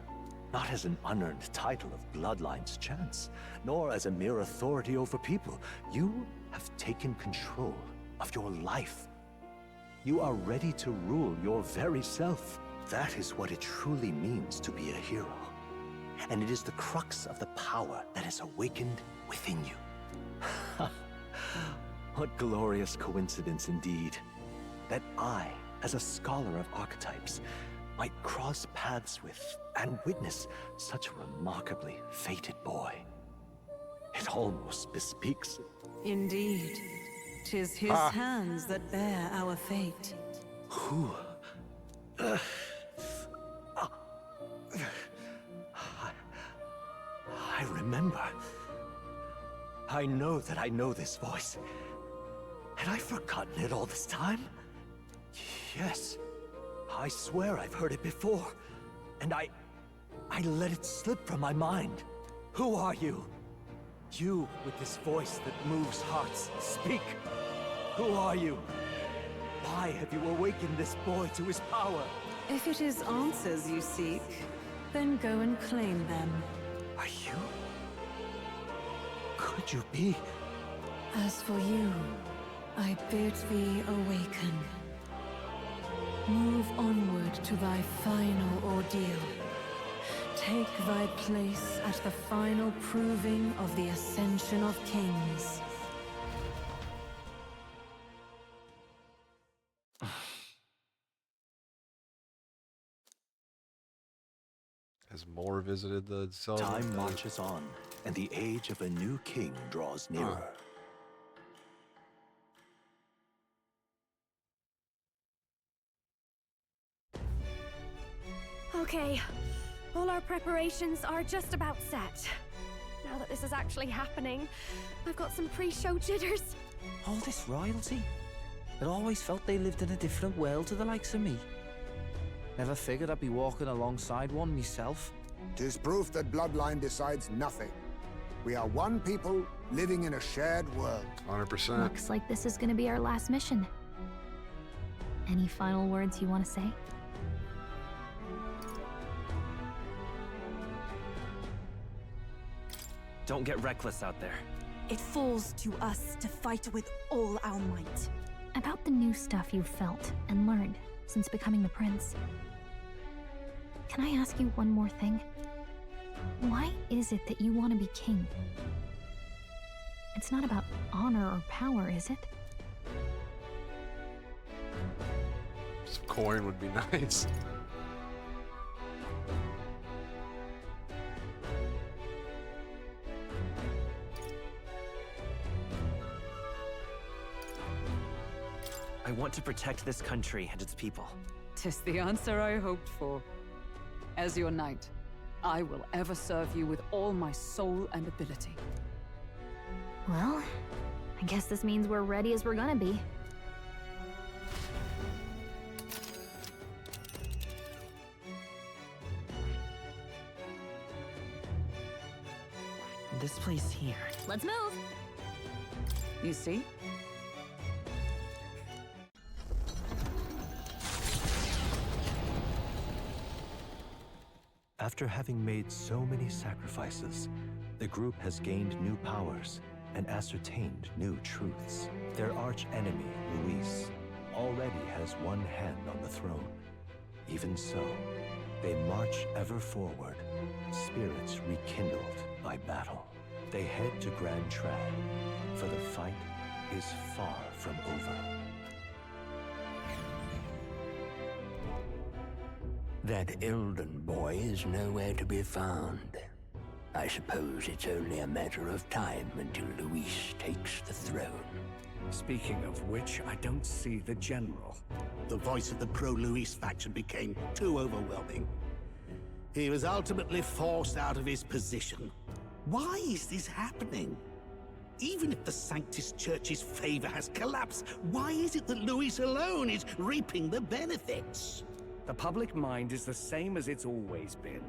not as an unearned title of bloodline's chance, nor as a mere authority over people. You have taken control of your life. You are ready to rule your very self. That is what it truly means to be a hero. And it is the crux of the power that is awakened within you. What glorious coincidence indeed, that I, as a scholar of archetypes, might cross paths with and witness such a remarkably fated boy. It almost bespeaks it. Indeed. 'Tis his hands that bear our fate. Who? I remember. I know that I know this voice. Had I forgotten it all this time? Yes. I swear I've heard it before. And I let it slip from my mind. Who are you? You with this voice that moves hearts. Speak. Who are you? Why have you awakened this boy to his power? If it is answers you seek, then go and claim them. Are you? Could you be? As for you, I bid thee awaken. Move onward to thy final ordeal. Take thy place at the final proving of the ascension of kings. Has more visited the cell? Time marches on, and the age of a new king draws nearer. Okay, all our preparations are just about set. Now that this is actually happening, I've got some pre-show jitters. All this royalty? It always felt they lived in a different world to the likes of me. Never figured I'd be walking alongside one myself. 'Tis proof that bloodline decides nothing. We are one people living in a shared world. 100%. Looks like this is gonna be our last mission. Any final words you want to say? Don't get reckless out there. It falls to us to fight with all our might. About the new stuff you've felt and learned since becoming the prince. Can I ask you one more thing? Why is it that you want to be king? It's not about honor or power, is it? Some coin would be nice. I want to protect this country and its people. 'Tis the answer I hoped for. As your knight, I will ever serve you with all my soul and ability. Well, I guess this means we're ready as we're gonna be. This place here. Let's move! You see? After having made so many sacrifices, the group has gained new powers and ascertained new truths. Their arch-enemy, Luis, already has one hand on the throne. Even so, they march ever forward, spirits rekindled by battle. They head to Grand Trad, for the fight is far from over. That Elden boy is nowhere to be found. I suppose it's only a matter of time until Luis takes the throne. Speaking of which, I don't see the general. The voice of the pro-Luis faction became too overwhelming. He was ultimately forced out of his position. Why is this happening? Even if the Sanctus Church's favor has collapsed, why is it that Luis alone is reaping the benefits? The public mind is the same as it's always been.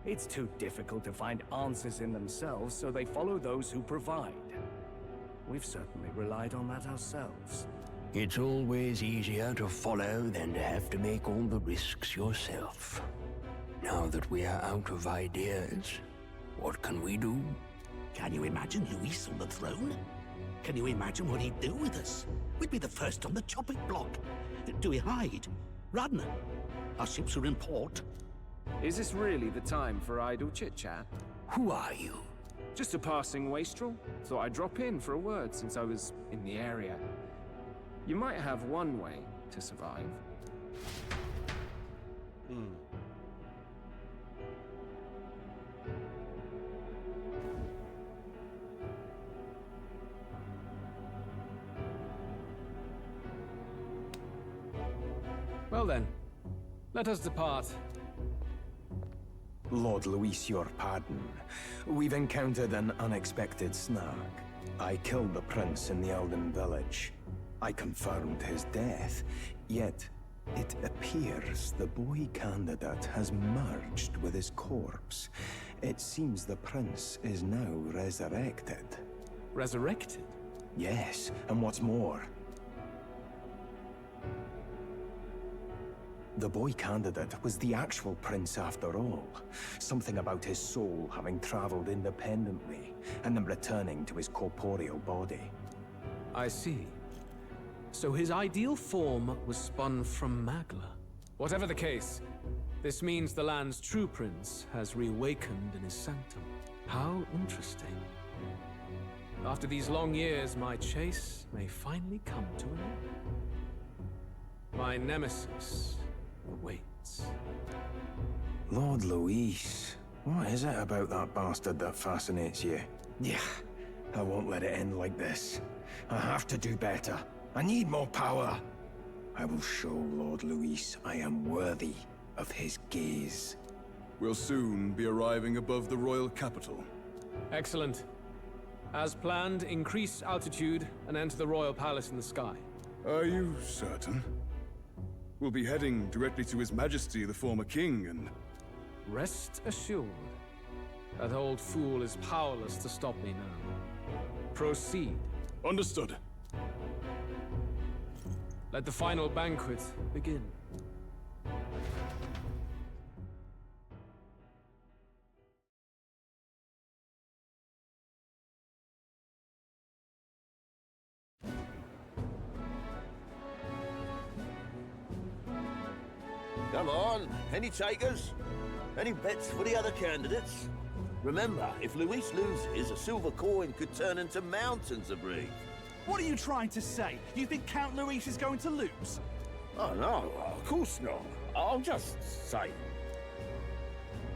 It's too difficult to find answers in themselves, so they follow those who provide. We've certainly relied on that ourselves. It's always easier to follow than to have to make all the risks yourself. Now that we are out of ideas, what can we do? Can you imagine Luis on the throne? Can you imagine what he'd do with us? We'd be the first on the chopping block. Do we hide? Run? Our ships are in port. Is this really the time for idle chit-chat? Who are you? Just a passing wastrel. Thought I'd drop in for a word since I was in the area. You might have one way to survive. Well then, let us depart. Lord Luis, your pardon. We've encountered an unexpected snag. I killed the prince in the Elden village. I confirmed his death, yet it appears the boy candidate has merged with his corpse. It seems the prince is now resurrected. Resurrected? Yes, and what's more, the boy candidate was the actual prince after all. Something about his soul having traveled independently, and then returning to his corporeal body. I see. So his ideal form was spun from Magla. Whatever the case, this means the land's true prince has reawakened in his sanctum. How interesting. After these long years, my chase may finally come to an end. My nemesis awaits. Lord Luis, what is it about that bastard that fascinates you? Yeah, I won't let it end like this. I have to do better. I need more power. I will show Lord Luis I am worthy of his gaze. We'll soon be arriving above the royal capital. Excellent. As planned, increase altitude and enter the royal palace in the sky. Are you certain? We'll be heading directly to His Majesty, the former king, and... Rest assured, that old fool is powerless to stop me now. Proceed. Understood. Let the final banquet begin. Come on, any takers? Any bets for the other candidates? Remember, if Luis loses, a silver coin could turn into mountains of Reef. What are you trying to say? You think Count Luis is going to lose? Oh no, of course not. I'll just say.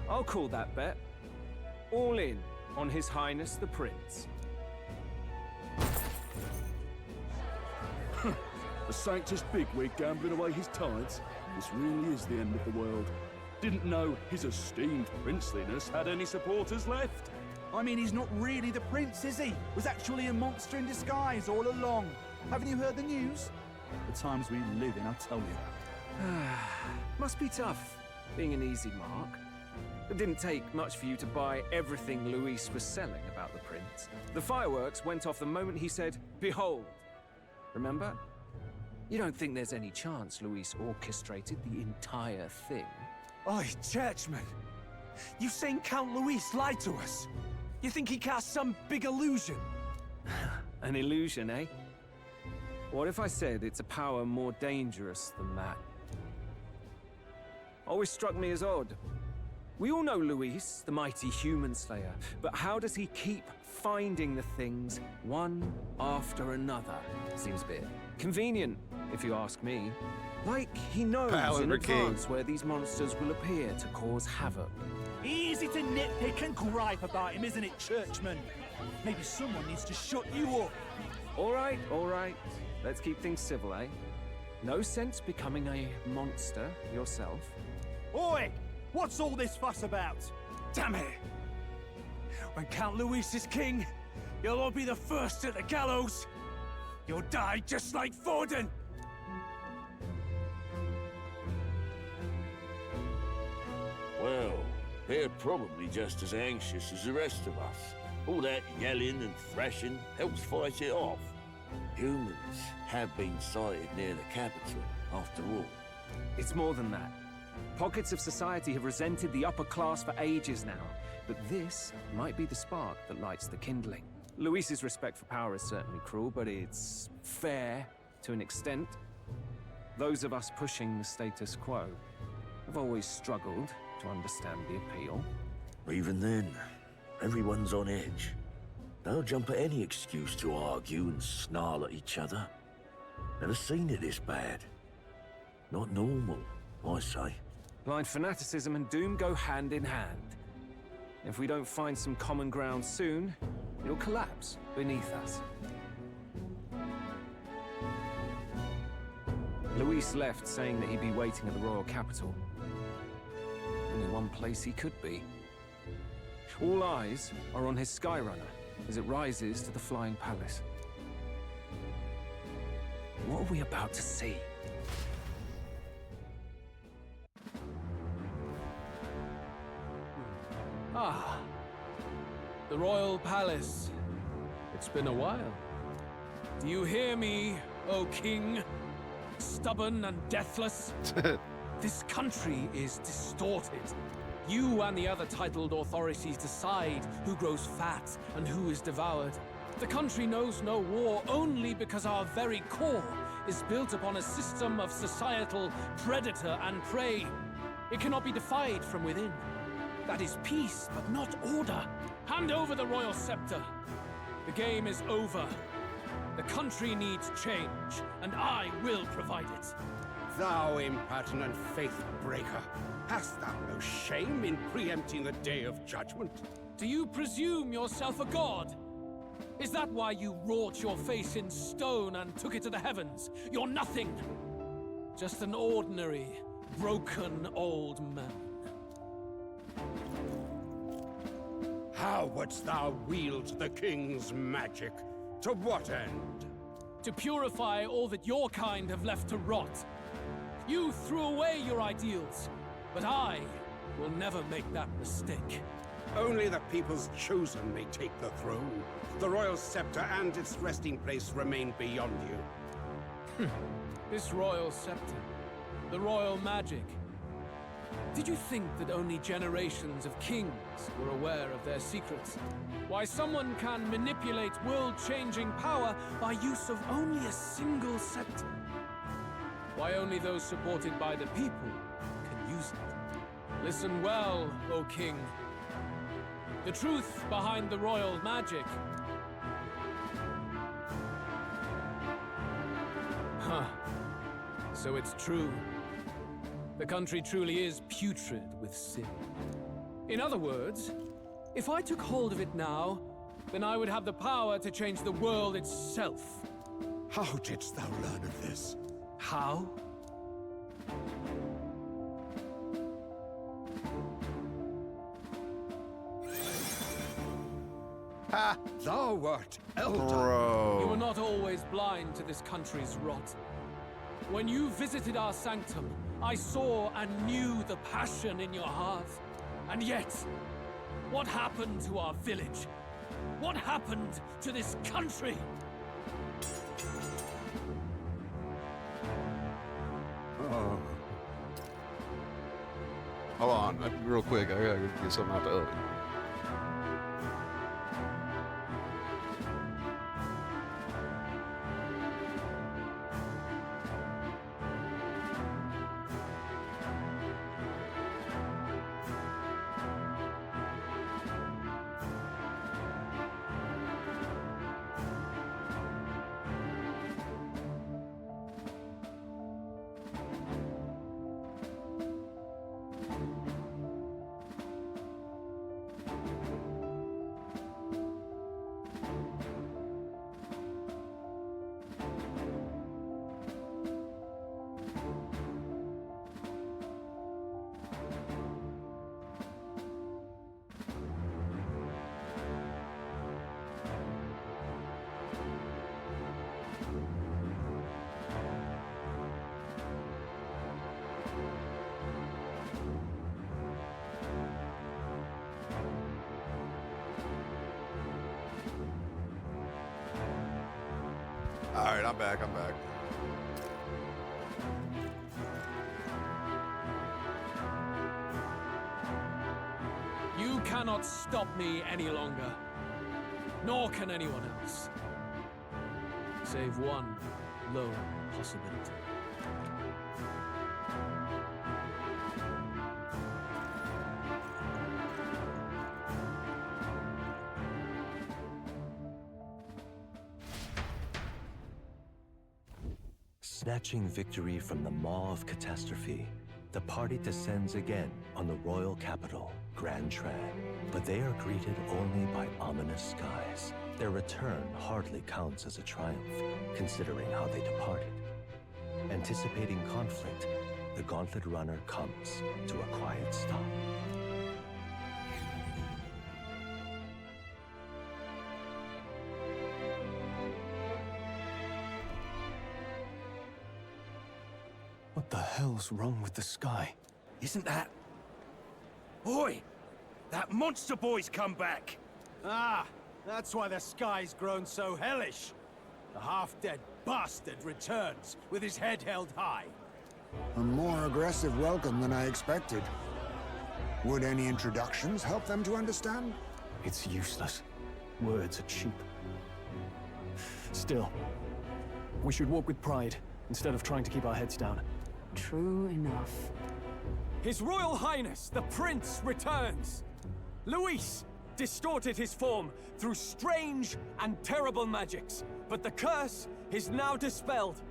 I'll call that bet. All in on His Highness the Prince. A Sanctus bigwig gambling away his tides? This really is the end of the world. Didn't know his esteemed princeliness had any supporters left. I mean, he's not really the prince, is he? Was actually a monster in disguise all along. Haven't you heard the news? The times we live in, I tell you. Must be tough, being an easy mark. It didn't take much for you to buy everything Luis was selling about the prince. The fireworks went off the moment he said, "Behold." Remember? You don't think there's any chance Luis orchestrated the entire thing? Oi, churchman! You've seen Count Luis lie to us? You think he cast some big illusion? An illusion, eh? What if I said it's a power more dangerous than that? Always struck me as odd. We all know Luis, the mighty human slayer, but how does he keep finding the things one after another? Seems a bit convenient, if you ask me. Like he knows in advance where these monsters will appear to cause havoc. Easy to nitpick and gripe about him, isn't it, churchman? Maybe someone needs to shut you up. All right. Let's keep things civil, eh? No sense becoming a monster yourself. Oi! What's all this fuss about? Damn it! When Count Luis is king, you'll all be the first at the gallows. You'll die just like Forden. Well, they're probably just as anxious as the rest of us. All that yelling and thrashing helps fight it off. Humans have been sighted near the capital, after all. It's more than that. Pockets of society have resented the upper class for ages now, but this might be the spark that lights the kindling. Luis's respect for power is certainly cruel, but it's fair to an extent. Those of us pushing the status quo have always struggled to understand the appeal. Even then, everyone's on edge. They'll jump at any excuse to argue and snarl at each other. Never seen it this bad. Not normal, I say. Blind fanaticism and doom go hand in hand. If we don't find some common ground soon, it'll collapse beneath us. Luis left saying that he'd be waiting at the royal capital. Only one place he could be. All eyes are on his Skyrunner as it rises to the flying palace. What are we about to see? Ah, the royal palace. It's been a while. Do you hear me, O king? Stubborn and deathless? This country is distorted. You and the other titled authorities decide who grows fat and who is devoured. The country knows no war only because our very core is built upon a system of societal predator and prey. It cannot be defied from within. That is peace, but not order. Hand over the royal scepter. The game is over. The country needs change, and I will provide it. Thou impertinent faith breaker, hast thou no shame in preempting the day of judgment? Do you presume yourself a god? Is that why you wrought your face in stone and took it to the heavens? You're nothing. Just an ordinary, broken old man. How wouldst thou wield the king's magic? To what end? To purify all that your kind have left to rot. You threw away your ideals, but I will never make that mistake. Only the people's chosen may take the throne. The royal scepter and its resting place remain beyond you. This royal scepter, the royal magic. Did you think that only generations of kings were aware of their secrets? Why someone can manipulate world-changing power by use of only a single scepter? Why only those supported by the people can use it? Listen well, O king. The truth behind the royal magic. Huh. So it's true. The country truly is putrid with sin. In other words, if I took hold of it now, then I would have the power to change the world itself. How didst thou learn of this? How? Ha! Thou wert elder. Bro. You were not always blind to this country's rot. When you visited our sanctum, I saw and knew the passion in your heart. And yet, what happened to our village? What happened to this country? Oh. Hold on, real quick. I gotta get something out the oven. All right, I'm back. You cannot stop me any longer. Nor can anyone else. Save one lone possibility. Snatching victory from the maw of catastrophe, the party descends again on the royal capital, Grand Tran. But they are greeted only by ominous skies. Their return hardly counts as a triumph, considering how they departed. Anticipating conflict, the Gauntlet Runner comes to a quiet stop. What the hell's wrong with the sky? Isn't that... Oi! That monster boy's come back! Ah, that's why the sky's grown so hellish. The half-dead bastard returns with his head held high. A more aggressive welcome than I expected. Would any introductions help them to understand? It's useless. Words are cheap. Still, we should walk with pride instead of trying to keep our heads down. True enough. His Royal Highness, the Prince, returns! Luis distorted his form through strange and terrible magics, but the curse is now dispelled.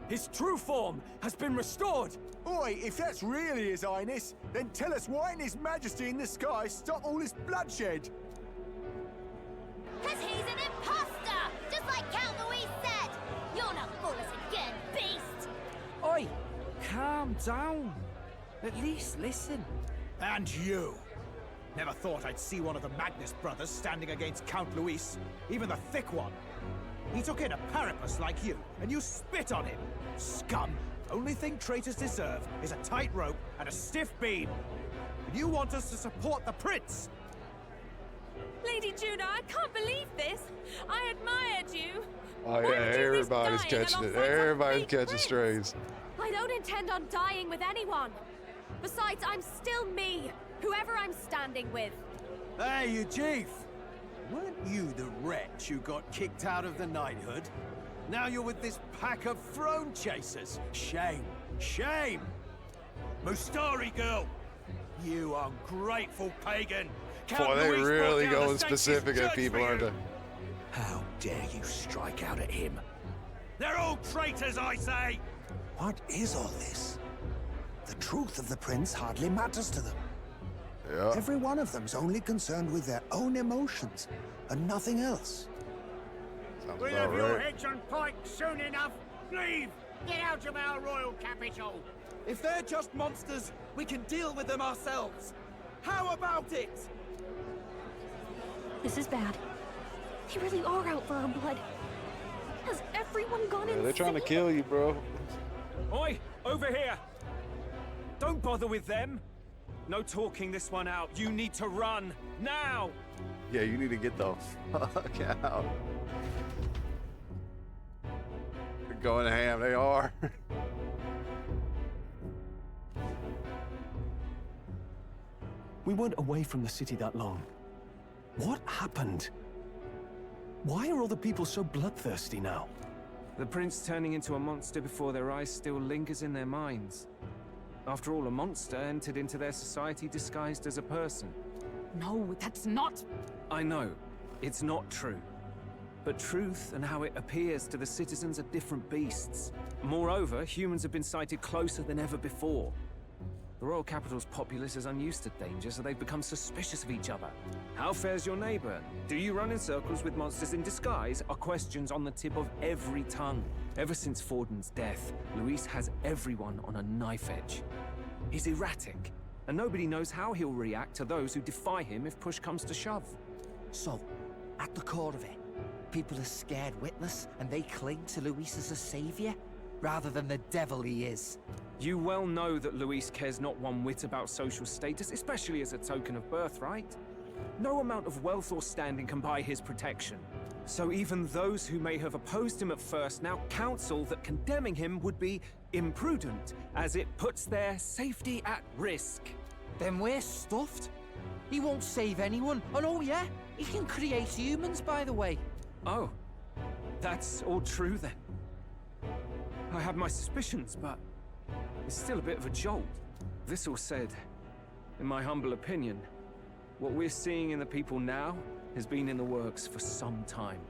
His true form has been restored! Oi, if that's really His Highness, then tell us why in His Majesty in the sky stop all this bloodshed? 'Cause he's an imposter! Just like Count Luis said! You'll not fool us again, beast! Oi! Calm down. At least listen. And you! Never thought I'd see one of the Magnus brothers standing against Count Luis, even the thick one. He took in a Paripus like you, and you spit on him. Scum! Only thing traitors deserve is a tight rope and a stiff beam. And you want us to support the prince? Lady Juno, I can't believe this. I admired you. Oh yeah, everybody's catching it. Everybody's catching strays. I don't intend on dying with anyone. Besides, I'm still me, whoever I'm standing with. Hey, you chief! Weren't you the wretch who got kicked out of the knighthood? Now you're with this pack of throne chasers. Shame. Shame! Mustari girl! You ungrateful pagan! Boy, they really going specific at people, aren't they? How dare you strike out at him? They're all traitors, I say! What is all this? The truth of the prince hardly matters to them. Yeah. Every one of them's only concerned with their own emotions and nothing else. Sounds We'll about have your right. heads on pike soon enough. Leave! Get out of our royal capital! If they're just monsters, we can deal with them ourselves. How about it? This is bad. They really are out for our blood. Has everyone gone insane? They're trying to kill you, bro. Oi, over here! Don't bother with them. No talking this one out. You need to run now. Yeah, you need to get the fuck out. They're going ham. They are. We weren't away from the city that long. What happened? Why are all the people so bloodthirsty now? The prince turning into a monster before their eyes still lingers in their minds. After all, a monster entered into their society disguised as a person. No, that's not... I know, it's not true. But truth and how it appears to the citizens are different beasts. Moreover, humans have been sighted closer than ever before. The royal capital's populace is unused to danger, so they've become suspicious of each other. How fares your neighbor? Do you run in circles with monsters in disguise? Are questions on the tip of every tongue. Ever since Forden's death, Luis has everyone on a knife edge. He's erratic, and nobody knows how he'll react to those who defy him if push comes to shove. So, at the core of it, people are scared witless, and they cling to Luis as a savior, rather than the devil he is. You well know that Luis cares not one whit about social status, especially as a token of birthright. No amount of wealth or standing can buy his protection. So even those who may have opposed him at first now counsel that condemning him would be imprudent, as it puts their safety at risk. Then we're stuffed. He won't save anyone. And oh yeah, he can create humans, by the way. Oh, that's all true then. I had my suspicions, but it's still a bit of a jolt. This all said, in my humble opinion, what we're seeing in the people now has been in the works for some time.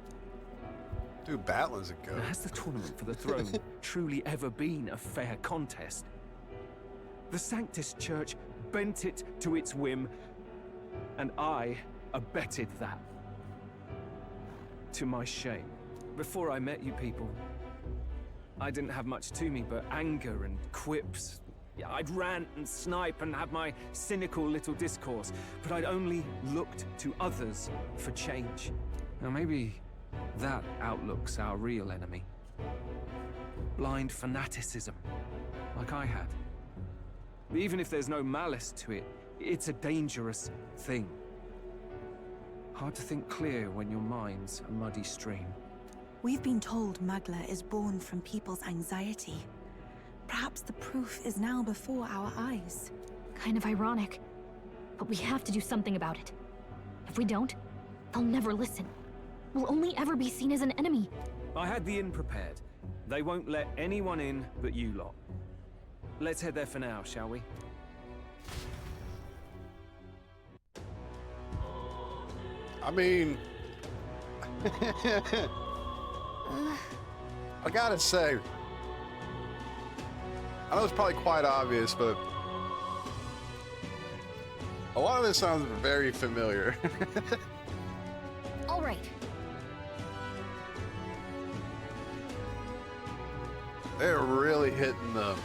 Dude, battling's a go. Now, has the tournament for the throne truly ever been a fair contest? The Sanctus Church bent it to its whim, and I abetted that. To my shame. Before I met you people, I didn't have much to me but anger and quips. Yeah, I'd rant and snipe and have my cynical little discourse, but I'd only looked to others for change. Now maybe that outlook's our real enemy. Blind fanaticism, like I had. Even if there's no malice to it, it's a dangerous thing. Hard to think clear when your mind's a muddy stream. We've been told Magla is born from people's anxiety. Perhaps the proof is now before our eyes. Kind of ironic. But we have to do something about it. If we don't, they'll never listen. We'll only ever be seen as an enemy. I had the inn prepared. They won't let anyone in but you lot. Let's head there for now, shall we? I mean... I gotta say, I know it's probably quite obvious, but a lot of this sounds very familiar. All right. They're really hitting the...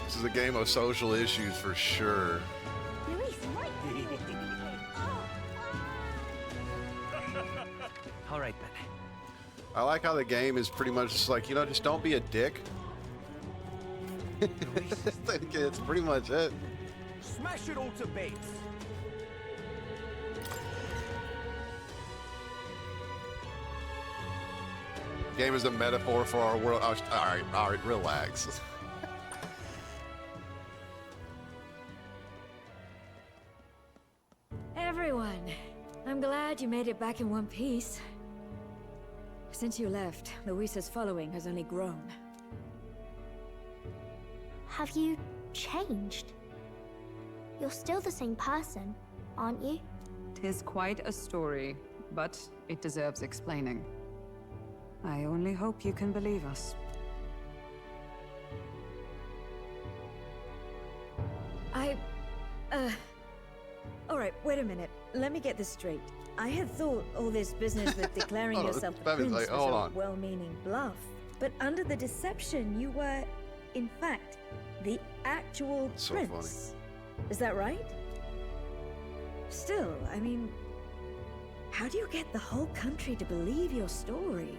This is a game of social issues for sure. I like how the game is pretty much just like, you know, just don't be a dick. It's pretty much it. Smash it all to bits. Game is a metaphor for our world. All right, relax. Everyone, I'm glad you made it back in one piece. Since you left, Luisa's following has only grown. Have you changed? You're still the same person, aren't you? 'Tis quite a story, but it deserves explaining. I only hope you can believe us. Alright, wait a minute. Let me get this straight. I had thought all this business with declaring yourself the prince was a well-meaning bluff. But under the deception, you were, in fact, the actual prince. Is that right? Still, I mean, how do you get the whole country to believe your story?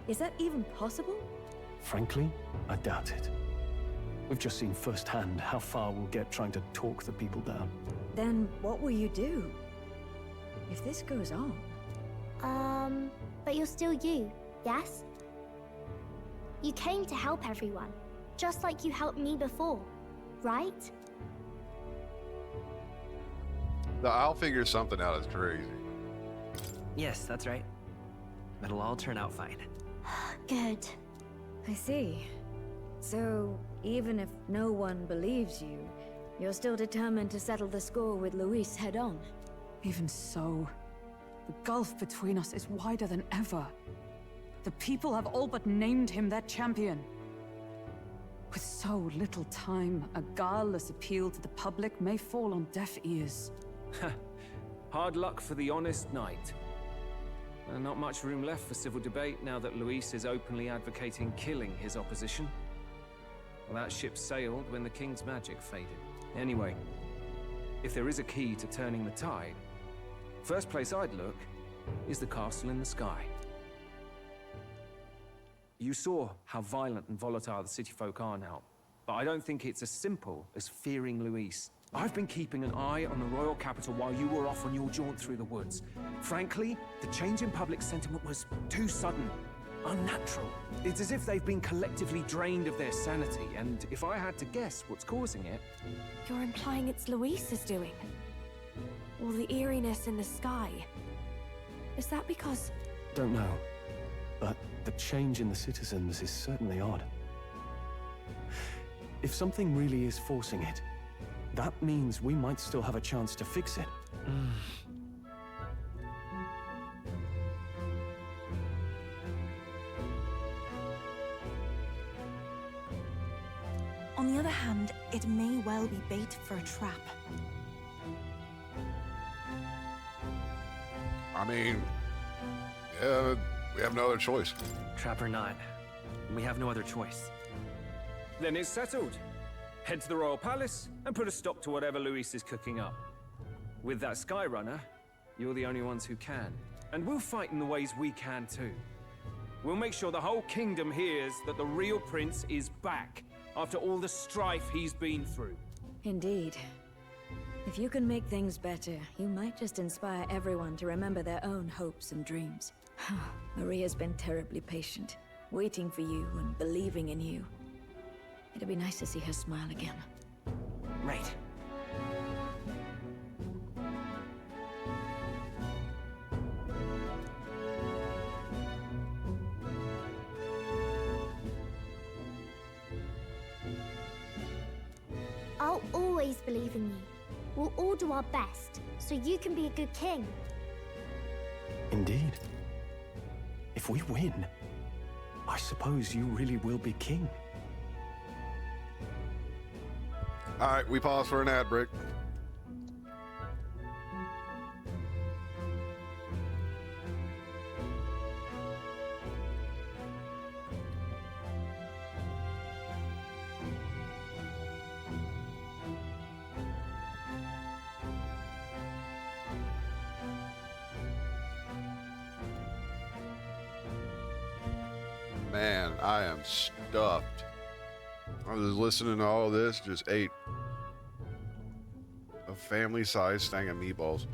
Is that even possible? Frankly, I doubt it. We've just seen firsthand how far we'll get trying to talk the people down. Then what will you do? If this goes on... but you're still you, yes? You came to help everyone, just like you helped me before, right? I'll figure something out. It's crazy. Yes, that's right. It'll all turn out fine. Good. I see. So, even if no one believes you, you're still determined to settle the score with Luis head-on? Even so, the gulf between us is wider than ever. The people have all but named him their champion. With so little time, a guileless appeal to the public may fall on deaf ears. Hard luck for the honest knight. Not much room left for civil debate now that Luis is openly advocating killing his opposition. Well, that ship sailed when the king's magic faded. Anyway, if there is a key to turning the tide, first place I'd look is the castle in the sky. You saw how violent and volatile the city folk are now, but I don't think it's as simple as fearing Luis. I've been keeping an eye on the royal capital while you were off on your jaunt through the woods. Frankly, the change in public sentiment was too sudden, unnatural. It's as if they've been collectively drained of their sanity, and if I had to guess what's causing it... You're implying it's Luis's doing? Or the eeriness in the sky? Is that because... Don't know, but the change in the citizens is certainly odd. If something really is forcing it, that means we might still have a chance to fix it. On the other hand, it may well be bait for a trap. I mean, yeah, we have no other choice. Trap or not, we have no other choice. Then it's settled. Head to the royal palace and put a stop to whatever Luis is cooking up. With that Skyrunner, you're the only ones who can. And we'll fight in the ways we can too. We'll make sure the whole kingdom hears that the real prince is back after all the strife he's been through. Indeed. If you can make things better, you might just inspire everyone to remember their own hopes and dreams. Maria's been terribly patient, waiting for you and believing in you. It'd be nice to see her smile again. Right. I'll always believe in you. We'll all do our best, so you can be a good king. Indeed. If we win, I suppose you really will be king. All right, we pause for an ad break. man, I am stuffed. I was listening to all this, just ate a family-sized thing of meatballs.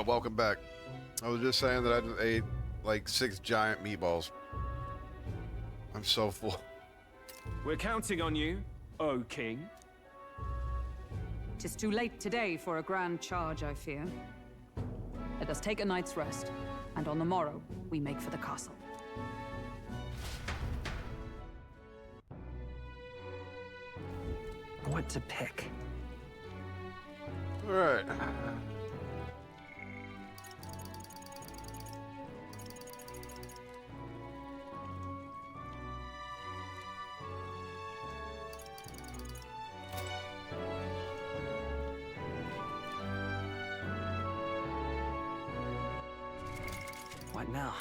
Welcome back. I was just saying that I just ate like 6 giant meatballs. I'm so full. We're counting on you, O King. 'Tis too late today for a grand charge, I fear. Let us take a night's rest, and on the morrow, we make for the castle. What to pick? All right. What now?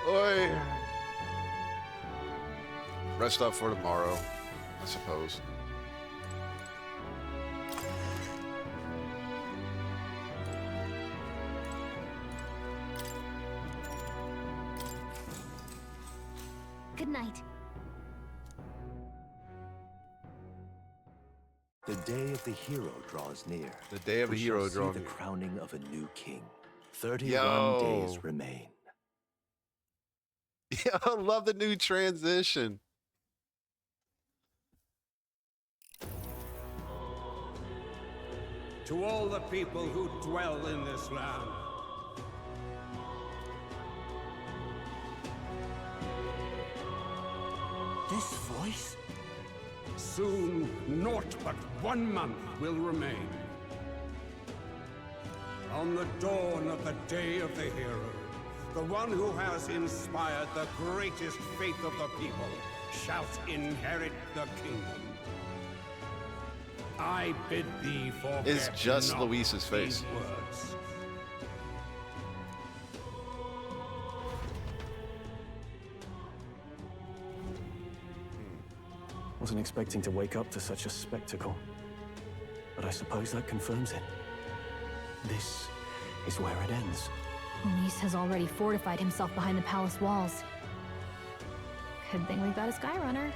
Oi. Rest up for tomorrow, I suppose. Good night. The day of the hero draws near. The day of the hero draws near. The crowning of a new king. 31 days remain. Yeah, I love the new transition. To all the people who dwell in this land, this voice? Soon, naught but 1 month will remain. On the dawn of the day of the hero, the one who has inspired the greatest faith of the people shall inherit the kingdom. I bid thee forget It's just not Luis's face. these words. Wasn't expecting to wake up to such a spectacle, but I suppose that confirms it. This is where it ends. Luis has already fortified himself behind the palace walls. Good thing we've got a Skyrunner,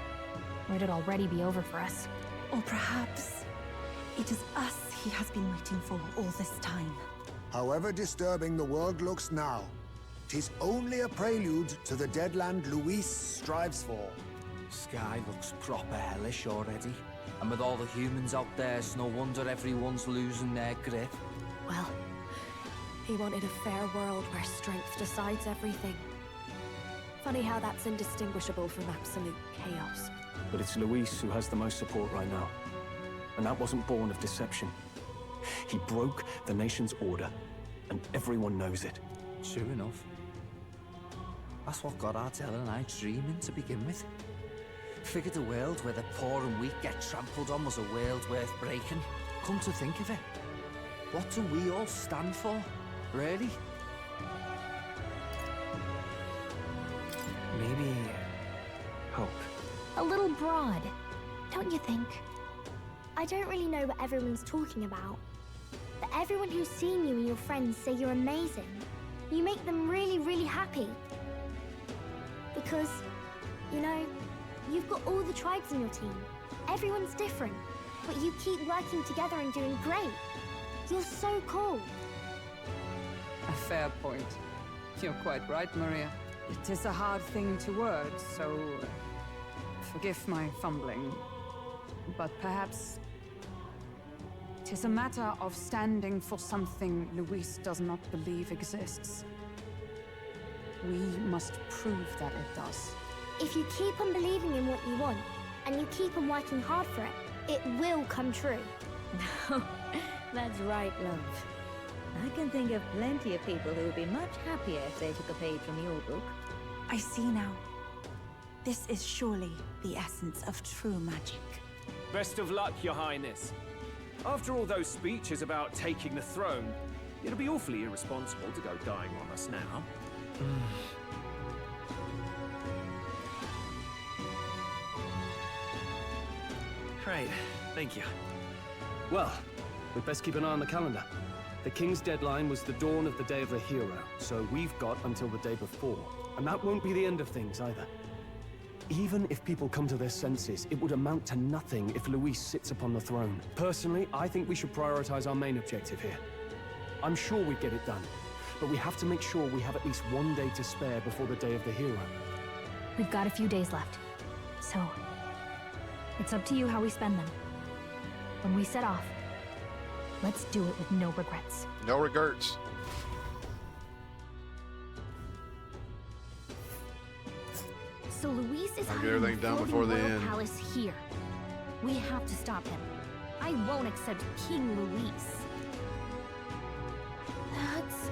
or it'd already be over for us. Or perhaps it is us he has been waiting for all this time. However disturbing the world looks now, 'tis only a prelude to the deadland Luis strives for. Sky looks proper hellish already. And with all the humans out there, it's no wonder everyone's losing their grip. Well, he wanted a fair world where strength decides everything. Funny how that's indistinguishable from absolute chaos. But it's Luis who has the most support right now. And that wasn't born of deception. He broke the nation's order, and everyone knows it. True enough. That's what got Ardell and I dreaming to begin with. Figured a world where the poor and weak get trampled on was a world worth breaking. Come to think of it, what do we all stand for, really? Maybe hope. A little broad, don't you think? I don't really know what everyone's talking about, but everyone who's seen you and your friends say you're amazing. You make them really, really happy. Because, you know, you've got all the tribes in your team. Everyone's different, but you keep working together and doing great. You're so cool. A fair point. You're quite right, Maria. It is a hard thing to word, so forgive my fumbling. But perhaps it is a matter of standing for something Luis does not believe exists. We must prove that it does. If you keep on believing in what you want, and you keep on working hard for it, it will come true. That's right, love. I can think of plenty of people who would be much happier if they took a page from your book. I see now. This is surely the essence of true magic. Best of luck, Your Highness. After all those speeches about taking the throne, it'd be awfully irresponsible to go dying on us now. Right, thank you. Well, we'd best keep an eye on the calendar. The king's deadline was the dawn of the day of the hero, so we've got until the day before. And that won't be the end of things either. Even if people come to their senses, it would amount to nothing if Luis sits upon the throne. Personally, I think we should prioritize our main objective here. I'm sure we'd get it done, but we have to make sure we have at least one day to spare before the day of the hero. We've got a few days left, so it's up to you how we spend them. When we set off, let's do it with no regrets. No regrets. So Luis is I'll get hiding everything in the done floating before the royal end. palace here. We have to stop him. I won't accept King Luis. That's...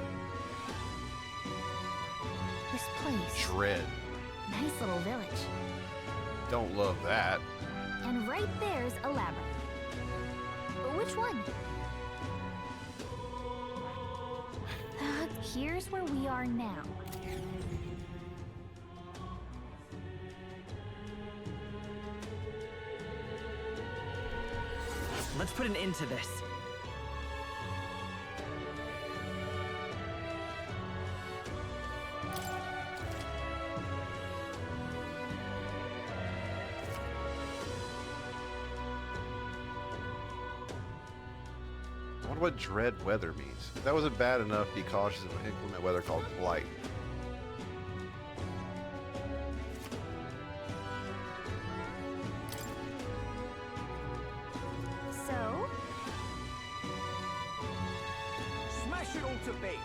this place. Dread. Nice little village. Don't love that. And right there's a labyrinth. Which one? Here's where we are now. Let's put an end to this. I wonder what dread weather means. If that wasn't bad enough, be cautious of inclement weather called blight. So? Smash it all to bits.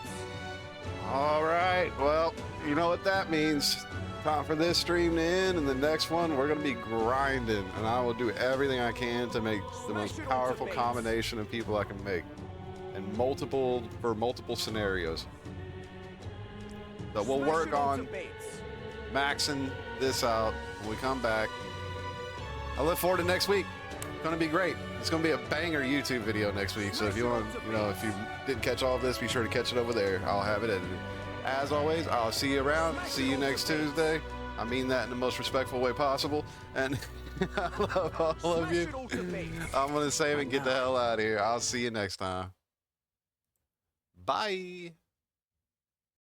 All right, well, you know what that means. Time for this stream to end, and the next one we're going to be grinding, and I will do everything I can to make the most powerful combination of people I can make, and for multiple scenarios. But we'll work on maxing this out when we come back. I look forward to next week. It's going to be great. It's going to be a banger YouTube video next week. So if you want, if you didn't catch all of this, be sure to catch it over there. I'll have it edited. As always, I'll see you around. See you next Tuesday. I mean that in the most respectful way possible. And I love all of you. I'm going to save and get the hell out of here. I'll see you next time. Bye.